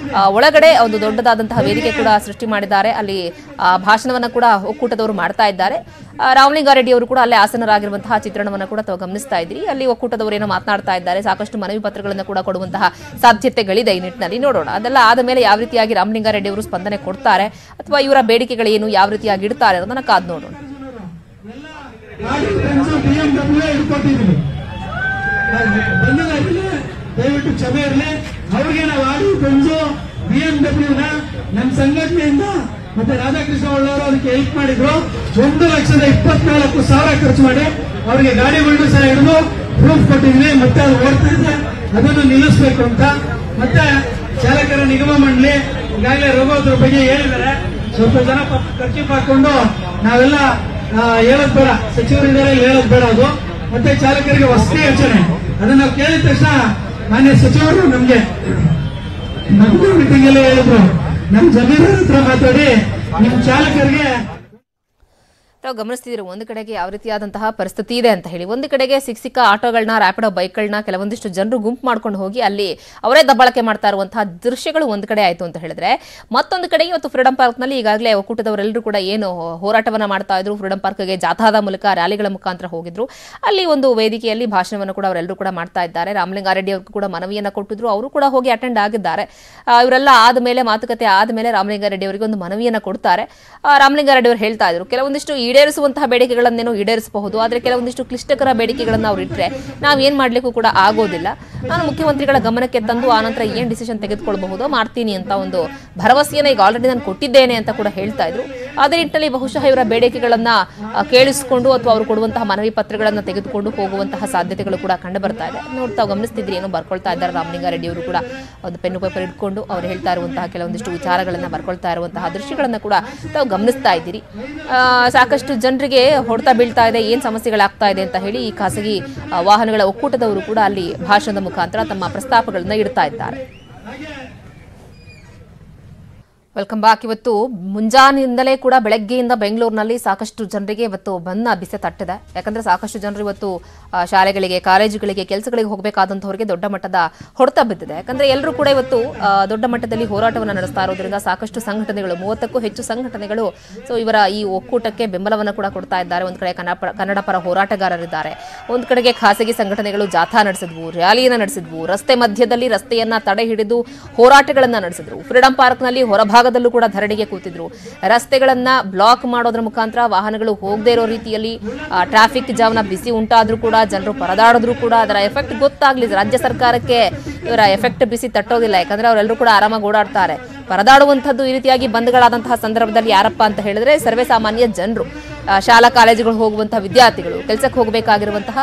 ಒಳಗಡೆ ಒಂದು ದೊಡ್ಡದಾದಂತಹ ವೇದಿಕೆ ಕೂಡ ಸೃಷ್ಟಿ ಮಾಡಿದ್ದಾರೆ. ಅಲ್ಲಿ ಭಾಷಣವನ್ನ ಕೂಡ ಒಕ್ಕೂಟದವರು ಮಾಡ್ತಾ ಇದ್ದಾರೆ. ರಾಮಲಿಂಗಾರೆಡ್ಡಿ ಅವರು ಕೂಡ ಅಲ್ಲೇ ಆಸನರಾಗಿರುವಂತಹ ಚಿತ್ರಣವನ್ನು ಕೂಡ ತಾವು ಗಮನಿಸ್ತಾ ಇದ್ರಿ. ಅಲ್ಲಿ ಒಕ್ಕೂಟದವರು ಏನೋ ಮಾತನಾಡ್ತಾ ಇದ್ದಾರೆ, ಸಾಕಷ್ಟು ಮನವಿ ಪತ್ರಗಳನ್ನು ಕೂಡ ಕೊಡುವಂತಹ ಸಾಧ್ಯತೆಗಳಿದೆ ಈ ನಿಟ್ಟಿನಲ್ಲಿ. ನೋಡೋಣ ಅದೆಲ್ಲ ಆದ ಮೇಲೆ ಯಾವ ರೀತಿಯಾಗಿ ರಾಮಲಿಂಗಾರೆಡ್ಡಿ ಅವರು ಸ್ಪಂದನೆ ಕೊಡ್ತಾರೆ ಅಥವಾ ಇವರ ಬೇಡಿಕೆಗಳೇನು ಯಾವ ರೀತಿಯಾಗಿ ಇಡ್ತಾರೆ ಅನ್ನೋದನ್ನ ಕಾದು ನೋಡೋಣ. ದಯವಿಟ್ಟು ಕ್ಷಮೆ ಇರಲಿ, ಅವ್ರಿಗೆ ನಾವು ಆಡಿ ಬೆಂಜು BMW ನಮ್ಮ ಸಂಘಟನೆಯಿಂದ ಮತ್ತೆ ರಾಧಾಕೃಷ್ಣ ಒಳ್ಳವರು ಅದಕ್ಕೆ ಹೆಲ್ಪ್ ಮಾಡಿದ್ರು. 1,24,000 ಖರ್ಚು ಮಾಡಿ ಅವರಿಗೆ ಗಾಡಿಗಳನ್ನು ಸಹ ಹಿಡಿದು ಪ್ರೂಫ್ ಕೊಟ್ಟಿದ್ವಿ. ಮತ್ತೆ ಅದು ಓಡ್ತಾ ಇದೆ, ಅದನ್ನು ನಿಲ್ಲಿಸಬೇಕು ಅಂತ. ಮತ್ತೆ ಚಾಲಕರ ನಿಗಮ ಮಂಡಳಿ ಈಗಾಗಲೇ ರಘುವದ್ರ ಬಗ್ಗೆ ಹೇಳಿದ್ದಾರೆ. ಸ್ವಲ್ಪ ಜನ ಖರ್ಚು ಹಾಕೊಂಡು ನಾವೆಲ್ಲ ಹೇಳೋದ್ ಬೇಡ, ಸಚಿವರಿದ್ದಾರೆ ಹೇಳೋದ್ ಬೇಡ. ಅದು ಮತ್ತೆ ಚಾಲಕರಿಗೆ ವಸತಿ ಯೋಚನೆ ಅದನ್ನ ನಾವು ಕೇಳಿದ ತಕ್ಷಣ ಮಾನ್ಯ ಸಚಿವರು ನಮ್ಗೆ ಮೀಟಿಂಗ್ ಅಲ್ಲಿ ಹೇಳಿದ್ರು, ನಮ್ ಜಮೀರರ ಹತ್ರ ಮಾತಾಡಿ ನಿಮ್ ಚಾಲಕರಿಗೆ ತಾವು ಗಮನಿಸ್ತಿದ್ರು ಒಂದು ಕಡೆಗೆ ಯಾವ ರೀತಿಯಾದಂತಹ ಪರಿಸ್ಥಿತಿ ಇದೆ ಅಂತ ಹೇಳಿ. ಒಂದು ಕಡೆಗೆ ಸಿಕ್ಕ ಆಟೋಗಳನ್ನ, ರ್ಯಾಪಿಡೋ ಬೈಕ್ಗಳನ್ನ ಕೆಲವೊಂದಿಷ್ಟು ಜನರು ಗುಂಪು ಮಾಡ್ಕೊಂಡು ಹೋಗಿ ಅಲ್ಲಿ ಅವರೇ ದಬ್ಬಾಳಿಕೆ ಮಾಡ್ತಾ ಇರುವಂತಹ ದೃಶ್ಯಗಳು ಒಂದು ಕಡೆ ಆಯಿತು ಅಂತ ಹೇಳಿದ್ರೆ, ಮತ್ತೊಂದು ಕಡೆಗೆ ಇವತ್ತು ಫ್ರೀಡಂ ಪಾರ್ಕ್ನಲ್ಲಿ ಈಗಾಗಲೇ ಒಕ್ಕೂಟದವರೆಲ್ಲರೂ ಕೂಡ ಏನು ಹೋರಾಟವನ್ನ ಮಾಡ್ತಾ ಇದ್ರು, ಫ್ರೀಡಂ ಪಾರ್ಕ್ಗೆ ಜಾಥಾದ ಮೂಲಕ ರ್ಯಾಲಿಗಳ ಮುಖಾಂತರ ಹೋಗಿದ್ರು. ಅಲ್ಲಿ ಒಂದು ವೇದಿಕೆಯಲ್ಲಿ ಭಾಷಣವನ್ನು ಕೂಡ ಅವರೆಲ್ಲರೂ ಕೂಡ ಮಾಡ್ತಾ ಇದ್ದಾರೆ. ರಾಮಲಿಂಗಾರೆಡ್ಡಿ ಅವರು ಕೂಡ ಮನವಿಯನ್ನ ಕೊಟ್ಟಿದ್ರು, ಅವರು ಕೂಡ ಹೋಗಿ ಅಟೆಂಡ್ ಆಗಿದ್ದಾರೆ. ಇವರೆಲ್ಲ ಆದಮೇಲೆ ಮಾತುಕತೆ ಆದಮೇಲೆ ರಾಮಲಿಂಗಾರೆಡ್ಡಿ ಅವರಿಗೆ ಒಂದು ಮನವಿಯನ್ನ ಕೊಡ್ತಾರೆ. ರಾಮಲಿಂಗಾರೆಡ್ಡಿ ಅವರು ಹೇಳ್ತಾ ಇದ್ರು, ಕೆಲವೊಂದಿಷ್ಟು ಈಡೇರಿಸುವಂತಹ ಬೇಡಿಕೆಗಳನ್ನೇನೋ ಈಡೇರಿಸಬಹುದು, ಆದರೆ ಕೆಲವೊಂದಿಷ್ಟು ಕ್ಲಿಷ್ಟಕರ ಬೇಡಿಕೆಗಳನ್ನು ಅವ್ರು ಇಟ್ಟರೆ ನಾವು ಏನ್ ಮಾಡ್ಲಿಕ್ಕೂ ಕೂಡ ಆಗೋದಿಲ್ಲ. ನಾನು ಮುಖ್ಯಮಂತ್ರಿಗಳ ಗಮನಕ್ಕೆ ತಂದು ಆನಂತರ ಏನ್ ಡಿಸಿಷನ್ ತೆಗೆದುಕೊಳ್ಳಬಹುದು ಮಾಡ್ತೀನಿ ಅಂತ ಒಂದು ಭರವಸೆಯನ್ನ ಈಗ ಆಲ್ರೆಡಿ ನಾನು ಕೊಟ್ಟಿದ್ದೇನೆ ಅಂತ ಕೂಡ ಹೇಳ್ತಾ ಇದ್ರು. ಅದೇ ನಿಟ್ಟಿನಲ್ಲಿ ಬಹುಶಃ ಇವರ ಬೇಡಿಕೆಗಳನ್ನ ಕೇಳಿಸಿಕೊಂಡು ಅಥವಾ ಅವರು ಕೊಡುವಂತಹ ಮನವಿ ಪತ್ರಗಳನ್ನ ತೆಗೆದುಕೊಂಡು ಹೋಗುವಂತಹ ಸಾಧ್ಯತೆಗಳು ಕೂಡ ಕಂಡು ಬರ್ತಾ ಇದೆ. ನೋಡ್ತಾ ಗಮನಿಸ್ತಿದ್ರಿ, ಏನೋ ಬರ್ಕೊಳ್ತಾ ಇದ್ದಾರೆ ರಾಮಲಿಂಗಾರೆಡ್ಡಿ ಅವರು ಕೂಡ ಒಂದು ಪೆನ್ನು ಪೇಪರ್ ಇಟ್ಕೊಂಡು ಅವ್ರು ಹೇಳ್ತಾ ಇರುವಂತಹ ಕೆಲವೊಂದಿಷ್ಟು ವಿಚಾರಗಳನ್ನ ಬರ್ಕೊಳ್ತಾ ಇರುವಂತಹ ದೃಶ್ಯಗಳನ್ನ ಕೂಡ ತಾವು ಗಮನಿಸ್ತಾ ಇದ್ದೀರಿ. ಸಾಕಷ್ಟು ಜನರಿಗೆ ಹೊಡೆತ ಬೀಳ್ತಾ ಇದೆ, ಏನ್ ಸಮಸ್ಯೆಗಳಾಗ್ತಾ ಇದೆ ಅಂತ ಹೇಳಿ ಈ ಖಾಸಗಿ ವಾಹನಗಳ ಒಕ್ಕೂಟದವರು ಕೂಡ ಅಲ್ಲಿ ಭಾಷಣದ ಮುಖಾಂತರ ತಮ್ಮ ಪ್ರಸ್ತಾಪಗಳನ್ನ ಇಡ್ತಾ ಇದ್ದಾರೆ. Welcome back. ಇವತ್ತು ಮುಂಜಾನಿಂದಲೇ ಕೂಡ ಬೆಳಗ್ಗೆಯಿಂದ ಬೆಂಗಳೂರಿನಲ್ಲಿ ಸಾಕಷ್ಟು ಜನರಿಗೆ ಇವತ್ತು ಬಂದ್ನ ಬಿಸಿ ತಟ್ಟಿದೆ. ಯಾಕಂದ್ರೆ ಸಾಕಷ್ಟು ಜನರು ಇವತ್ತು ಶಾಲೆಗಳಿಗೆ, ಕಾಲೇಜುಗಳಿಗೆ, ಕೆಲಸಗಳಿಗೆ ಹೋಗಬೇಕಾದಂತವರಿಗೆ ದೊಡ್ಡ ಮಟ್ಟದ ಹೊಡೆತ ಬಿದ್ದಿದೆ. ಯಾಕಂದ್ರೆ ಎಲ್ಲರೂ ಕೂಡ ಇವತ್ತು ದೊಡ್ಡ ಮಟ್ಟದಲ್ಲಿ ಹೋರಾಟವನ್ನು ನಡೆಸ್ತಾ ಇರೋದ್ರಿಂದ ಸಾಕಷ್ಟು ಸಂಘಟನೆಗಳು, 30ಕ್ಕೂ ಹೆಚ್ಚು ಸಂಘಟನೆಗಳು ಇವರ ಈ ಒಕ್ಕೂಟಕ್ಕೆ ಬೆಂಬಲವನ್ನು ಕೂಡ ಕೊಡ್ತಾ ಇದ್ದಾರೆ. ಒಂದು ಕಡೆ ಕನ್ನಡ ಪರ ಹೋರಾಟಗಾರರಿದ್ದಾರೆ, ಒಂದು ಕಡೆಗೆ ಖಾಸಗಿ ಸಂಘಟನೆಗಳು ಜಾಥಾ ನಡೆಸಿದ್ವು, ರ್ಯಾಲಿಯನ್ನ ನಡೆಸಿದ್ವು, ರಸ್ತೆ ಮಧ್ಯದಲ್ಲಿ ರಸ್ತೆಯನ್ನ ತಡೆ ಹಿಡಿದು ಹೋರಾಟಗಳನ್ನ ನಡೆಸಿದ್ರು. ಫ್ರೀಡಂ ಪಾರ್ಕ್ನಲ್ಲಿ ಹೊರಭಾಗ ಕೂಡ ಧರಣಿಗೆ ಕೂತಿದ್ರು. ರಸ್ತೆಗಳನ್ನ ಬ್ಲಾಕ್ ಮಾಡೋದ್ರ ಮುಖಾಂತರ ವಾಹನಗಳು ಹೋಗದೇ ಇರೋ ರೀತಿಯಲ್ಲಿ ಟ್ರಾಫಿಕ್ ಜಾಮ್ನ ಬಿಸಿ ಉಂಟಾದ್ರೂ ಕೂಡ, ಜನರು ಪರದಾಡಿದ್ರು ಕೂಡ ಅದರ ಎಫೆಕ್ಟ್ ಗೊತ್ತಾಗ್ಲಿ. ರಾಜ್ಯ ಸರ್ಕಾರಕ್ಕೆ ಇವರ ಎಫೆಕ್ಟ್ ಬಿಸಿ ತಟ್ಟೋದಿಲ್ಲ, ಯಾಕಂದ್ರೆ ಅವರೆಲ್ಲರೂ ಕೂಡ ಆರಾಮಾಗಿ ಓಡಾಡ್ತಾರೆ. ಪರದಾಡುವಂಥದ್ದು ಈ ರೀತಿಯಾಗಿ ಬಂದ್ಗಳಾದಂತಹ ಸಂದರ್ಭದಲ್ಲಿ ಯಾರಪ್ಪ ಅಂತ ಹೇಳಿದ್ರೆ ಸರ್ವೇ ಸಾಮಾನ್ಯ ಜನರು, ಶಾಲಾ ಕಾಲೇಜುಗಳು ಹೋಗುವಂತಹ ವಿದ್ಯಾರ್ಥಿಗಳು, ಕೆಲಸಕ್ಕೆ ಹೋಗಬೇಕಾಗಿರುವಂತಹ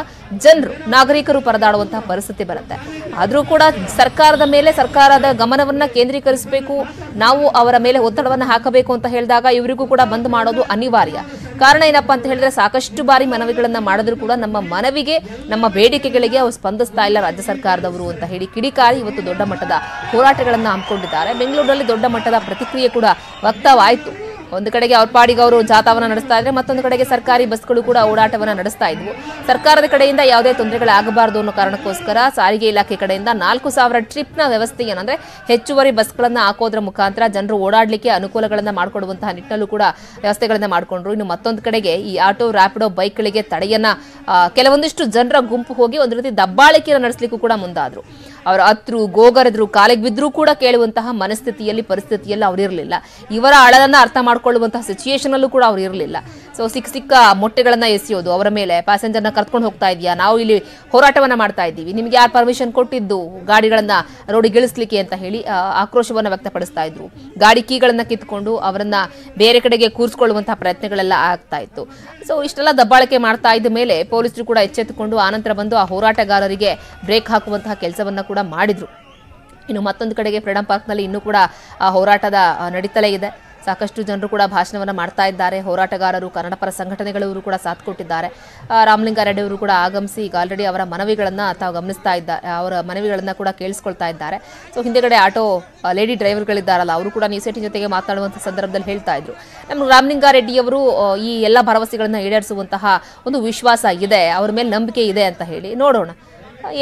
ಜನರು, ನಾಗರಿಕರು ಪರದಾಡುವಂತಹ ಪರಿಸ್ಥಿತಿ ಬರುತ್ತೆ. ಆದ್ರೂ ಕೂಡ ಸರ್ಕಾರದ ಮೇಲೆ ಸರ್ಕಾರದ ಗಮನವನ್ನ ಕೇಂದ್ರೀಕರಿಸಬೇಕು, ನಾವು ಅವರ ಮೇಲೆ ಒತ್ತಡವನ್ನು ಹಾಕಬೇಕು ಅಂತ ಹೇಳಿದಾಗ ಇವರಿಗೂ ಕೂಡ ಬಂದ್ ಮಾಡೋದು ಅನಿವಾರ್ಯ. ಕಾರಣ ಏನಪ್ಪಾ ಅಂತ ಹೇಳಿದ್ರೆ ಸಾಕಷ್ಟು ಬಾರಿ ಮನವಿಗಳನ್ನ ಮಾಡಿದ್ರು ಕೂಡ ನಮ್ಮ ಮನವಿಗೆ, ನಮ್ಮ ಬೇಡಿಕೆಗಳಿಗೆ ಅವ್ರು ಸ್ಪಂದಿಸ್ತಾ ಇಲ್ಲ ರಾಜ್ಯ ಸರ್ಕಾರದವರು ಅಂತ ಹೇಳಿ ಕಿಡಿಕಾರಿ ಇವತ್ತು ದೊಡ್ಡ ಮಟ್ಟದ ಹೋರಾಟಗಳನ್ನ ಹಮ್ಮಿಕೊಂಡಿದ್ದಾರೆ. ಬೆಂಗಳೂರಿನಲ್ಲಿ ದೊಡ್ಡ ಮಟ್ಟದ ಪ್ರತಿಕ್ರಿಯೆ ಕೂಡ ವ್ಯಕ್ತವಾಯಿತು. ಒಂದು ಕಡೆಗೆ ಅವ್ರ ಪಾಡಿಗೆ ಅವರು ಜಾಥಾವನ್ನ ನಡೆಸ್ತಾ ಇದ್ರೆ, ಮತ್ತೊಂದು ಕಡೆಗೆ ಸರ್ಕಾರಿ ಬಸ್ಗಳು ಕೂಡ ಓಡಾಟವನ್ನ ನಡೆಸ್ತಾ ಇದ್ವು. ಸರ್ಕಾರದ ಕಡೆಯಿಂದ ಯಾವುದೇ ತೊಂದರೆಗಳಾಗಬಾರದು ಅನ್ನೋ ಕಾರಣಕ್ಕೋಸ್ಕರ ಸಾರಿಗೆ ಇಲಾಖೆ ಕಡೆಯಿಂದ 4,000 ಟ್ರಿಪ್ನ ವ್ಯವಸ್ಥೆಯನ್ನು, ಅಂದ್ರೆ ಹೆಚ್ಚುವರಿ ಬಸ್ಗಳನ್ನ ಹಾಕೋದ್ರ ಮುಖಾಂತರ ಜನರು ಓಡಾಡ್ಲಿಕ್ಕೆ ಅನುಕೂಲಗಳನ್ನ ಮಾಡಿಕೊಡುವಂತಹ ನಿಟ್ಟಿನಲ್ಲೂ ಕೂಡ ವ್ಯವಸ್ಥೆಗಳನ್ನ ಮಾಡಿಕೊಂಡ್ರು. ಇನ್ನು ಮತ್ತೊಂದು ಕಡೆಗೆ ಈ ಆಟೋ, ರ್ಯಾಪಿಡೋ ಬೈಕ್ಗಳಿಗೆ ತಡೆಯನ್ನ ಕೆಲವೊಂದಿಷ್ಟು ಜನರ ಗುಂಪು ಹೋಗಿ ಒಂದು ರೀತಿ ದಬ್ಬಾಳಿಕೆಯನ್ನು ನಡೆಸಲಿಕ್ಕೂ ಕೂಡ ಮುಂದಾದ್ರು. ಅವರು ಹತ್ರು, ಗೋಗರೆದ್ರು, ಕಾಲಿಗೆ ಬಿದ್ರೂ ಕೂಡ ಕೇಳುವಂತಹ ಪರಿಸ್ಥಿತಿಯಲ್ಲಿ ಅವರಿರಲಿಲ್ಲ. ಇವರ ಅಳಲನ್ನ ಅರ್ಥ ಮಾಡ್ಕೊಳ್ಳುವಂತಹ ಸಿಚುಯೇಷನ್ ಅಲ್ಲೂ ಕೂಡ ಅವ್ರು ಇರಲಿಲ್ಲ. ಸೊ ಸಿಕ್ಕ ಮೊಟ್ಟೆಗಳನ್ನ ಎಸೆಯೋದು ಅವರ ಮೇಲೆ, ಪ್ಯಾಸೆಂಜರ್ನ ಕರ್ಕೊಂಡು ಹೋಗ್ತಾ ಇದೆಯಾ, ನಾವು ಇಲ್ಲಿ ಹೋರಾಟವನ್ನ ಮಾಡ್ತಾ ಇದ್ದೀವಿ, ನಿಮ್ಗೆ ಯಾರು ಪರ್ಮಿಷನ್ ಕೊಟ್ಟಿದ್ದು ಗಾಡಿಗಳನ್ನ ರೋಡಿಗಿಳಿಸ್ಲಿಕ್ಕೆ ಅಂತ ಹೇಳಿ ಆಕ್ರೋಶವನ್ನ ವ್ಯಕ್ತಪಡಿಸ್ತಾ ಇದ್ರು. ಗಾಡಿ ಕೀಗಳನ್ನ ಕಿತ್ಕೊಂಡು ಅವರನ್ನ ಬೇರೆ ಕಡೆಗೆ ಕೂರಿಸಿಕೊಳ್ಳುವಂತಹ ಪ್ರಯತ್ನಗಳೆಲ್ಲ ಆಗ್ತಾ ಇತ್ತು. ಸೊ ಇಷ್ಟೆಲ್ಲ ದಬ್ಬಾಳಿಕೆ ಮಾಡ್ತಾ ಇದ್ದ ಮೇಲೆ ಪೊಲೀಸರು ಕೂಡ ಎಚ್ಚೆತ್ತುಕೊಂಡು ಆನಂತರ ಬಂದು ಆ ಹೋರಾಟಗಾರರಿಗೆ ಬ್ರೇಕ್ ಹಾಕುವಂತಹ ಕೆಲಸವನ್ನ ಕೂಡ ಮಾಡಿದ್ರು. ಇನ್ನು ಮತ್ತೊಂದು ಕಡೆಗೆ ಫ್ರೀಡಂ ಪಾರ್ಕ್ನಲ್ಲಿ ಇನ್ನೂ ಕೂಡ ಆ ಹೋರಾಟದ ನಡೀತಲೇ ಇದೆ. ಸಾಕಷ್ಟು ಜನರು ಕೂಡ ಭಾಷಣವನ್ನು ಮಾಡ್ತಾ ಇದ್ದಾರೆ. ಹೋರಾಟಗಾರರು, ಕನ್ನಡ ಪರ ಸಂಘಟನೆಗಳವರು ಕೂಡ ಸಾಥ್ ಕೊಟ್ಟಿದ್ದಾರೆ. ರಾಮಲಿಂಗಾರೆಡ್ಡಿ ಅವರು ಕೂಡ ಆಗಮಿಸಿ ಈಗ ಆಲ್ರೆಡಿ ಅವರ ಮನವಿಗಳನ್ನು ತಾವು ಗಮನಿಸ್ತಾ ಇದ್ದಾರೆ, ಅವರ ಮನವಿಗಳನ್ನು ಕೂಡ ಕೇಳಿಸ್ಕೊಳ್ತಾ ಇದ್ದಾರೆ. ಸೊ ಹಿಂದೆಗಡೆ ಆಟೋ ಲೇಡಿ ಡ್ರೈವರ್ಗಳಿದ್ದಾರಲ್ಲ, ಅವರು ಕೂಡ ನ್ಯೂಸ್ 18 ಜೊತೆಗೆ ಮಾತನಾಡುವಂಥ ಸಂದರ್ಭದಲ್ಲಿ ಹೇಳ್ತಾ ಇದ್ರು, ನಮ್ಮ ರಾಮಲಿಂಗಾರೆಡ್ಡಿ ಅವರು ಈ ಎಲ್ಲ ಭರವಸೆಗಳನ್ನು ಈಡೇರಿಸುವಂತಹ ಒಂದು ವಿಶ್ವಾಸ ಇದೆ, ಅವರ ಮೇಲೆ ನಂಬಿಕೆ ಇದೆ ಅಂತ ಹೇಳಿ. ನೋಡೋಣ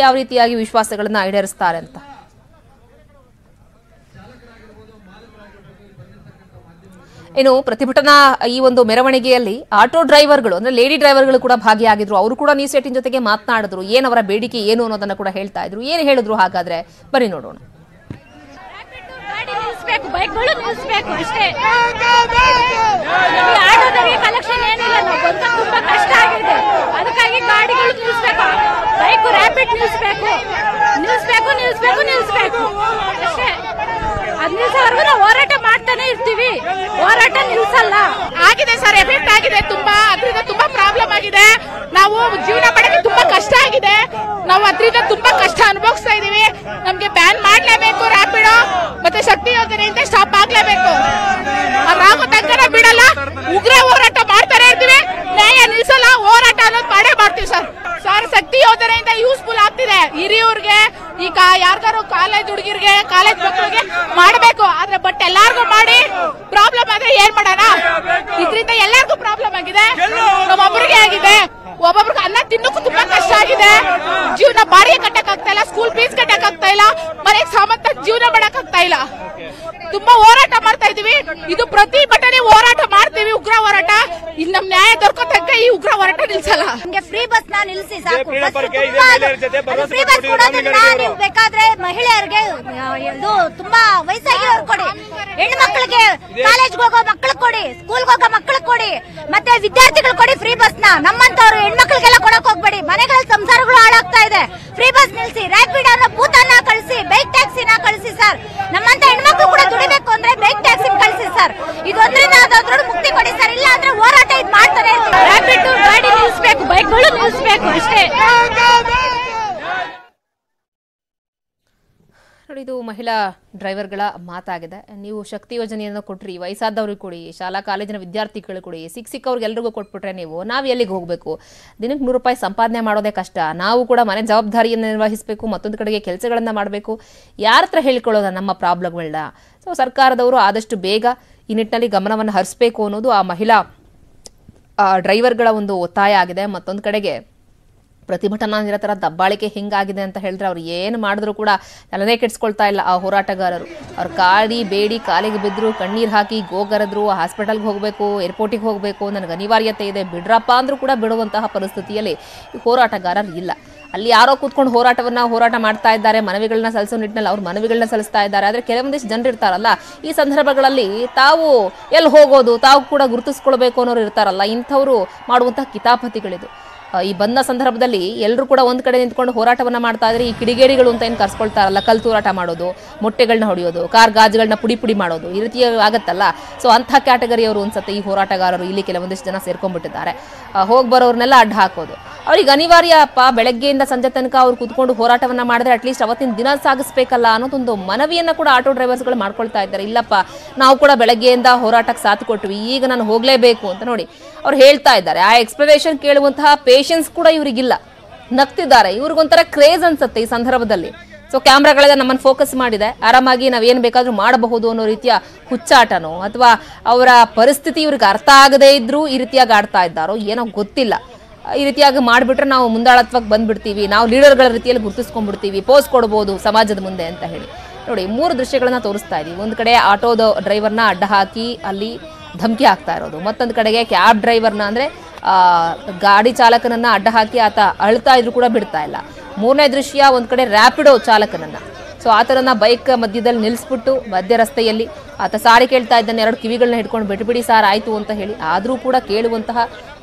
ಯಾವ ರೀತಿಯಾಗಿ ವಿಶ್ವಾಸಗಳನ್ನು ಈಡೇರಿಸ್ತಾರೆ ಅಂತ. ಇನ್ನು ಪ್ರತಿಭಟನಾ ಈ ಒಂದು ಮೆರವಣಿಗೆಯಲ್ಲಿ ಆಟೋ ಡ್ರೈವರ್ಗಳು ಅಂದ್ರೆ ಲೇಡಿ ಡ್ರೈವರ್ಗಳು ಕೂಡ ಭಾಗಿಯಾಗಿದ್ರು. ಅವರು ಕೂಡ ನ್ಯೂಸ್ 18 ಜೊತೆಗೆ ಮಾತನಾಡಿದ್ರು. ಏನು ಅವರ ಬೇಡಿಕೆ ಏನು ಅನ್ನೋದನ್ನ ಕೂಡ ಹೇಳ್ತಾ ಇದ್ರು. ಏನು ಹೇಳಿದ್ರು ಹಾಗಾದ್ರೆ ಬನ್ನಿ ನೋಡೋಣ. ಬೈಕ್ಗಳು ನಿಲ್ಲಿಸಬೇಕು ಅಷ್ಟೇ. ಆಟೋದವರಿಗೆ ಕಲೆಕ್ಷನ್ ಏನಿಲ್ಲ, ನಾವು ಬಂದ ತುಂಬಾ ಕಷ್ಟ ಆಗಿದೆ, ಅದಕ್ಕಾಗಿ ಗಾಡಿಗಳು ನಿಲ್ಲಿಸಬೇಕು, ಬೈಕ್ ರ್ಯಾಪಿಡ್ ನಿಲ್ಲಿಸಬೇಕು ಅಷ್ಟೇ. ಅದ್ ನಿಲ್ಸೋವರೆಗೂ ನಾವು ಹೋರಾಟ ಮಾಡ್ತಾನೆ ಇರ್ತೀವಿ, ಹೋರಾಟ ನಿಲ್ಸಲ್ಲ. ಆಗಿದೆ ಸರ್, ಎಫೆಕ್ಟ್ ಆಗಿದೆ ತುಂಬಾ, ಅದರಿಂದ ತುಂಬಾ ಪ್ರಾಬ್ಲಮ್ ಆಗಿದೆ. ನಾವು ಜೀವನ ಮಾಡಕ್ಕೆ ತುಂಬಾ ಕಷ್ಟ ಆಗಿದೆ, ನಾವು ಅದರಿಂದ ತುಂಬಾ ಕಷ್ಟ ಅನುಭವಿಸ್ತಾ ಇದೀವಿ. ನಮ್ಗೆ ಬ್ಯಾನ್ ಮಾಡ್ಲೇಬೇಕು ರ್ಯಾಪಿಡೋ, ಮತ್ತೆ ಶಕ್ತಿ ಯೋಜನೆಯಿಂದ ಸ್ಟಾಪ್ ಆಗ್ಲೇಬೇಕು. ರಾಗೋ ತನಕ ಬಿಡಲ್ಲ, ಉಗ್ರ ಹೋರಾಟ ಮಾಡ್ತಾನೆ ಇರ್ತೀವಿ, ನ್ಯಾಯ ನಿಲ್ಸಲ್ಲ, ಹೋರಾಟ ಅನ್ನೋದು ಮಾಡೇ ಮಾಡ್ತೀವಿ ಸರ್. ಶಕ್ತಿ ಯೋಜನೆಯಿಂದ ಯೂಸ್ಫುಲ್ ಆಗ್ತಿದೆ ಹಿರಿಯೂರ್ಗೆ, ಈಗ ಯಾರ್ಗಾರು ಕಾಲೇಜ್ ಹುಡುಗಿರ್ಗೆ, ಕಾಲೇಜ್ ಮಕ್ಕಳಿಗೆ ಮಾಡಬೇಕು, ಆದ್ರೆ ಬಟ್ ಎಲ್ಲಾರ್ಗು ಮಾಡಿ ಪ್ರಾಬ್ಲಮ್ ಆದ್ರೆ ಏನ್ ಮಾಡೋಣ? ಇದ್ರಿಂದ ಎಲ್ಲರಿಗೂ ಪ್ರಾಬ್ಲಮ್ ಆಗಿದೆ, ನಮ್ಮೊಬ್ಬರಿಗೆ ಆಗಿದೆ, ಒಬ್ಬೊಬ್ರಿಗೆ ಅನ್ನ ತಿನ್ನೋಕು ತುಂಬಾ ಕಷ್ಟ ಆಗಿದೆ, ಜೀವನ ಬಾಡಿಗೆ ಕಟ್ಟಕ್ ಆಗ್ತಾ ಇಲ್ಲ, ಸ್ಕೂಲ್ ಫೀಸ್ ಕಟ್ಟಕ್ ಆಗ್ತಾ ಇಲ್ಲ, ಮನೆಗೆ ಸಾಮಂತ ಜೀವನ ಮಾಡಕ್ ಆಗ್ತಾ ಇಲ್ಲ. ತುಂಬಾ ಹೋರಾಟ ಮಾಡ್ತಾ ಇದೀವಿ, ಇದು ಪ್ರತಿಭಟನೆ ಹೋರಾಟ ಮಾಡ್ತೀವಿ, ಉಗ್ರ ಹೋರಾಟ. ಇಲ್ಲಿ ನಮ್ ನ್ಯಾಯ ದೊರಕೋ ತನಕ ಈ ಉಗ್ರ ಹೋರಾಟ ನಿಲ್ಸಲ್ಲ. ನಮ್ಗೆ ಫ್ರೀ ಬಸ್ ನ ನಿಲ್ಸಿ ಸಾಕು. ಫ್ರೀ ಬಸ್ ಕೊಡೋದ್ರಿಂದ ನೀವು ಬೇಕಾದ್ರೆ ಮಹಿಳೆಯರಿಗೆ ಇದು ತುಂಬಾ ವಯಸ್ಸಾಗಿರೋರು ಕೊಡಿ, ಹೆಣ್ಣು ಮಕ್ಕಳಿಗೆ, ಕಾಲೇಜ್ ಹೋಗೋ ಮಕ್ಕಳಿಗೆ ಕೊಡಿ, ಸ್ಕೂಲ್ ಹೋಗೋ ಮಕ್ಕಳಿಗೆ ಕೊಡಿ, ಮತ್ತೆ ವಿದ್ಯಾರ್ಥಿಗಳು ಕೊಡಿ ಫ್ರೀ ಬಸ್ ನ. ನಮ್ಮಂತವ್ರು ಹೆಣ್ಮಕ್ಳಿಗೆಲ್ಲ ಕೊಡಕ್ ಹೋಗ್ಬೇಡಿ, ಮನೆಗಳ ಸಂಸಾರಗಳು ಹಾಳಾಗ್ತಾ ಇದೆ. ಫ್ರೀ ಬಸ್ ನಿಲ್ಸಿ, ರ್ಯಾಪಿಡ್ ಅನ್ನೋ ಭೂತನ್ನ ಕಳಿಸಿ, ಬೈಕ್ ಟ್ಯಾಕ್ಸಿನ ಕಳಿಸಿ ಸರ್. ನಮ್ಮಂತ ಹೆಣ್ಮಕ್ಳು ಕೂಡ ದುಡಿಬೇಕು ಅಂದ್ರೆ ಬೈಕ್ ಟ್ಯಾಕ್ಸಿ ಕಳಿಸಿ ಸರ್. ಇದೊಂದ್ರಿಂದ ಅದಾದ್ರೂ ಮುಕ್ತಿ ಕೊಡಿ ಸರ್, ಇಲ್ಲ ಅಂದ್ರೆ ಹೋರಾಟ ಇದು ಮಾಡ್ತಾನೆ ಇರ್ತೀವಿ. ರ್ಯಾಪಿಡ್ ಗಾಡಿ ನಿಲ್ಲಿಸಬೇಕು, ಬೈಕ್ಗಳು ನಿಲ್ಲಿಸಬೇಕು ಅಷ್ಟೇ. ನೋಡಿ, ಇದು ಮಹಿಳಾ ಡ್ರೈವರ್ಗಳ ಮಾತಾಗಿದೆ. ನೀವು ಶಕ್ತಿ ಯೋಜನೆಯನ್ನು ಕೊಟ್ರಿ, ವಯಸ್ಸಾದವ್ರಿಗೆ ಕೊಡಿ, ಶಾಲಾ ಕಾಲೇಜಿನ ವಿದ್ಯಾರ್ಥಿಗಳು ಕೊಡಿ, ಸಿಕ್ಕವ್ರಿಗೆ ಎಲ್ರಿಗೂ ಕೊಟ್ಬಿಟ್ರೆ ನಾವು ಎಲ್ಲಿಗೆ ಹೋಗಬೇಕು? ದಿನಕ್ಕೆ 100 ರೂಪಾಯಿ ಸಂಪಾದನೆ ಮಾಡೋದೇ ಕಷ್ಟ. ನಾವು ಕೂಡ ಮನೆ ಜವಾಬ್ದಾರಿಯನ್ನು ನಿರ್ವಹಿಸಬೇಕು, ಮತ್ತೊಂದು ಕಡೆಗೆ ಕೆಲಸಗಳನ್ನು ಮಾಡಬೇಕು. ಯಾರ ಹತ್ರ ಹೇಳ್ಕೊಳ್ಳೋದ ನಮ್ಮ ಪ್ರಾಬ್ಲಮ್ಗಳನ್ನ? ಸೊ ಸರ್ಕಾರದವರು ಆದಷ್ಟು ಬೇಗ ಈ ನಿಟ್ಟಿನಲ್ಲಿ ಗಮನವನ್ನು ಹರಿಸಬೇಕು ಅನ್ನೋದು ಆ ಮಹಿಳಾ ಡ್ರೈವರ್ಗಳ ಒಂದು ಒತ್ತಾಯ ಆಗಿದೆ. ಮತ್ತೊಂದು ಕಡೆಗೆ ಪ್ರತಿಭಟನಾ ನಿರತರ ದಬ್ಬಾಳಿಕೆ ಹಿಂಗಾಗಿದೆ ಅಂತ ಹೇಳಿದ್ರೆ ಅವ್ರು ಏನು ಮಾಡಿದ್ರು ಕೂಡ ತಲೆನೇ ಕೆಡಿಸ್ಕೊಳ್ತಾ ಇಲ್ಲ ಆ ಹೋರಾಟಗಾರರು. ಅವ್ರ ಕಾಡಿ ಬೇಡಿ ಕಾಲಿಗೆ ಬಿದ್ದರು, ಕಣ್ಣೀರು ಹಾಕಿ ಗೋಗರದ್ರು, ಹಾಸ್ಪಿಟಲ್ಗೆ ಹೋಗಬೇಕು, ಏರ್ಪೋರ್ಟಿಗೆ ಹೋಗಬೇಕು, ನನಗೆ ಅನಿವಾರ್ಯತೆ ಇದೆ, ಬಿಡ್ರಪ್ಪ ಅಂದ್ರೂ ಕೂಡ ಬಿಡುವಂತಹ ಪರಿಸ್ಥಿತಿಯಲ್ಲಿ ಹೋರಾಟಗಾರರು ಇಲ್ಲ. ಅಲ್ಲಿ ಯಾರೋ ಕೂತ್ಕೊಂಡು ಹೋರಾಟ ಮಾಡ್ತಾ ಇದ್ದಾರೆ, ಮನವಿಗಳನ್ನ ಸಲ್ಲಿಸೋ ನಿಟ್ಟಿನಲ್ಲಿ ಅವ್ರು ಮನವಿಗಳನ್ನ ಸಲ್ಲಿಸ್ತಾ ಇದ್ದಾರೆ. ಆದರೆ ಕೆಲವೊಂದಿಷ್ಟು ಜನರು ಇರ್ತಾರಲ್ಲ, ಈ ಸಂದರ್ಭಗಳಲ್ಲಿ ತಾವು ಎಲ್ಲಿ ಹೋಗೋದು, ತಾವು ಕೂಡ ಗುರುತಿಸ್ಕೊಳ್ಬೇಕು ಅನ್ನೋರು ಇರ್ತಾರಲ್ಲ, ಇಂಥವ್ರು ಮಾಡುವಂತಹ ಕಿತಾಪತಿಗಳಿದು. ಈ ಬಂದ ಸಂದರ್ಭದಲ್ಲಿ ಎಲ್ಲರೂ ಕೂಡ ಒಂದ್ ಕಡೆ ನಿಂತ್ಕೊಂಡು ಹೋರಾಟವನ್ನ ಮಾಡ್ತಾ ಇದ್ರೆ ಈ ಕಿಡಿಗೇಡಿಗಳು ಅಂತ ಏನು ಕರ್ಸ್ಕೊಳ್ತಾರಲ್ಲ, ಕಲ್ಲು ತೂರಾಟ ಮಾಡೋದು, ಮೊಟ್ಟೆಗಳನ್ನ ಹೊಡೆಯೋದು, ಕಾರ್ ಗಾಜುಗಳನ್ನ ಪುಡಿ ಮಾಡೋದು, ಈ ರೀತಿ ಆಗತ್ತಲ್ಲ. ಸೊ ಅಂಥ ಕ್ಯಾಟಗರಿಯವರು ಅನ್ಸುತ್ತೆ ಈ ಹೋರಾಟಗಾರರು. ಇಲ್ಲಿ ಕೆಲವೊಂದಿಷ್ಟು ಜನ ಸೇರ್ಕೊಂಡ್ಬಿಟ್ಟಿದ್ದಾರೆ. ಹೋಗಿ ಬರೋರ್ನೆಲ್ಲ ಅಡ್ಡ ಹಾಕೋದು. ಅವ್ರಿಗೆ ಅನಿವಾರ್ಯಪ್ಪ, ಬೆಳಗ್ಗೆಯಿಂದ ಸಂಜೆ ತನಕ ಅವ್ರು ಕೂತ್ಕೊಂಡು ಹೋರಾಟವನ್ನ ಮಾಡಿದ್ರೆ ಅಟ್ಲೀಸ್ಟ್ ಅವತ್ತಿನ ದಿನ ಸಾಗಿಸ್ಬೇಕಲ್ಲ ಅನ್ನೋದೊಂದು ಮನವಿಯನ್ನ ಕೂಡ ಆಟೋ ಡ್ರೈವರ್ಸ್ಗಳು ಮಾಡ್ಕೊಳ್ತಾ ಇದ್ದಾರೆ. ಇಲ್ಲಪ್ಪ, ನಾವು ಕೂಡ ಬೆಳಗ್ಗೆಯಿಂದ ಹೋರಾಟಕ್ಕೆ ಸಾಥ್ ಕೊಟ್ವಿ, ಈಗ ನಾನು ಹೋಗ್ಲೇಬೇಕು ಅಂತ ನೋಡಿ ಅವ್ರು ಹೇಳ್ತಾ ಇದ್ದಾರೆ. ಆ ಎಕ್ಸ್ಪ್ಲನೇಷನ್ ಕೇಳುವಂತಹ ಪೇಷನ್ಸ್ ಕೂಡ ಇವರಿಗಿಲ್ಲ, ನಗ್ತಿದ್ದಾರೆ. ಇವ್ರಿಗೊಂಥರ ಕ್ರೇಜ್ ಅನ್ಸುತ್ತೆ ಈ ಸಂದರ್ಭದಲ್ಲಿ. ಸೊ ಕ್ಯಾಮ್ರಾಗಳೆಲ್ಲ ನಮ್ಮನ್ನು ಫೋಕಸ್ ಮಾಡಿದೆ, ಆರಾಮಾಗಿ ನಾವೇನು ಬೇಕಾದ್ರೂ ಮಾಡಬಹುದು ಅನ್ನೋ ರೀತಿಯ ಹುಚ್ಚಾಟನೋ ಅಥವಾ ಅವರ ಪರಿಸ್ಥಿತಿ ಇವ್ರಿಗೆ ಅರ್ಥ ಆಗದೇ ಇದ್ರೂ ಈ ರೀತಿಯಾಗಿ ಆಡ್ತಾ ಇದ್ದಾರೋ ಏನೋ ಗೊತ್ತಿಲ್ಲ. ಈ ರೀತಿಯಾಗಿ ಮಾಡಿಬಿಟ್ರೆ ನಾವು ಮುಂದಾಳತ್ವಕ್ಕೆ ಬಂದ್ಬಿಡ್ತೀವಿ, ನಾವು ಲೀಡರ್ಗಳ ರೀತಿಯಲ್ಲಿ ಗುರುತಿಸ್ಕೊಂಡ್ಬಿಡ್ತೀವಿ, ಪೋಸ್ ಕೊಡ್ಬೋದು ಸಮಾಜದ ಮುಂದೆ ಅಂತ ಹೇಳಿ. ನೋಡಿ, 3 ದೃಶ್ಯಗಳನ್ನ ತೋರಿಸ್ತಾ ಇದೀವಿ. ಒಂದು ಕಡೆ ಆಟೋದ ಡ್ರೈವರ್ನ ಅಡ್ಡ ಹಾಕಿ ಅಲ್ಲಿ ಧಮಕಿ ಹಾಕ್ತಾ ಇರೋದು, ಮತ್ತೊಂದು ಕಡೆಗೆ ಕ್ಯಾಬ್ ಡ್ರೈವರ್ನ ಅಂದ್ರೆ ಗಾಡಿ ಚಾಲಕನನ್ನ ಅಡ್ಡ ಹಾಕಿ ಆತ ಅಳ್ತಾ ಇದ್ರು ಕೂಡ ಬಿಡ್ತಾ ಇಲ್ಲ. 3ನೇ ದೃಶ್ಯ ಒಂದ್ ಕಡೆ ರ್ಯಾಪಿಡೋ ಚಾಲಕನನ್ನ, ಸೊ ಆತರನ್ನ ಬೈಕ್ ಮಧ್ಯದಲ್ಲಿ ನಿಲ್ಲಿಸ್ಬಿಟ್ಟು ಮಧ್ಯ ರಸ್ತೆಯಲ್ಲಿ ಆತ ಸಾರಿ ಕೇಳ್ತಾ ಇದ್ದಾನೆ, 2 ಕಿವಿಗಳನ್ನ ಹಿಡ್ಕೊಂಡು ಬಿಟ್ಬಿಡಿ ಸಾರ್ ಆಯ್ತು ಅಂತ ಹೇಳಿ. ಆದರೂ ಕೂಡ ಕೇಳುವಂತಹ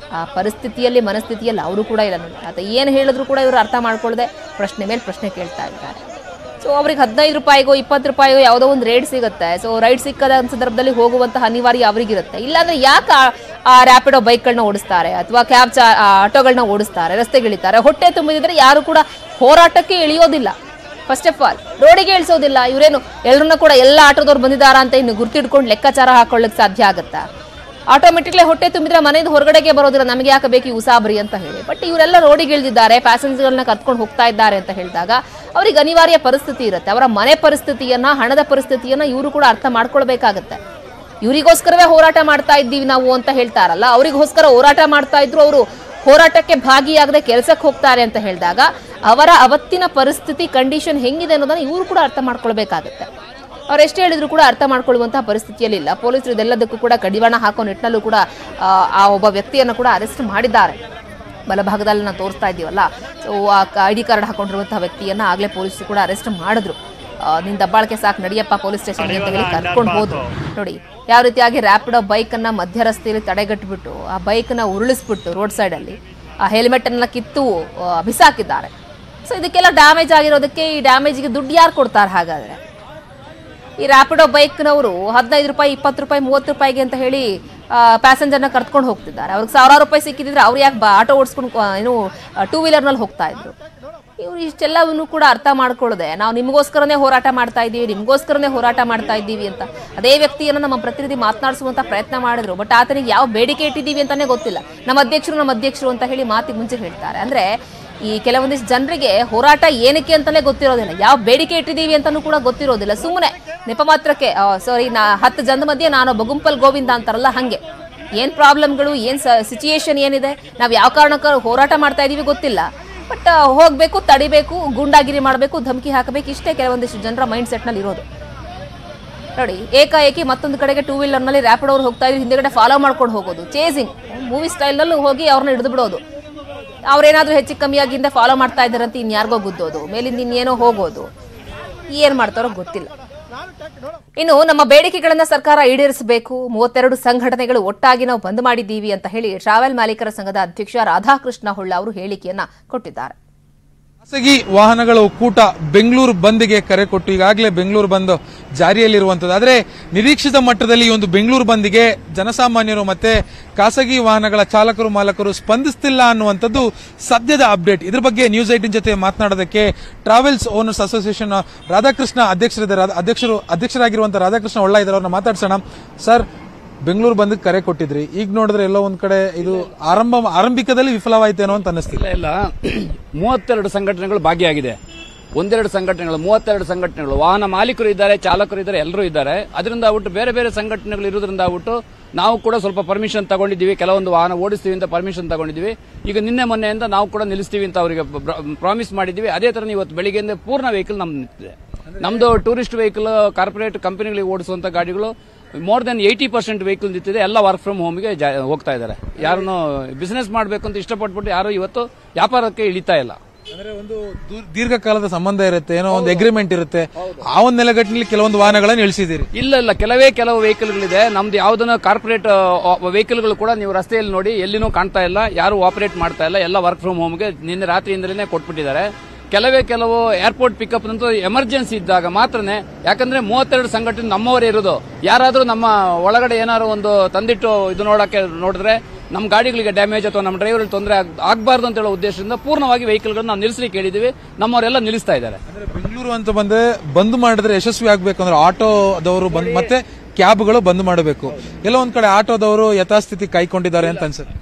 ಪರಿಸ್ಥಿತಿಯಲ್ಲಿ ಮನಸ್ಥಿತಿಯಲ್ಲಿ ಅವರು ಕೂಡ ಇಲ್ಲ ನೋಡಿ. ಆತ ಏನು ಹೇಳಿದ್ರು ಕೂಡ ಇವರು ಅರ್ಥ ಮಾಡ್ಕೊಳ್ಳದೆ ಪ್ರಶ್ನೆ ಮೇಲೆ ಪ್ರಶ್ನೆ ಕೇಳ್ತಾ ಇದ್ದಾರೆ. ಸೊ ಅವ್ರಿಗೆ 15 ರೂಪಾಯಿಗೋ 20 ರೂಪಾಯಿಗೋ ಯಾವುದೋ ಒಂದು ರೇಟ್ ಸಿಗುತ್ತೆ. ಸೊ ರೈಡ್ ಸಿಕ್ಕದ ಸಂದರ್ಭದಲ್ಲಿ ಹೋಗುವಂತಹ ಅನಿವಾರ್ಯ ಅವರಿಗಿರುತ್ತೆ. ಇಲ್ಲಾಂದ್ರೆ ಯಾಕೆ ಆ ರ್ಯಾಪಿಡೋ ಬೈಕ್ಗಳನ್ನ ಓಡಿಸ್ತಾರೆ ಅಥವಾ ಕ್ಯಾಬ್ ಆಟೋಗಳನ್ನ ಓಡಿಸ್ತಾರೆ, ರಸ್ತೆಗಿಳಿತಾರೆ? ಹೊಟ್ಟೆ ತುಂಬಿದ್ರೆ ಯಾರು ಕೂಡ ಹೋರಾಟಕ್ಕೆ ಇಳಿಯೋದಿಲ್ಲ. ಫಸ್ಟ್ ಆಫ್ ಆಲ್ ರೋಡಿಗೆ ಇಳಿಸೋದಿಲ್ಲ. ಇವರೇನು ಎಲ್ಲರನ್ನ ಕೂಡ ಎಲ್ಲ ಆಟೋದವ್ರು ಬಂದಿದ್ದಾರಾ ಅಂತ ಇನ್ನು ಗುರ್ತಿಡ್ಕೊಂಡು ಲೆಕ್ಕಾಚಾರ ಹಾಕೊಳ್ಳಕ್ಕೆ ಸಾಧ್ಯ ಆಗುತ್ತಾ? ಆಟೋಮೆಟಿಕ್ಲಿ ಹೊಟ್ಟೆ ತುಂಬಿದ್ರೆ ಮನೆಯಿಂದ ಹೊರಗಡೆಗೆ ಬರೋದಿಲ್ಲ, ನಮಗೆ ಯಾಕೆ ಬೇಕು ಈ ಉಸಾಬರಿ ಅಂತ ಹೇಳಿ. ಬಟ್ ಇವರೆಲ್ಲ ರೋಡಿಗೆ ಇಳಿದಿದ್ದಾರೆ, ಪ್ಯಾಸೆಂಜರ್ಗಳನ್ನ ಕತ್ಕೊಂಡು ಹೋಗ್ತಾ ಇದ್ದಾರೆ ಅಂತ ಹೇಳಿದಾಗ ಅವ್ರಿಗೆ ಅನಿವಾರ್ಯ ಪರಿಸ್ಥಿತಿ ಇರುತ್ತೆ. ಅವರ ಮನೆ ಪರಿಸ್ಥಿತಿಯನ್ನ, ಹಣದ ಪರಿಸ್ಥಿತಿಯನ್ನ ಇವರು ಕೂಡ ಅರ್ಥ ಮಾಡ್ಕೊಳ್ಬೇಕಾಗತ್ತೆ. ಇವರಿಗೋಸ್ಕರವೇ ಹೋರಾಟ ಮಾಡ್ತಾ ಇದ್ದೀವಿ ನಾವು ಅಂತ ಹೇಳ್ತಾರಲ್ಲ, ಅವರಿಗೋಸ್ಕರ ಹೋರಾಟ ಮಾಡ್ತಾ ಇದ್ರು, ಅವರು ಹೋರಾಟಕ್ಕೆ ಭಾಗಿಯಾಗದೆ ಕೆಲಸಕ್ಕೆ ಹೋಗ್ತಾರೆ ಅಂತ ಹೇಳಿದಾಗ ಅವರ ಅವತ್ತಿನ ಪರಿಸ್ಥಿತಿ ಕಂಡೀಷನ್ ಹೆಂಗಿದೆ ಅನ್ನೋದನ್ನ ಇವರು ಕೂಡ ಅರ್ಥ ಮಾಡ್ಕೊಳ್ಬೇಕಾಗತ್ತೆ. ಅವ್ರು ಎಷ್ಟು ಹೇಳಿದ್ರು ಕೂಡ ಅರ್ಥ ಮಾಡ್ಕೊಳ್ಳುವಂತಹ ಪರಿಸ್ಥಿತಿಯಲ್ಲಿ ಇಲ್ಲ. ಪೊಲೀಸರು ಇದೆಲ್ಲದಕ್ಕೂ ಕೂಡ ಕಡಿವಾಣ ಹಾಕೋ ನಿಟ್ಟಿನಲ್ಲೂ ಕೂಡ ಆ ಒಬ್ಬ ವ್ಯಕ್ತಿಯನ್ನು ಕೂಡ ಅರೆಸ್ಟ್ ಮಾಡಿದ್ದಾರೆ. ಬಲಭಾಗದಲ್ಲಿ ನಾವು ತೋರಿಸ್ತಾ ಇದ್ದೀವಲ್ಲ, ಸೊ ಆ ID ಕಾರ್ಡ್ ಹಾಕೊಂಡಿರುವಂತಹ ವ್ಯಕ್ತಿಯನ್ನ ಆಗ್ಲೇ ಪೊಲೀಸರು ಕೂಡ ಅರೆಸ್ಟ್ ಮಾಡಿದ್ರು. ನಿನ್ ದಬ್ಬಾಳಿಕೆ ಸಾಕು ನಡಿಯಪ್ಪ ಪೊಲೀಸ್ ಸ್ಟೇಷನ್ಗೆ ಅಂತ ಹೇಳಿ ಕರ್ಕೊಂಡು ಹೋದ್ರು. ನೋಡಿ ಯಾವ ರೀತಿಯಾಗಿ ರ್ಯಾಪಿಡೋ ಬೈಕ್ ಅನ್ನ ಮಧ್ಯ ರಸ್ತೆಯಲ್ಲಿ ತಡೆಗಟ್ಟಿಬಿಟ್ಟು ಆ ಬೈಕ್ ನ ಉರುಳಿಸ್ಬಿಟ್ಟು ರೋಡ್ ಸೈಡ್ ಅಲ್ಲಿ ಆ ಹೆಲ್ಮೆಟ್ ಅನ್ನ ಕಿತ್ತು ಬಿಸಾಕಿದ್ದಾರೆ. ಸೊ ಇದಕ್ಕೆಲ್ಲ ಡ್ಯಾಮೇಜ್ ಆಗಿರೋದಕ್ಕೆ ಈ ಡ್ಯಾಮೇಜ್ಗೆ ದುಡ್ಡು ಯಾರು ಕೊಡ್ತಾರೆ? ಹಾಗಾದ್ರೆ ಈ ರ್ಯಾಪಿಡೋ ಬೈಕ್ನವರು 15 ರೂಪಾಯಿ 20 ರೂಪಾಯಿ 30 ರೂಪಾಯಿಗೆ ಅಂತ ಹೇಳಿ ಪ್ಯಾಸೆಂಜರ್ನ ಕರ್ಕೊಂಡು ಹೋಗ್ತಿದ್ದಾರೆ. ಅವ್ರಿಗೆ 1000 ರೂಪಾಯಿ ಸಿಕ್ಕಿದ್ರೆ ಅವ್ರು ಯಾಕೆ ಆಟೋ ಓಡಿಸ್ಕೊಂಡು ಏನು 2 ವೀಲರ್ನಲ್ಲಿ ಹೋಗ್ತಾ ಇದ್ರು? ಇವರು ಇಷ್ಟೆಲ್ಲವನ್ನು ಕೂಡ ಅರ್ಥ ಮಾಡ್ಕೊಳ್ಳದೆ ನಾವು ನಿಮಗೋಸ್ಕರನೇ ಹೋರಾಟ ಮಾಡ್ತಾ ಇದ್ದೀವಿ, ನಿಮಗೋಸ್ಕರನೇ ಹೋರಾಟ ಮಾಡ್ತಾ ಇದ್ದೀವಿ ಅಂತ ಅದೇ ವ್ಯಕ್ತಿಯನ್ನು ನಮ್ಮ ಪ್ರತಿನಿಧಿ ಮಾತನಾಡಿಸುವಂತ ಪ್ರಯತ್ನ ಮಾಡಿದ್ರು. ಬಟ್ ಆತನಿಗೆ ಯಾವ ಬೇಡಿಕೆ ಇಟ್ಟಿದ್ದೀವಿ ಅಂತಾನೆ ಗೊತ್ತಿಲ್ಲ. ನಮ್ಮ ಅಧ್ಯಕ್ಷರು ಅಂತ ಹೇಳಿ ಮಾತಿಗೆ ಮುಂಚೆ ಹೇಳ್ತಾರೆ. ಅಂದ್ರೆ ಈ ಕೆಲವೊಂದಿಷ್ಟು ಜನರಿಗೆ ಹೋರಾಟ ಏನಕ್ಕೆ ಅಂತಾನೆ ಗೊತ್ತಿರೋದಿಲ್ಲ, ಯಾವ ಬೇಡಿಕೆ ಇಟ್ಟಿದ್ದೀವಿ ಅಂತಾನೂ ಕೂಡ ಗೊತ್ತಿರೋದಿಲ್ಲ. ಸುಮ್ಮನೆ ನೆಪ ಮಾತ್ರಕ್ಕೆ ಸಾರಿ 10 ಜನದ ಮಧ್ಯೆ ನಾನೊಬ್ಬ ಗುಂಪಲ್ ಗೋವಿಂದ ಅಂತಾರಲ್ಲ, ಹಂಗೆ ಏನ್ ಪ್ರಾಬ್ಲಮ್ಗಳು, ಏನ್ ಸಿಚುಯೇಷನ್ ಏನಿದೆ, ನಾವು ಯಾವ ಕಾರಣಕ್ಕೆ ಹೋರಾಟ ಮಾಡ್ತಾ ಇದೀವಿ ಗೊತ್ತಿಲ್ಲ. ಬಟ್ ಹೋಗ್ಬೇಕು, ತಡಿಬೇಕು, ಗೂಂಡಾಗಿರಿ ಮಾಡಬೇಕು, ಧಮಕಿ ಹಾಕಬೇಕು, ಇಷ್ಟೇ ಕೆಲವೊಂದಿಷ್ಟು ಜನರ ಮೈಂಡ್ ಸೆಟ್ ನಲ್ಲಿ ಇರೋದು. ನೋಡಿ ಏಕಾಏಕಿ ಮತ್ತೊಂದು ಕಡೆಗೆ 2 ವೀಲರ್ ನಲ್ಲಿ ರ್ಯಾಪಿಡ್ ಅವ್ರು ಹೋಗ್ತಾ ಇದ್ರು, ಹಿಂದೆಗಡೆ ಫಾಲೋ ಮಾಡ್ಕೊಂಡು ಹೋಗೋದು, ಚೇಸಿಂಗ್ ಮೂವಿ ಸ್ಟೈಲ್ ನಲ್ಲೂ ಹೋಗಿ ಅವ್ರನ್ನ ಹಿಡಿದು ಬಿಡೋದು. ಅವ್ರೇನಾದ್ರೂ ಹೆಚ್ಚು ಕಮ್ಮಿಯಾಗಿಂದ ಫಾಲೋ ಮಾಡ್ತಾ ಇದ್ದಾರಂತ ಇನ್ಯಾರಿಗೋ ಗುದ್ದೋದು, ಮೇಲಿಂದ ಇನ್ನೇನೋ ಹೋಗೋದು, ಏನ್ ಮಾಡ್ತಾರೋ ಗೊತ್ತಿಲ್ಲ. ಇನ್ನು ನಮ್ಮ ಬೇಡಿಕೆಗಳನ್ನ ಸರ್ಕಾರ ಈಡೇರಿಸಬೇಕು, 32 ಸಂಘಟನೆಗಳು ಒಟ್ಟಾಗಿ ನಾವು ಬಂದ್ ಮಾಡಿದ್ದೀವಿ ಅಂತ ಹೇಳಿ ಟ್ರಾವೆಲ್ ಮಾಲೀಕರ ಸಂಘದ ಅಧ್ಯಕ್ಷ ರಾಧಾಕೃಷ್ಣ ಹೊಳ್ಳ ಅವರು ಹೇಳಿಕೆಯನ್ನ ಕೊಟ್ಟಿದ್ದಾರೆ. ಖಾಸಗಿ ವಾಹನಗಳ ಒಕ್ಕೂಟ ಬೆಂಗಳೂರು ಬಂದ್ಗೆ ಕರೆ ಕೊಟ್ಟು ಈಗಾಗಲೇ ಬೆಂಗಳೂರು ಬಂದ್ ಜಾರಿಯಲ್ಲಿರುವಂತದ್ದು. ಆದರೆ ನಿರೀಕ್ಷಿತ ಮಟ್ಟದಲ್ಲಿ ಈ ಒಂದು ಬೆಂಗಳೂರು ಬಂದ್ಗೆ ಜನಸಾಮಾನ್ಯರು ಮತ್ತೆ ಖಾಸಗಿ ವಾಹನಗಳ ಚಾಲಕರು ಮಾಲಕರು ಸ್ಪಂದಿಸುತ್ತಿಲ್ಲ ಅನ್ನುವಂಥದ್ದು ಸದ್ಯದ ಅಪ್ಡೇಟ್. ಇದ್ರ ಬಗ್ಗೆ ನ್ಯೂಸ್ 18 ಜೊತೆ ಮಾತನಾಡೋದಕ್ಕೆ ಟ್ರಾವೆಲ್ಸ್ ಓನರ್ಸ್ ಅಸೋಸಿಯೇಷನ್ ರಾಧಾಕೃಷ್ಣ ಅಧ್ಯಕ್ಷರಾಗಿರುವಂತಹ ರಾಧಾಕೃಷ್ಣ ಹೊಳ್ಳ ಇದ್ದಾರೆ. ಅವ್ರನ್ನ ಮಾತಾಡ್ಸೋಣ. ಸರ್, ಬೆಂಗಳೂರು ಬಂದ್ ಕರೆ ಕೊಟ್ಟಿದ್ರಿ, ಈಗ ನೋಡಿದ್ರೆ ಎಲ್ಲೋ ಒಂದ್ ಕಡೆ ಇದು ಆರಂಭಿಕದಲ್ಲಿ ವಿಫಲವಾಯ್ತೇನೋ ಅಂತ ಅನ್ನಿಸ್ತಿಲ್ಲ. ಇಲ್ಲ 32 ಸಂಘಟನೆಗಳು ಭಾಗಿಯಾಗಿದೆ. 1-2 ಸಂಘಟನೆಗಳು 32 ಸಂಘಟನೆಗಳು, ವಾಹನ ಮಾಲೀಕರು ಇದ್ದಾರೆ, ಚಾಲಕರು ಇದ್ದಾರೆ, ಎಲ್ಲರೂ ಇದ್ದಾರೆ. ಅದರಿಂದ ಆಗ್ಬಿಟ್ಟು ಬೇರೆ ಬೇರೆ ಸಂಘಟನೆಗಳು ಇರೋದ್ರಿಂದ ಆಗ್ಬಿಟ್ಟು ನಾವು ಕೂಡ ಸ್ವಲ್ಪ ಪರ್ಮಿಷನ್ ತಗೊಂಡಿದ್ದೀವಿ, ಕೆಲವೊಂದು ವಾಹನ ಓಡಿಸ್ತೀವಿ ಅಂತ ಪರ್ಮಿಷನ್ ತಗೊಂಡಿದ್ದೀವಿ. ಈಗ ನಿನ್ನೆ ಮೊನ್ನೆಯಿಂದ ನಾವು ಕೂಡ ನಿಲ್ಲಿಸ್ತೀವಿ ಅಂತ ಅವರಿಗೆ ಪ್ರಾಮಿಸ್ ಮಾಡಿದ್ದೀವಿ. ಅದೇ ತರ ಇವತ್ತು ಬೆಳಿಗ್ಗೆಯಿಂದ ಪೂರ್ಣ ವೆಹಿಕಲ್ ನಮ್ದು ನಿಂತಿದೆ. ನಮ್ದು ಟೂರಿಸ್ಟ್ ವೆಹಿಕಲ್, ಕಾರ್ಪೊರೇಟ್ ಕಂಪನಿಗಳಿಗೆ ಓಡಿಸುವಂತ ಗಾಡಿಗಳು ಮೋರ್ ದೆನ್ 80% ವೆಹಿಕಲ್ ನಿಂತಿದೆ. ಎಲ್ಲ ವರ್ಕ್ ಫ್ರಮ್ ಹೋಮ್ಗೆ ಹೋಗ್ತಾ ಇದ್ದಾರೆ. ಯಾರನ್ನು ಬಿಸಿನೆಸ್ ಮಾಡಬೇಕು ಅಂತ ಇಷ್ಟಪಟ್ಬಿಟ್ಟು ಯಾರು ಇವತ್ತು ವ್ಯಾಪಾರಕ್ಕೆ ಇಳಿತಾ ಇಲ್ಲ. ಅಂದ್ರೆ ಒಂದು ದೀರ್ಘಕಾಲದ ಸಂಬಂಧ ಇರುತ್ತೆ, ಏನೋ ಒಂದು ಅಗ್ರಿಮೆಂಟ್ ಇರುತ್ತೆ, ಆ ಒಂದು ನೆಲೆಗಟ್ಟಿನಲ್ಲಿ ಕೆಲವೊಂದು ವಾಹನಗಳನ್ನು ಇಳಿಸಿದ್ದೀರಿ. ಇಲ್ಲ ಕೆಲವು ವೆಹಿಕಲ್ಗಳಿದೆ. ನಮ್ದು ಯಾವ್ದನ್ನ ಕಾರ್ಪೊರೇಟ್ ವೆಹಿಕಲ್ಗಳು ಕೂಡ ನೀವು ರಸ್ತೆಯಲ್ಲಿ ನೋಡಿ ಎಲ್ಲಿನೂ ಕಾಣ್ತಾ ಇಲ್ಲ, ಯಾರು ಆಪರೇಟ್ ಮಾಡ್ತಾ ಇಲ್ಲ. ಎಲ್ಲ ವರ್ಕ್ ಫ್ರಮ್ ಹೋಮ್ಗೆ ನಿನ್ನೆ ರಾತ್ರಿಯಿಂದಲೇ ಕೊಟ್ಬಿಟ್ಟಿದ್ದಾರೆ. ಕೆಲವು ಏರ್ಪೋರ್ಟ್ ಪಿಕಪ್ ನಂತೂ ಎಮರ್ಜೆನ್ಸಿ ಇದ್ದಾಗ ಮಾತ್ರನೇ, ಯಾಕಂದ್ರೆ 32 ಸಂಘಟನೆ ನಮ್ಮವರೇ ಇರೋದು. ಯಾರಾದ್ರೂ ನಮ್ಮ ಒಳಗಡೆ ಏನಾದ್ರು ಒಂದು ತಂದಿಟ್ಟು ಇದು ನೋಡಿದ್ರೆ ನಮ್ಮ ಗಾಡಿಗಳಿಗೆ ಡ್ಯಾಮೇಜ್ ಅಥವಾ ನಮ್ಮ ಡ್ರೈವರ್ ತೊಂದರೆ ಆಗಬಾರ್ದು ಅಂತ ಹೇಳೋ ಉದ್ದೇಶದಿಂದ ಪೂರ್ಣವಾಗಿ ವೆಹಿಕಲ್ಗಳನ್ನ ನಾವು ನಿಲ್ಲಿಸಲಿಕ್ಕೆ ಹೇಳಿದೀವಿ. ನಮ್ಮವರೆಲ್ಲ ನಿಲ್ಲಿಸ್ತಾ ಇದ್ದಾರೆ. ಬೆಂಗಳೂರು ಅಂತ ಬಂದ್ರೆ ಬಂದ್ ಮಾಡಿದ್ರೆ ಯಶಸ್ವಿ ಆಗ್ಬೇಕಂದ್ರೆ ಆಟೋದವರು ಮತ್ತೆ ಕ್ಯಾಬ್ಗಳು ಬಂದ್ ಮಾಡಬೇಕು. ಎಲ್ಲ ಒಂದ್ ಕಡೆ ಆಟೋದವರು ಯಥಾಸ್ಥಿತಿ ಕಾಯ್ಕೊಂಡಿದ್ದಾರೆ ಅಂತ ಅನ್ಸುತ್ತೆ.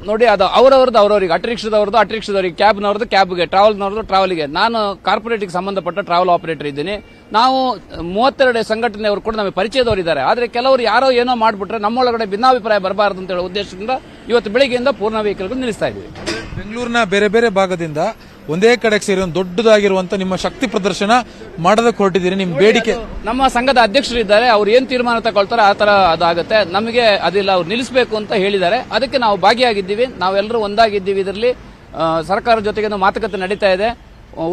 ನೋಡಿ, ಅದು ಅವ್ರವ್ರಿಗೆ ಅಟ್ರಿಕ್ಷದವ್ರಿಗೆ, ಕ್ಯಾಬ್ನವ್ರದ್ದು ಕ್ಯಾಬ್ಗೆ, ಟ್ರಾವೆಲ್ನವ್ರದ್ದು ಟ್ರಾವೆಲ್ಗೆ. ನಾನು ಕಾರ್ಪೊರೇಟ್ಗೆ ಸಂಬಂಧಪಟ್ಟ ಟ್ರಾವೆಲ್ ಆಪರೇಟರ್ ಇದ್ದೀನಿ. ನಾವು 32 ಸಂಘಟನೆಯವರು ಕೂಡ ನಮಗೆ ಪರಿಚಯದವರು ಇದ್ದಾರೆ. ಆದ್ರೆ ಕೆಲವರು ಯಾರೋ ಏನೋ ಮಾಡ್ಬಿಟ್ರೆ ನಮ್ಮೊಳಗಡೆ ಭಿನ್ನಾಭಿಪ್ರಾಯ ಬರಬಾರದು ಅಂತ ಹೇಳೋ ಉದ್ದೇಶದಿಂದ ಇವತ್ತು ಬೆಳಿಗ್ಗೆಯಿಂದ ಪೂರ್ಣ ವೆಹಿಕಲ್ಗಳು ನಿಲ್ಲಿಸ್ತಾ ಇದ್ದೀವಿ. ಬೆಂಗಳೂರಿನ ಬೇರೆ ಬೇರೆ ಭಾಗದಿಂದ ಒಂದೇ ಕಡೆಗೆ ಸೇರಿ ಒಂದು ದೊಡ್ಡದಾಗಿರುವಂತ ನಿಮ್ಮ ಶಕ್ತಿ ಪ್ರದರ್ಶನ ಮಾಡೋದಕ್ಕೆ ಹೊರಟಿದ್ದೀರಿ. ನಿಮ್ ಬೇಡಿಕೆ? ನಮ್ಮ ಸಂಘದ ಅಧ್ಯಕ್ಷರು ಇದ್ದಾರೆ, ಅವ್ರು ಏನ್ ತೀರ್ಮಾನ ತಗೊಳ್ತಾರೆ ಆ ತರ ಅದಾಗುತ್ತೆ. ನಮಗೆ ಅದಿಲ್ಲ, ಅವ್ರು ನಿಲ್ಲಿಸಬೇಕು ಅಂತ ಹೇಳಿದ್ದಾರೆ. ಅದಕ್ಕೆ ನಾವು ಭಾಗಿಯಾಗಿದ್ದೀವಿ, ನಾವೆಲ್ಲರೂ ಒಂದಾಗಿದ್ದೀವಿ. ಇದರಲ್ಲಿ ಸರ್ಕಾರದ ಜೊತೆಗೆ ಮಾತುಕತೆ ನಡೀತಾ ಇದೆ.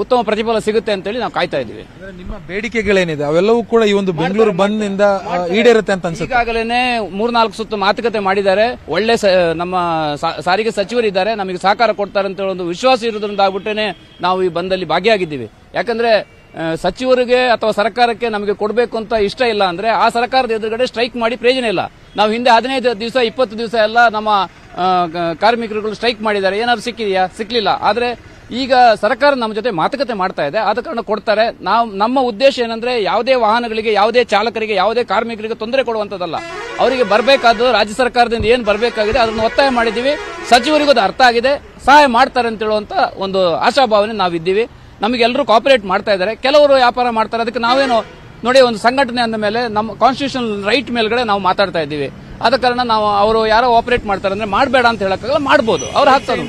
ಉತ್ತಮ ಪ್ರತಿಫಲ ಸಿಗುತ್ತೆ ಅಂತೇಳಿ ನಾವು ಕಾಯ್ತಾ ಇದ್ದೀವಿ. ನಿಮ್ಮ ಬೇಡಿಕೆಗಳೇನಿದೆ ಅವೆಲ್ಲವೂ ಕೂಡ ಈ ಒಂದು ಬೆಂಗಳೂರು ಬಂದ್ ನಿಂದ ಈಡೇರುತ್ತೆ ಅಂತ ಅನ್ಸುತ್ತೆ. ಈಗಾಗಲೇ 3-4 ಸುತ್ತು ಮಾತುಕತೆ ಮಾಡಿದ್ದಾರೆ. ಒಳ್ಳೆ ನಮ್ಮ ಸಾರಿಗೆ ಸಚಿವರಿದ್ದಾರೆ, ನಮಗೆ ಸಹಕಾರ ಕೊಡ್ತಾರೆ ಅಂತ ಒಂದು ವಿಶ್ವಾಸ ಇರೋದ್ರಿಂದ ಆಗ್ಬಿಟ್ಟೇನೆ ನಾವು ಈ ಬಂದಲ್ಲಿ ಭಾಗಿಯಾಗಿದ್ದೀವಿ. ಯಾಕಂದ್ರೆ ಸಚಿವರಿಗೆ ಅಥವಾ ಸರ್ಕಾರಕ್ಕೆ ನಮಗೆ ಕೊಡಬೇಕು ಅಂತ ಇಷ್ಟ ಇಲ್ಲ ಅಂದ್ರೆ ಆ ಸರ್ಕಾರದ ಎದುರುಗಡೆ ಸ್ಟ್ರೈಕ್ ಮಾಡಿ ಪ್ರಯೋಜನ ಇಲ್ಲ. ನಾವು ಹಿಂದೆ 15 ದಿವಸ 20 ದಿವಸ ಎಲ್ಲ ನಮ್ಮ ಕಾರ್ಮಿಕರುಗಳು ಸ್ಟ್ರೈಕ್ ಮಾಡಿದ್ದಾರೆ, ಏನಾದ್ರು ಸಿಕ್ಕಿದೆಯಾ? ಸಿಕ್ಲಿಲ್ಲ. ಆದ್ರೆ ಈಗ ಸರ್ಕಾರ ನಮ್ಮ ಜೊತೆ ಮಾತುಕತೆ ಮಾಡ್ತಾ ಇದೆ, ಆದ ಕಾರಣ ಕೊಡ್ತಾರೆ. ನಮ್ಮ ಉದ್ದೇಶ ಏನಂದ್ರೆ ಯಾವುದೇ ವಾಹನಗಳಿಗೆ, ಯಾವುದೇ ಚಾಲಕರಿಗೆ, ಯಾವುದೇ ಕಾರ್ಮಿಕರಿಗೆ ತೊಂದರೆ ಕೊಡುವಂತದ್ದಲ್ಲ. ಅವರಿಗೆ ಬರಬೇಕಾದ್ದು ರಾಜ್ಯ ಸರ್ಕಾರದಿಂದ ಏನು ಬರಬೇಕಾಗಿದೆ ಅದನ್ನು ಒತ್ತಾಯ ಮಾಡಿದ್ದೀವಿ. ಸಚಿವರಿಗೂ ಅದು ಅರ್ಥ ಆಗಿದೆ, ಸಹಾಯ ಮಾಡ್ತಾರೆ ಅಂತ ಹೇಳುವಂತ ಒಂದು ಆಶಾಭಾವನೆ ನಾವಿದ್ದೀವಿ. ನಮಗೆಲ್ಲರೂ ಕೋಆಪರೇಟ್ ಮಾಡ್ತಾ ಇದ್ದಾರೆ. ಕೆಲವರು ವ್ಯಾಪಾರ ಮಾಡ್ತಾರೆ, ಅದಕ್ಕೆ ನಾವೇನು ನೋಡಿ, ಒಂದು ಸಂಘಟನೆ ಅಂದ ಮೇಲೆ ನಮ್ಮ ಕಾನ್ಸ್ಟಿಟ್ಯೂಷನಲ್ ರೈಟ್ ಮೇಲ್ಗಡೆ ನಾವು ಮಾತಾಡ್ತಾ ಇದ್ದೀವಿ. ಆದ ಕಾರಣ ನಾವು ಅವರು ಯಾರೋ ಆಪರೇಟ್ ಮಾಡ್ತಾರೆ ಅಂದ್ರೆ ಮಾಡಬೇಡ ಅಂತ ಹೇಳಕ್ಕಾಗಲ್ಲ, ಮಾಡ್ಬೋದು, ಅವ್ರು ಹಾಕ್ತಾರೆ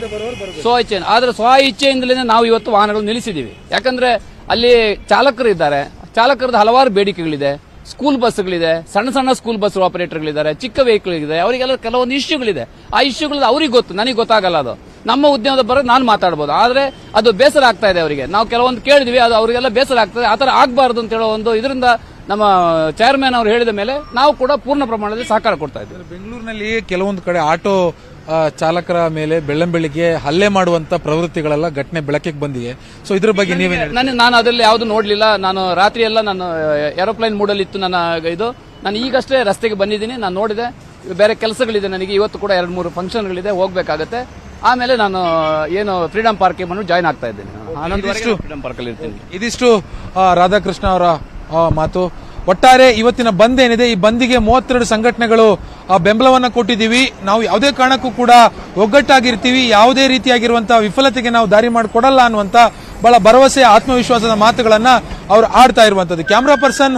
ಸ್ವ ಇಚ್ಛೆ. ಆದ್ರೆ ಸ್ವ ಇಚ್ಛೆಯಿಂದಲೇ ನಾವು ಇವತ್ತು ವಾಹನಗಳು ನಿಲ್ಲಿಸಿದೀವಿ. ಯಾಕಂದ್ರೆ ಅಲ್ಲಿ ಚಾಲಕರು ಇದ್ದಾರೆ, ಚಾಲಕರದ ಹಲವಾರು ಬೇಡಿಕೆಗಳಿದೆ. ಸ್ಕೂಲ್ ಬಸ್ಗಳಿದೆ, ಸಣ್ಣ ಸಣ್ಣ ಸ್ಕೂಲ್ ಬಸ್ ಆಪರೇಟರ್ಗಳಿದ್ದಾರೆ, ಚಿಕ್ಕ ವೆಹಿಕಲ್ ಇದೆ, ಅವರಿಗೆಲ್ಲ ಕೆಲವೊಂದು ಇಶ್ಯೂಗಳಿದೆ. ಆ ಇಶ್ಯೂಗಳು ಅವ್ರಿಗೆ ಗೊತ್ತು, ನನಗೆ ಗೊತ್ತಾಗಲ್ಲ. ಅದು ನಮ್ಮ ಉದ್ಯಮದ ಬರೋ ನಾನು ಮಾತಾಡಬಹುದು, ಆದ್ರೆ ಅದು ಬೇಸರ ಆಗ್ತಾ ಇದೆ ಅವರಿಗೆ. ನಾವು ಕೆಲವೊಂದು ಕೇಳಿದ್ವಿ, ಅದು ಅವರಿಗೆಲ್ಲ ಬೇಸರ ಆಗ್ತದೆ. ಆತರ ಆಗಬಾರ್ದು ಅಂತ ಹೇಳೋ ಒಂದು ಇದರಿಂದ ನಮ್ಮ ಚೇರ್ಮನ್ ಅವರು ಹೇಳಿದ ಮೇಲೆ ನಾವು ಕೂಡ ಪೂರ್ಣ ಪ್ರಮಾಣದಲ್ಲಿ ಸಹಕಾರ ಕೊಡ್ತಾ ಇದ್ದೀವಿ. ಬೆಂಗಳೂರಿನಲ್ಲಿ ಕೆಲವೊಂದು ಕಡೆ ಆಟೋ ಚಾಲಕರ ಮೇಲೆ ಬೆಳ್ಳಂಬೆಳಿಗ್ಗೆ ಹಲ್ಲೆ ಮಾಡುವಂತ ಪ್ರವೃತ್ತಿಗಳೆಲ್ಲ ಘಟನೆ ಬೆಳಕಿಗೆ ಬಂದಿದೆ. ಸೊ ಇದ್ರ ಬಗ್ಗೆ ನೀವೇನು? ನಾನು ಅದರಲ್ಲಿ ಯಾವುದು ನೋಡ್ಲಿಲ್ಲ. ನಾನು ರಾತ್ರಿ ಎಲ್ಲ ನಾನು ಏರೋಪ್ಲೇನ್ ಮೂಡಲ್ಲಿ ಇತ್ತು ನನ್ನ ಇದು. ನಾನು ಈಗಷ್ಟೇ ರಸ್ತೆಗೆ ಬಂದಿದ್ದೀನಿ, ನಾನು ನೋಡಿದೆ. ಬೇರೆ ಕೆಲಸಗಳಿದೆ ನನಗೆ, ಇವತ್ತು ಕೂಡ 2-3 ಫಂಕ್ಷನ್ಗಳಿದೆ, ಹೋಗ್ಬೇಕಾಗತ್ತೆ. ಆಮೇಲೆ ನಾನು ಏನು ಫ್ರೀಡಂ ಪಾರ್ಕ್ ಬಂದು ಜಾಯ್ನ್ ಆಗ್ತಾ ಇದ್ದೇನೆ. ಫ್ರೀಡಂ ಪಾರ್ಕ್ ಅಲ್ಲಿ ಇರ್ತೀನಿ. ಇದಿಷ್ಟು ರಾಧಾಕೃಷ್ಣ ಅವರ ಮಾತು. ಒಟ್ಟಾರೆ ಇವತ್ತಿನ ಬಂದ್ ಏನಿದೆ, ಈ ಬಂದಿಗೆ 32 ಸಂಘಟನೆಗಳು ಬೆಂಬಲವನ್ನ ಕೊಟ್ಟಿದ್ದೀವಿ. ನಾವು ಯಾವುದೇ ಕಾರಣಕ್ಕೂ ಕೂಡ ಒಗ್ಗಟ್ಟಾಗಿರ್ತೀವಿ, ಯಾವುದೇ ರೀತಿಯಾಗಿರುವಂತಹ ವಿಫಲತೆಗೆ ನಾವು ದಾರಿ ಮಾಡಿಕೊಡಲ್ಲ ಅನ್ನುವಂತ ಬಹಳ ಭರವಸೆ, ಆತ್ಮವಿಶ್ವಾಸದ ಮಾತುಗಳನ್ನ ಅವರು ಆಡ್ತಾ ಇರುವಂತದ್ದು. ಕ್ಯಾಮರಾ ಪರ್ಸನ್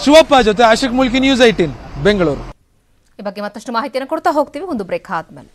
ಶಿವಪ್ಪ ಜೊತೆ ಆಶಿಕ್ ಮುಲ್ಕಿ, ನ್ಯೂಸ್ 18 ಬೆಂಗಳೂರು. ಈ ಬಗ್ಗೆ ಮತ್ತಷ್ಟು ಮಾಹಿತಿಯನ್ನು ಕೊಡ್ತಾ ಹೋಗ್ತೀವಿ ಒಂದು ಬ್ರೇಕ್ ಆದ್ಮೇಲೆ.